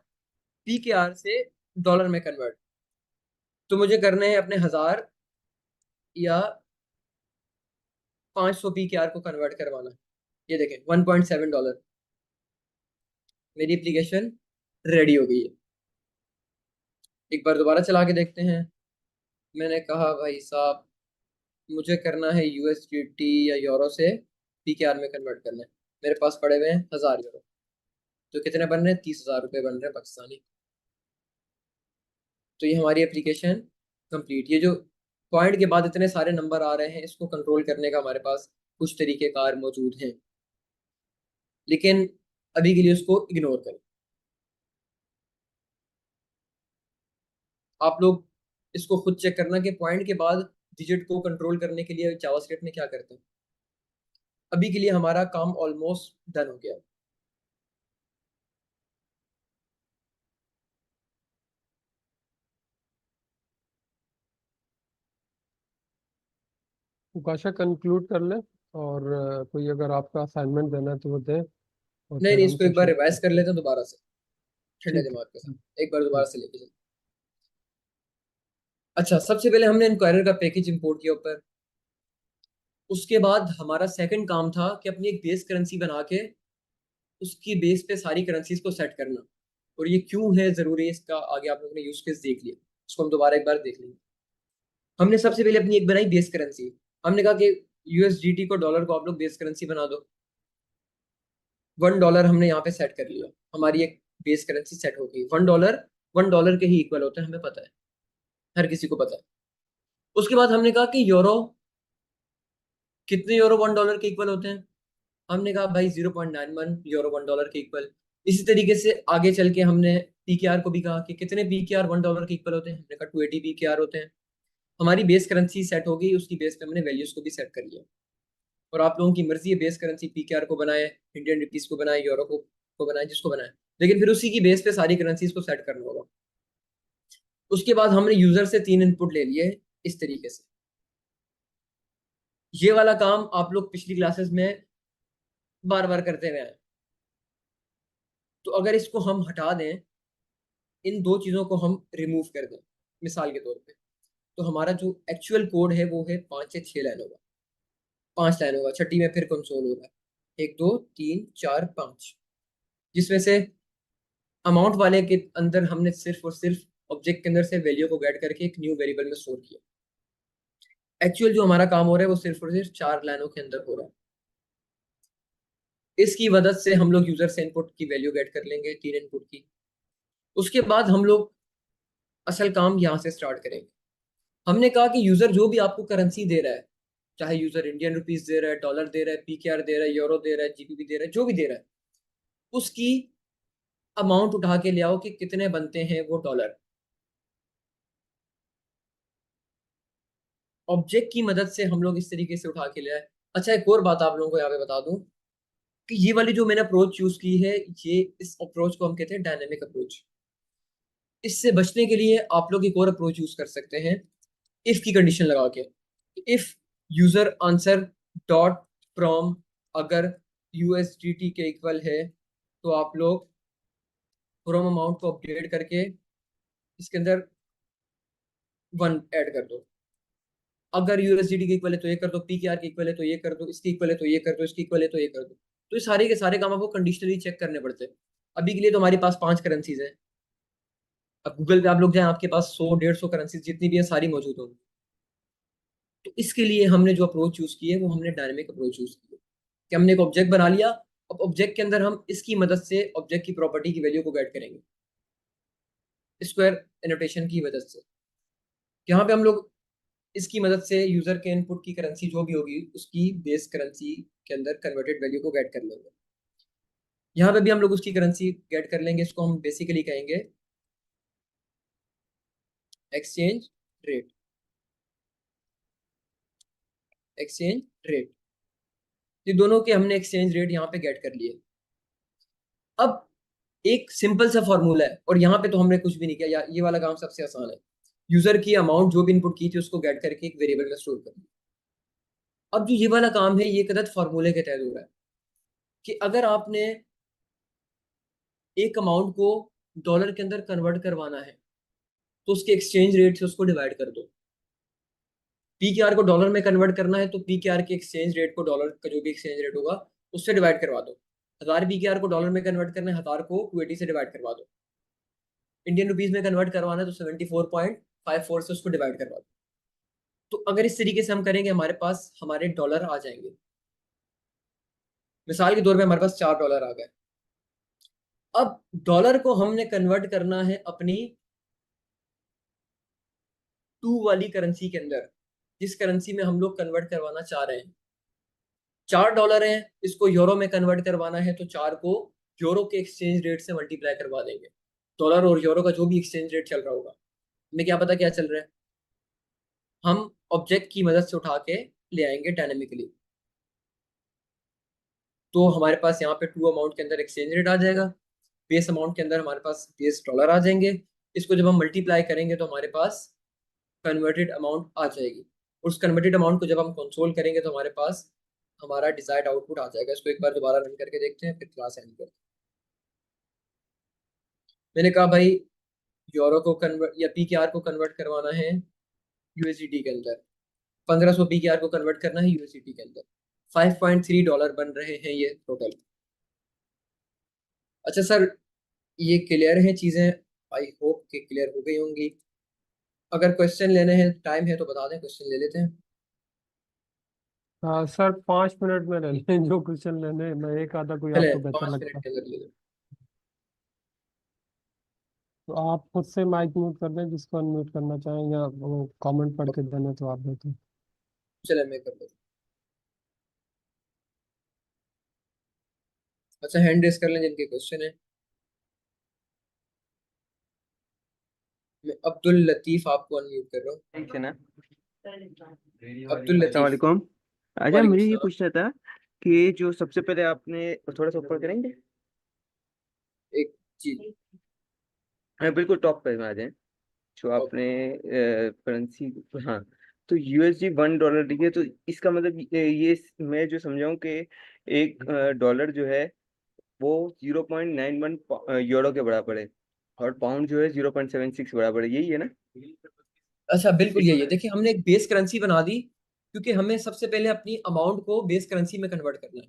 पीकेआर से डॉलर में कन्वर्ट, तो मुझे करने हैं अपने 1000 या 500 पीकेआर को कन्वर्ट करवाना है। ये देखें $1.7। मेरी एप्लीकेशन रेडी हो गई है। एक बार दोबारा चला के देखते हैं। मैंने कहा भाई साहब मुझे करना है यूएसडीटी या यूरो से पीकेआर में कन्वर्ट करना है। मेरे पास पड़े हुए हैं 1000 यूरो, तो कितने बन रहे हैं? 30,000 रुपये बन रहे हैं पाकिस्तानी। तो ये हमारी एप्लीकेशन कंप्लीट। ये जो पॉइंट के बाद इतने सारे नंबर आ रहे हैं, इसको कंट्रोल करने का हमारे पास कुछ तरीकेकार मौजूद हैं, लेकिन अभी के लिए उसको इग्नोर करें। आप लोग इसको खुद चेक करना कि पॉइंट के बाद डिजिट को कंट्रोल करने के लिए जावास्क्रिप्ट में क्या करते हैं। अभी के लिए हमारा काम ऑलमोस्ट डन हो गया। उकाशा कंक्लूड कर ले, और कोई अगर आपका असाइनमेंट देना है तो वो दे, और नहीं फिर नहीं, हम इसको एक बार सेशन रिवाइज कर लेते हैं दोबारा से, ठंडे ठीक दिमाग के है। साथ एक बार दोबारा ठीक। से लेके चलते। अच्छा, सबसे पहले हमने इंक्वायरर का पैकेज इंपोर्ट किया ऊपर। उसके बाद हमारा सेकंड काम था कि अपनी एक बेस करेंसी बना के उसकी बेस पे सारी करेंसीज को सेट करना। और ये क्यों है जरूरी, इसका आगे आप लोगों ने यूज केस देख लिया, उसको हम दोबारा एक बार देख लेंगे। हमने सबसे पहले अपनी एक बनाई बेस करेंसी। हमने कहा कि यूएसडीटी को डॉलर को आप लोग बेस करेंसी बना दो। $1 हमने यहाँ पे सेट कर लिया, हमारी एक बेस करेंसी सेट हो गई। $1 के ही इक्वल होता है, हमें पता है, हर किसी को पता है। उसके बाद हमने कहा कि यूरो, कितने यूरो $1 के इक्वल होते हैं? हमने कहा भाई 0.91 यूरो $1 के इक्वल। इसी तरीके से आगे चल के हमने पीकेआर को भी कहा कि कितने पीकेआर $1 के इक्वल होते हैं। हमने कहा 280 पीकेआर होते हैं। हमारी बेस करेंसी सेट हो गई, उसकी बेस पे हमने वैल्यूज को भी सेट कर लिया। और आप लोगों की मर्जी है, बेस करेंसी पीकेआर को बनाए, इंडियन रुपीज को बनाए, यूरो को बनाए, जिसको बनाए, लेकिन फिर उसी की बेस पे सारी करेंसीज को सेट करना होगा। उसके बाद हमने यूजर से 3 इनपुट ले लिए इस तरीके से। ये वाला काम आप लोग पिछली क्लासेस में बार बार करते रहे हैं। तो अगर इसको हम हटा दें, इन दो चीजों को हम रिमूव कर दें मिसाल के तौर पे, तो हमारा जो एक्चुअल कोड है वो है 5 से 6 लाइन होगा, 5 लाइन होगा, छठी में फिर कंसोल होगा 1 2 3 4 5, जिसमें से अमाउंट वाले के अंदर हमने सिर्फ और सिर्फ ऑब्जेक्ट के अंदर से वैल्यू को गेट करके एक न्यू वेरिएबल में स्टोर किया। एक्चुअल जो हमारा काम हो रहा है वो सिर्फ और सिर्फ 4 लाइनों के अंदर हो रहा है। इसकी मदद से हम लोग यूजर से इनपुट की वैल्यू गेट कर लेंगे, 3 इनपुट की। उसके बाद हम लोग असल काम यहाँ से स्टार्ट करेंगे। हमने कहा कि यूजर जो भी आपको करेंसी दे रहा है, चाहे यूजर इंडियन रुपीस दे रहा है, डॉलर दे रहा है, पीकेआर दे रहा है, यूरो दे रहा है, जीबीपी दे रहा है, जो भी दे रहा है, उसकी अमाउंट उठा के ले आओ कि कितने बनते हैं वो डॉलर। ऑब्जेक्ट की मदद से हम लोग इस तरीके से उठा के ले आए। अच्छा, एक और बात आप लोगों को यहाँ पे बता दूं कि ये वाली जो मैंने अप्रोच यूज की है, ये इस अप्रोच को हम कहते हैं डायनेमिक अप्रोच। इससे बचने के लिए आप लोग एक और अप्रोच यूज कर सकते हैं, इफ की कंडीशन लगा के। If user answer dot from अगर यूएसडीटी के इक्वल है, तो आप लोग फ्रॉम अमाउंट को अपडेट करके इसके अंदर 1 ऐड कर दो। अगर यूएसडीटी के इक्वल है तो ये कर दो, पीकेआर के इक्वल है तो ये कर दो, इसके इक्वल है तो ये कर दो, इसके इक्वल है तो ये कर दो। तो ये सारे के सारे काम आपको कंडीशनली चेक करने पड़ते हैं। अभी के लिए तो हमारे पास 5 करेंसीज हैं। अब गूगल पे आप लोग जाएं, आपके पास 100 150 करेंसीज जितनी भी है सारी मौजूद होंगी। तो इसके लिए हमने जो अप्रोच यूज की है वो हमने डायनेमिक अप्रोच यूज की है कि हमने एक ऑब्जेक्ट बना लिया। अब ऑब्जेक्ट के अंदर हम इसकी मदद से ऑब्जेक्ट की प्रॉपर्टी की वैल्यू को गेट करेंगे स्क्वायर एनोटेशन की मदद से। यहाँ पे हम लोग इसकी मदद से यूजर के इनपुट की करेंसी जो भी होगी उसकी बेस करेंसी के अंदर कन्वर्टेड वैल्यू को गेट कर लेंगे। यहाँ पे भी हम लोग उसकी करेंसी गेट कर लेंगे। इसको हम बेसिकली कहेंगे एक्सचेंज रेट। एक्सचेंज रेट, ये दोनों के हमने एक्सचेंज रेट यहाँ पे गेट कर लिए। अब एक सिंपल सा फॉर्मूला है, और यहाँ पे तो हमने कुछ भी नहीं किया, ये वाला काम सबसे आसान है। यूजर की अमाउंट जो भी इनपुट की थी उसको गेट करके एक वेरिएबल में स्टोर कर दिया। अब जो ये वाला काम है ये कदर फॉर्मूले के तहत हो रहा है कि अगर आपने एक अमाउंट को डॉलर के अंदर कन्वर्ट करवाना है तो उसके एक्सचेंज रेट से उसको डिवाइड कर दो। पीकेआर को डॉलर में कन्वर्ट करना है तो पीकेआर के एक्सचेंज रेट को डॉलर का जो भी एक्सचेंज रेट होगा उससे डिवाइड करवा दो। 1000 पीकेआर को डॉलर में कन्वर्ट करना है, 1000 को 280 से डिवाइड करवा दो। इंडियन रुपीज में कन्वर्ट करवाना है तो 74.54 से उसको डिवाइड करवा दो। तो अगर इस तरीके से हम करेंगे हमारे पास हमारे डॉलर आ जाएंगे। मिसाल के तौर पे हमारे पास $4 आ गए। अब डॉलर को हमने कन्वर्ट करना है अपनी 2 वाली करेंसी के अंदर, जिस करेंसी में हम लोग कन्वर्ट करवाना चाह रहे हैं। $4 है, इसको यूरो में कन्वर्ट करवाना है तो 4 को यूरो के एक्सचेंज रेट से मल्टीप्लाई करवा देंगे। डॉलर और यूरो का जो भी एक्सचेंज रेट चल रहा होगा, हमें क्या पता क्या चल रहा है, हम ऑब्जेक्ट की मदद से उठा के ले आएंगे डायनेमिकली। तो हमारे पास यहाँ पे 2 अमाउंट के अंदर एक्सचेंज रेट आ जाएगा, बेस अमाउंट के अंदर हमारे पास बेस डॉलर आ जाएंगे। इसको जब हम मल्टीप्लाई करेंगे तो हमारे पास कन्वर्टेड अमाउंट आ जाएगी। उस कन्वर्टेड अमाउंट को जब हम कंसोल करेंगे तो हमारे पास हमारा डिजायर्ड आउटपुट आ जाएगा। इसको एक बार दोबारा रन करके देखते हैं, फिर क्लास एंड करते हैं। मैंने कहा भाई यूरो को कन्वर्ट या पीकेआर को कन्वर्ट करवाना है यूएसडीटी के अंदर, 1500 पीकेआर को कन्वर्ट करना है यूएसडीटी के अंदर, $5.3 बन रहे हैं ये टोटल। अच्छा सर, ये क्लियर है चीजें? आई होप कि क्लियर हो गई होंगी। अगर क्वेश्चन लेने हैं, टाइम है तो बता दें, क्वेश्चन ले लेते हैं। हाँ सर, 5 मिनट में ले लें जो क्वेश्चन लेने हैं। मैं एक आधा कोई चले आपको बेहतर 5 लगता मिनट है के अंदर ले लें। तो आप खुद से माइक म्यूट कर दें जिसको अनम्यूट करना चाहें, या वो कमेंट पढ़ के देने तो आप देते। चले मैं कर लेता हूँ। अच्छा, हैंड रेस कर लें जिनके क्वेश्चन है। मैं अब्दुल लतीफ आपको अनम्यूट कर रहा हूँ। ठीक है ना। अब्दुल लतीफ। अस्सलाम। अच्छा, वालेकुम मुझे ये सलाम। पूछना था कि जो सबसे पहले आपने थोड़ा सा ऊपर करेंगे। एक चीज। हाँ, बिल्कुल टॉप पे आ जाए। जो ओके। आपने करेंसी, हाँ, तो यूएसडी $1 दिए, तो इसका मतलब ये मैं जो समझाऊं कि एक डॉलर जो है वो 0.91 यूरो के बराबर है, और पाउंड जो है 0.76 बराबर है, यही है ना। अच्छा बिल्कुल यही है। देखिए हमने एक बेस करेंसी बना दी, क्योंकि हमें सबसे पहले अपनी अमाउंट को बेस करेंसी में कन्वर्ट करना है,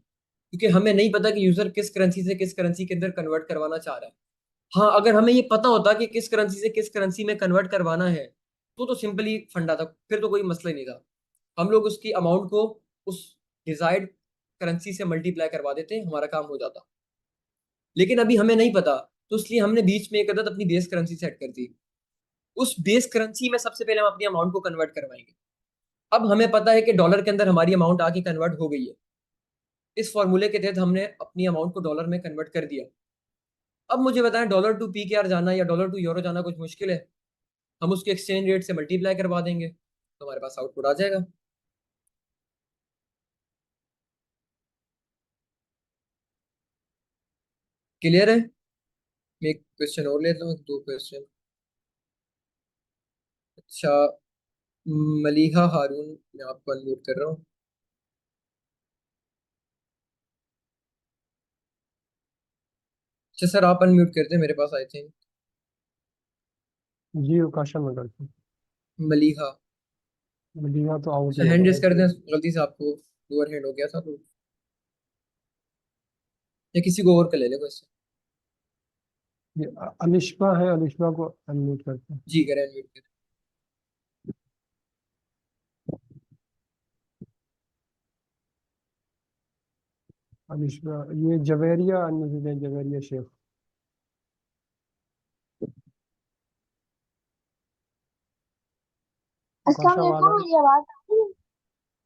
क्योंकि हमें नहीं पता कि यूजर किस करेंसी से किस करेंसी के अंदर कन्वर्ट करवाना चाह रहा है। हाँ, अगर हमें ये पता होता कि किस करेंसी से किस करेंसी में कन्वर्ट करवाना है तो सिंपली फंडा था, फिर तो कोई मसला ही नहीं था। हम लोग उसकी अमाउंट को उस डिजायर्ड करेंसी से मल्टीप्लाई करवा देते, हमारा काम हो जाता। लेकिन अभी हमें नहीं पता, तो इसलिए हमने बीच में एक अदद अपनी बेस करेंसी सेट कर दी। उस बेस करेंसी में सबसे पहले हम अपनी अमाउंट को कन्वर्ट करवाएंगे। अब हमें पता है कि डॉलर के अंदर हमारी अमाउंट आके कन्वर्ट हो गई है। इस फॉर्मूले के तहत हमने अपनी अमाउंट को डॉलर में कन्वर्ट कर दिया। अब मुझे बताएं, डॉलर टू पीकेआर जाना या डॉलर टू यूरो जाना कुछ मुश्किल है? हम उसके एक्सचेंज रेट से मल्टीप्लाई करवा देंगे तो हमारे पास आउटपुट आ जाएगा। क्लियर है? मैं एक क्वेश्चन और लेता हूँ, 2 क्वेश्चन। अच्छा, मलिहा हारून, मैं आपको अनम्यूट कर रहा हूँ। अच्छा सर, आप अनम्यूट करते हैं मेरे पास आई थिंक। जी ओकाशन में करते हैं। मलिहा। मीडिया तो आउट अच्छा, ही हैंड होगा। रेस कर दें, गलती से आपको लोअर हैंड हो गया था तो, या किसी को और कर ले क्वेश्चन। ये अलिश्बा है, अलिश्बा को अनम्यूट करते हैं। जी करें, अनम्यूट करें। अलिश्बा, ये जवेरिया अनम्यूट है, जवेरिया शेख। अस्सलाम आकाशा वाला। वालेकुम, मेरी आवाज आ रही है?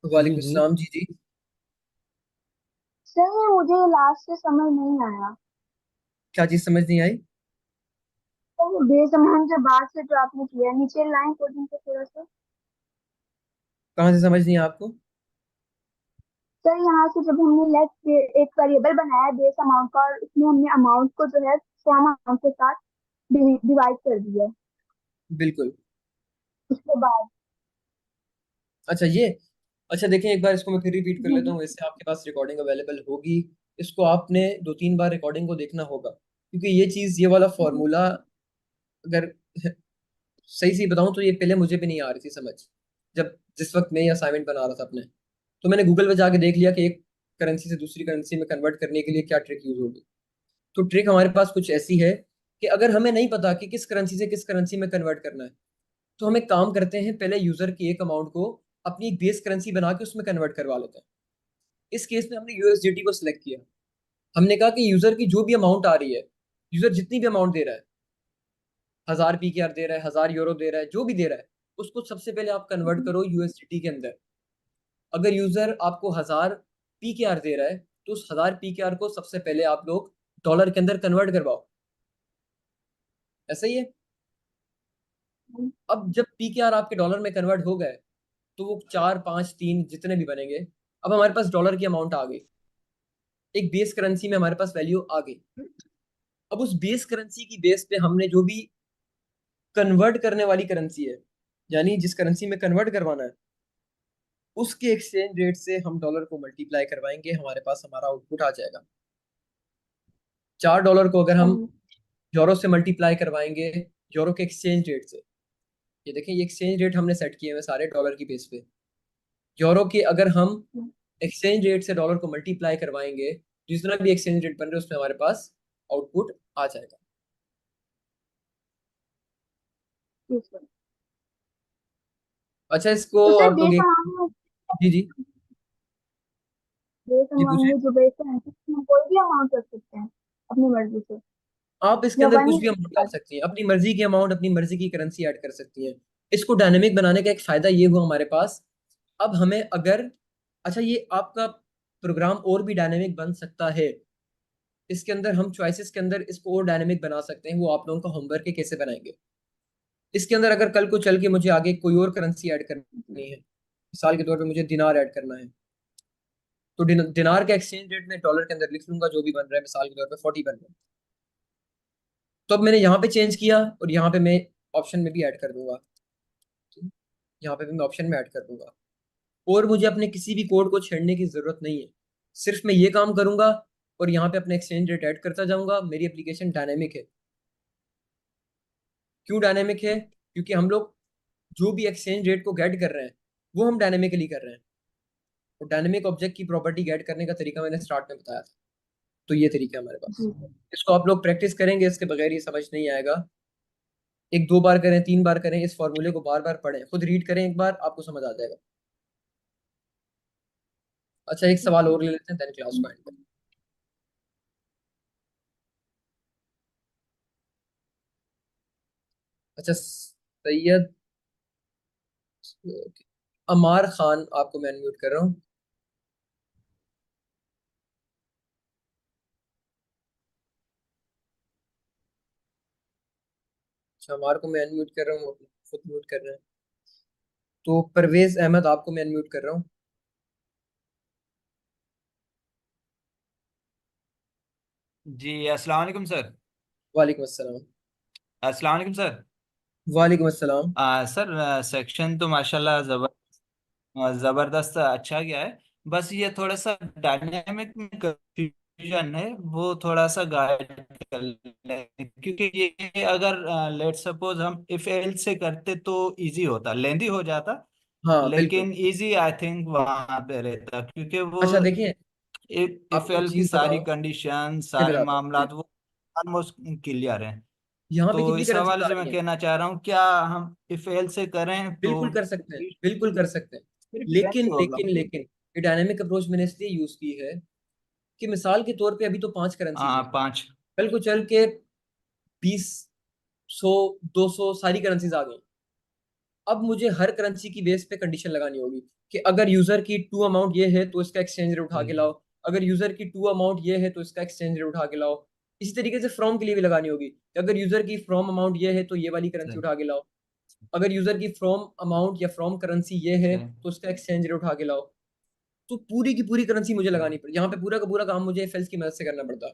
जी वालेकुम जी। सलाम। जी जी। सर मुझे लास्ट से समझ नहीं आया। क्या चीज समझ नहीं आई? सर बेस अमाउंट के बाद से जो आपने किया, नीचे लाइन कोडिंग पे थोड़ा सा। कहाँ से समझ नहीं आई आपको? सर यहाँ से जब हमने लेट एक वेरिएबल बनाया बेस अमाउंट का, और उसमें हमने अमाउंट को जो है फॉर्म अमाउंट के साथ डिवाइड कर दिया। बिल्कुल। उसके बाद अच्छा ये, अच्छा देखें एक बार इसको मैं फिर रिपीट कर जी लेता हूँ, वैसे आपके पास रिकॉर्डिंग अवेलेबल होगी। इसको आपने 2-3 बार रिकॉर्डिंग को देखना होगा, क्योंकि ये चीज, ये वाला फॉर्मूला अगर सही से बताऊं तो ये पहले मुझे भी नहीं आ रही थी समझ, जब जिस वक्त मैं ये असाइनमेंट बना रहा था अपने। तो मैंने गूगल पे जाके देख लिया कि एक करेंसी से दूसरी करेंसी में कन्वर्ट करने के लिए क्या ट्रिक यूज होगी। तो ट्रिक हमारे पास कुछ ऐसी है कि अगर हमें नहीं पता कि किस करेंसी से किस करेंसी में कन्वर्ट करना है, तो हम एक काम करते हैं, पहले यूजर की एक अमाउंट को अपनी बेस करेंसी बना के उसमें कन्वर्ट करवा लेते हैं। इस केस में हमने यूएसडीटी को सिलेक्ट किया। हमने कहा कि यूजर की जो भी अमाउंट आ रही है, यूजर जितनी भी अमाउंट दे रहा है, 1000 पीकेआर दे रहा है, 1000 यूरो दे रहा है, जो भी दे रहा है, उसको सबसे पहले आप कन्वर्ट करो यूएसडीटी के अंदर। अगर यूजर आपको 1000 पीकेआर दे रहा है, तो उस 1000 पीकेआर को सबसे पहले आप लोग डॉलर के अंदर कन्वर्ट करवाओ। ऐसा ही है। अब जब पीकेआर आपके डॉलर में कन्वर्ट हो गए, तो वो 4, 5, 3 जितने भी बनेंगे, अब हमारे पास डॉलर की अमाउंट आ गई, एक बेस करेंसी में हमारे पास वैल्यू आ गई। अब उस बेस करेंसी की बेस पे हमने जो भी कन्वर्ट करने वाली करेंसी है, यानी जिस करेंसी में कन्वर्ट करवाना है, उसके एक्सचेंज रेट से हम डॉलर को मल्टीप्लाई करवाएंगे, हमारे पास हमारा आउटपुट आ जाएगा। $4 को अगर हम यूरो से मल्टीप्लाई करवाएंगे, यूरो के एक्सचेंज रेट से, ये देखें ये एक्सचेंज रेट हमने सेट किए हुए सारे डॉलर की बेस पे। यूरो के अगर हम एक्सचेंज रेट से डॉलर को मल्टीप्लाई करवाएंगे, जितना भी एक्सचेंज रेट बन रहे उसमें हमारे पास आउटपुट आ जाएगा। ठीक है। अच्छा, इसको तो सर आप लोग बेस एक अमाउंट में, जी बेस जी अमाउंट पूछे। में जो बेस है हम कोई भी अमाउंट रख सकते हैं अपनी मर्जी से, आप इसके या अंदर वन कुछ ही भी अमाउंट डाल सकती हैं, अपनी मर्जी की अमाउंट, अपनी मर्जी की करेंसी ऐड कर सकती हैं। इसको डायनेमिक बनाने का एक फायदा ये हुआ हमारे पास, अब हमें अगर, अच्छा ये आपका प्रोग्राम और भी डायनेमिक बन सकता है। इसके अंदर हम चॉइसेस के अंदर इसको और डायनेमिक बना सकते हैं, वो आप लोगों का होमवर्क है कैसे बनाएंगे। इसके अंदर अगर कल को चल के मुझे आगे कोई और करेंसी ऐड करनी है, मिसाल के तौर पे मुझे दिनार ऐड करना है, तो दिनार का एक्सचेंज रेट मैं डॉलर के अंदर लिख लूंगा जो भी बन रहा है, मिसाल के तौर पे 40 बन रहा है। तो अब मैंने यहाँ पे चेंज किया और यहाँ पे मैं ऑप्शन में भी ऐड कर दूंगा, यहाँ पे भी मैं ऑप्शन में ऐड कर दूंगा, और मुझे अपने किसी भी कोड को छेड़ने की जरूरत नहीं है। सिर्फ मैं ये काम करूंगा और यहाँ पे अपने एक्सचेंज रेट ऐड करता जाऊंगा। मेरी एप्लीकेशन डायनेमिक है। क्यों डायनेमिक है? क्योंकि हम लोग जो भी एक्सचेंज रेट को गेट कर रहे हैं वो हम डायनेमिकली कर रहे हैं। और डायनेमिक ऑब्जेक्ट की प्रॉपर्टी गेट करने का तरीका मैंने स्टार्ट में बताया था। तो ये तरीका है हमारे पास। इसको आप लोग प्रैक्टिस करेंगे, इसके बगैर ये समझ नहीं आएगा। एक दो बार करें, 3 बार करें, इस फॉर्मूले को बार बार पढ़ें, खुद रीड करें एक बार, आपको समझ आ जाएगा। अच्छा, एक सवाल और ले लेते हैं, देन क्लास को एंड करें। अच्छा, सैयद अमार खान, आपको मैं अनम्यूट कर रहा हूँ। अच्छा, अमार को मैं अनम्यूट कर रहा हूँ, खुद म्यूट कर रहे हैं। तो परवेज अहमद, आपको मैं अनम्यूट कर रहा हूँ। जी अस्सलाम वालेकुम सर। वालेकुम अस्सलाम। अस्सलाम वालेकुम सर। वालेकुम अस्सलाम। सर सेक्शन तो माशाल्लाह जबरदस्त अच्छा गया है। बस ये थोड़ा सा डायनेमिक में कंफ्यूजन है, वो थोड़ा सा गाइड कर लें, क्योंकि ये अगर लेट सपोज हम इफ एल से करते तो इजी होता, लेंदी हो जाता, हाँ बिल्कुल। लेकिन इजी आई थिंक वहां पे रहता, क्योंकि वो अच्छा देखिए, इफ आपको एक एल की चीज सारी बताओ, कंडीशन मैं सारे बताता हूँ, मामलात वो ऑलमोस्ट क्लियर हैं। यहाँ पे तो कितनी इस करेंसीज हवाले आ से रही मैं हैं? कहना चाह रहा हूँ, क्या हम इफ एल से करें तो बिल्कुल कर सकते हैं, बिल्कुल कर सकते हैं। कैसे लेकिन होगा? लेकिन लेकिन ये डायनेमिक अप्रोच मैंने इसलिए यूज की है कि मिसाल के तौर पे अभी तो 5 करेंसीज हाँ हैं, 5। कल को चल के 20, 100, 200 सारी करेंसीज आ गई। अब मुझे हर करेंसी की बेस पे कंडीशन लगानी होगी कि अगर यूजर की टू अमाउंट ये है तो इसका एक्सचेंज रेट उठा के लाओ, अगर यूजर की टू अमाउंट ये है तो इसका एक्सचेंज रेट उठा के लाओ। इसी तरीके से फ्रॉम के लिए भी लगानी होगी कि अगर यूजर की फ्रॉम अमाउंट ये है तो ये वाली करेंसी उठा के लाओ, अगर यूजर की फ्रॉम अमाउंट या फ्रॉम करेंसी ये है तो उसका एक्सचेंज रेट उठा के लाओ। तो पूरी की पूरी करेंसी मुझे लगानी पड़ी, यहाँ पे पूरा का पूरा काम मुझे एफएल्स की मदद से करना पड़ता।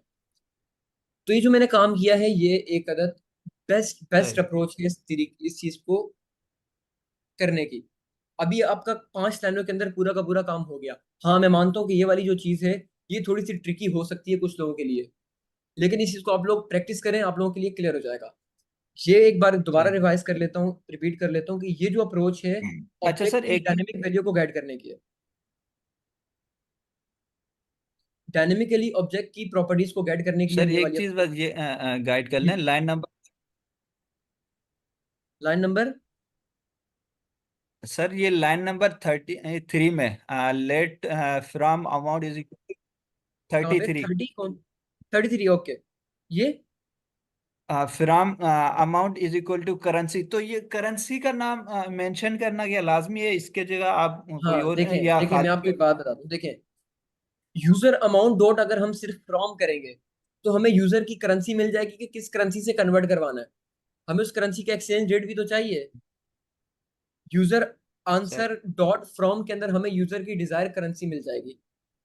तो ये जो मैंने काम किया है ये एक अदद बेस्ट बेस्ट अप्रोच है इस चीज को करने की। अभी आपका 5 लाइनों के अंदर पूरा का पूरा काम हो गया। हाँ, मैं मानता हूँ कि ये वाली जो चीज है ये थोड़ी सी ट्रिकी हो सकती है कुछ लोगों के लिए, लेकिन इस चीज को आप लोग प्रैक्टिस करें, आप लोगों के लिए क्लियर हो जाएगा। ये एक बार दोबारा सही। रिवाइज कर लेता हूँ, रिपीट कर लेता हूँ कि ये जो अप्रोच है अच्छा ऑब्जेक्ट सर, की एक डायनेमिक वैल्यू को गाइड करने की है। डायनेमिकली ऑब्जेक्ट की प्रॉपर्टीज को गाइड करने के लिए सर हम ये एक वाली चीज बस ये गाइड कर लें, line number. Line number, sir ये लाइन नंबर 33 में लेट फ्रॉम अमाउंट इज कहाँ पे 33, 30 कौन, 33, ओके। ये from amount is equal to currency, तो ये करेंसी का नाम मेंशन करना क्या लाजमी है? इसके जगह आप कोई हाँ और देखें या देखें, मैं आपको खाली? एक बात बता दूं, देखें यूजर अमाउंट डॉट अगर हम सिर्फ फ्रॉम करेंगे तो हमें यूजर की करेंसी मिल जाएगी कि किस करेंसी से कन्वर्ट करवाना है। हमें उस करेंसी का एक्सचेंज रेट भी तो चाहिए। User sir answer dot from के अंदर हमें यूजर की डिजायर करेंसी मिल जाएगी,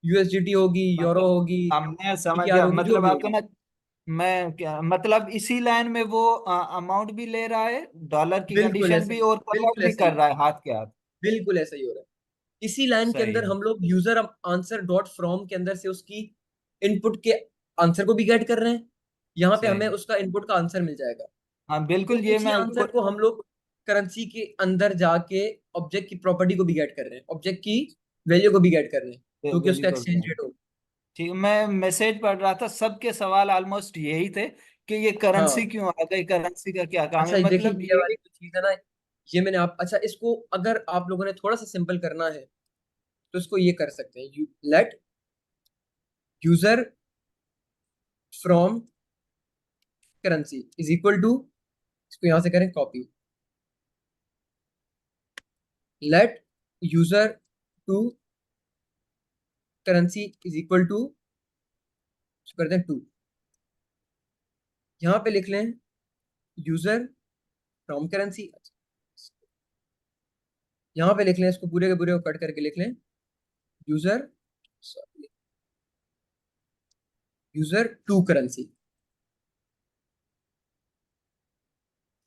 यूएसडीटी होगी, यूरो मतलब होगी, हमने समझ पीकेआर गया, होगी, जो मतलब भी आपका होगी। ना, मैं क्या मतलब इसी लाइन में वो अमाउंट भी ले रहा है, डॉलर की बिल्कुल कंडीशन ऐसे भी, ही, और कन्वर्ट बिल्कुल भी ऐसे कर ही, रहा है हाथ के हाथ। बिल्कुल ऐसा ही हो रहा है। इसी लाइन के सही अंदर है। हम लोग यूजर आंसर डॉट फ्रॉम के अंदर से उसकी इनपुट के आंसर को भी गेट कर रहे हैं, यहाँ पे सही हमें है। उसका इनपुट का आंसर मिल जाएगा। हाँ बिल्कुल, तो ये उसी मैं आंसर को हम लोग करेंसी के अंदर जाके ऑब्जेक्ट की प्रॉपर्टी को भी गेट कर रहे हैं, ऑब्जेक्ट की वैल्यू को भी गेट कर रहे हैं, क्योंकि वैल्यू उसका को भी एक्सचेंज है। रेट हो। ठीक है, मैं मैसेज पढ़ रहा था, सबके सवाल ऑलमोस्ट यही थे कि ये करेंसी हाँ क्यों आ गई, करेंसी का क्या काम अच्छा है, देखिए मतलब ये ये। वाली जो चीज है ना, ये मैंने आप अच्छा इसको अगर आप लोगों ने थोड़ा सा सिंपल करना है तो इसको ये कर सकते हैं, let user from currency is equal to, इसको यहां से करें copy, let user to currency is equal to, कर दें 2, यहाँ पे लिख लें यूजर फ्रॉम करेंसी, यहाँ पे लिख लें इसको पूरे के पूरे को कट करके लिख लें यूजर यूजर टू करेंसी।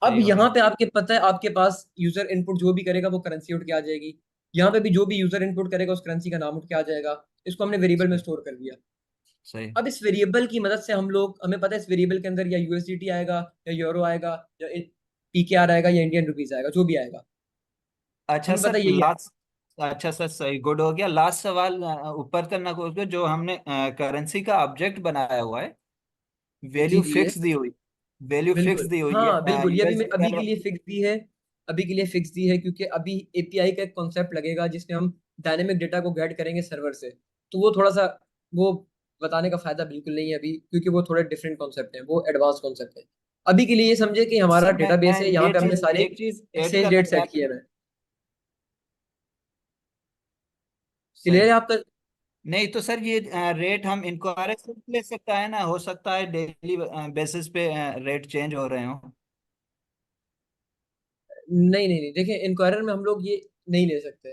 अब सही हो यहाँ गया। पे आपके पता है आपके पास यूजर इनपुट जो भी करेगा वो करेंसी उठ के आ जाएगी, यहाँ पे भी जो भी यूजर इनपुट करेगा उस करेंसी का नाम उठ के आ जाएगा, इसको हमने वेरिएबल में सही। स्टोर कर दिया। सही। अब इस वेरिएबल की मदद से हम लोग, हमें पता है इस वेरिएबल के अंदर या यूएसडीटी आएगा या यूरो आएगा या पीकेआर आएगा या इंडियन रुपीज आएगा, जो भी आएगा अच्छा हमें पता सर, यही है। लास्ट। अच्छा सर, सही, गुड हो गया। लास्ट सवाल ऊपर करना को जो हमने करेंसी का ऑब्जेक्ट बनाया हुआ है, जी वैल्यू जी ये फिक्स दी हुई, वैल्यू फिक्स बिल्कुल दी हुई है हाँ बिल्कुल, ये यूएसडी अभी कर। के लिए फिक्स दी है, अभी के लिए फिक्स दी है क्योंकि अभी एपीआई का एक कॉन्सेप्ट लगेगा जिसमें हम डायनेमिक डेटा को गेट करेंगे सर्वर से, तो वो थोड़ा सा वो बताने का फायदा बिल्कुल नहीं है अभी, क्योंकि वो थोड़े डिफरेंट कॉन्सेप्ट है, वो एडवांस कॉन्सेप्ट है। अभी के लिए ये समझे कि हमारा सर डेटाबेस मैं है, यहाँ ये पे हमने चीज, सारे एक चीज ऐड एक्सचेंज करना रेट सेट चाहता किए हूँ। हुए हैं। क्लियर सही। है आपका? नहीं तो सर, ये रेट हम इंक्वायरी से ले सकता है ना, हो सकता है डेली बेसिस पे रेट चेंज हो रहे हो। नहीं नहीं नहीं, देखिए इंक्वायरर में हम लोग ये नहीं ले सकते,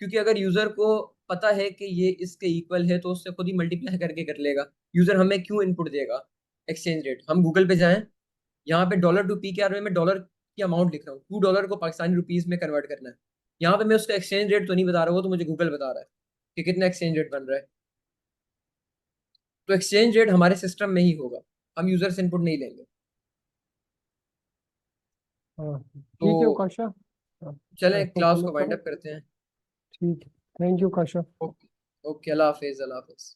क्योंकि अगर यूजर को पता है कि ये इसके इक्वल है तो उससे खुद ही मल्टीप्लाई करके कर लेगा। यूजर हमें क्यों इनपुट देगा एक्सचेंज रेट? हम गूगल पे जाएं, यहाँ पे डॉलर टू पी के आर में मैं डॉलर की अमाउंट लिख रहा हूँ, $2 को पाकिस्तानी रुपीज में कन्वर्ट करना है, यहाँ पे मैं उसका एक्सचेंज रेट तो नहीं बता रहा, वो तो मुझे गूगल बता रहा है कि कितना एक्सचेंज रेट बन रहा है। तो एक्सचेंज रेट हमारे सिस्टम में ही होगा, हम यूजर से इनपुट नहीं लेंगे। हाँ तो ठीक है उकाशा। हाँ, चलें इसको क्लास फॉलो को वाइंड करो। अप करते हैं। ठीक है, thank you Ukasha. Okay okay, अल्लाह हाफिज, अल्लाह हाफिज।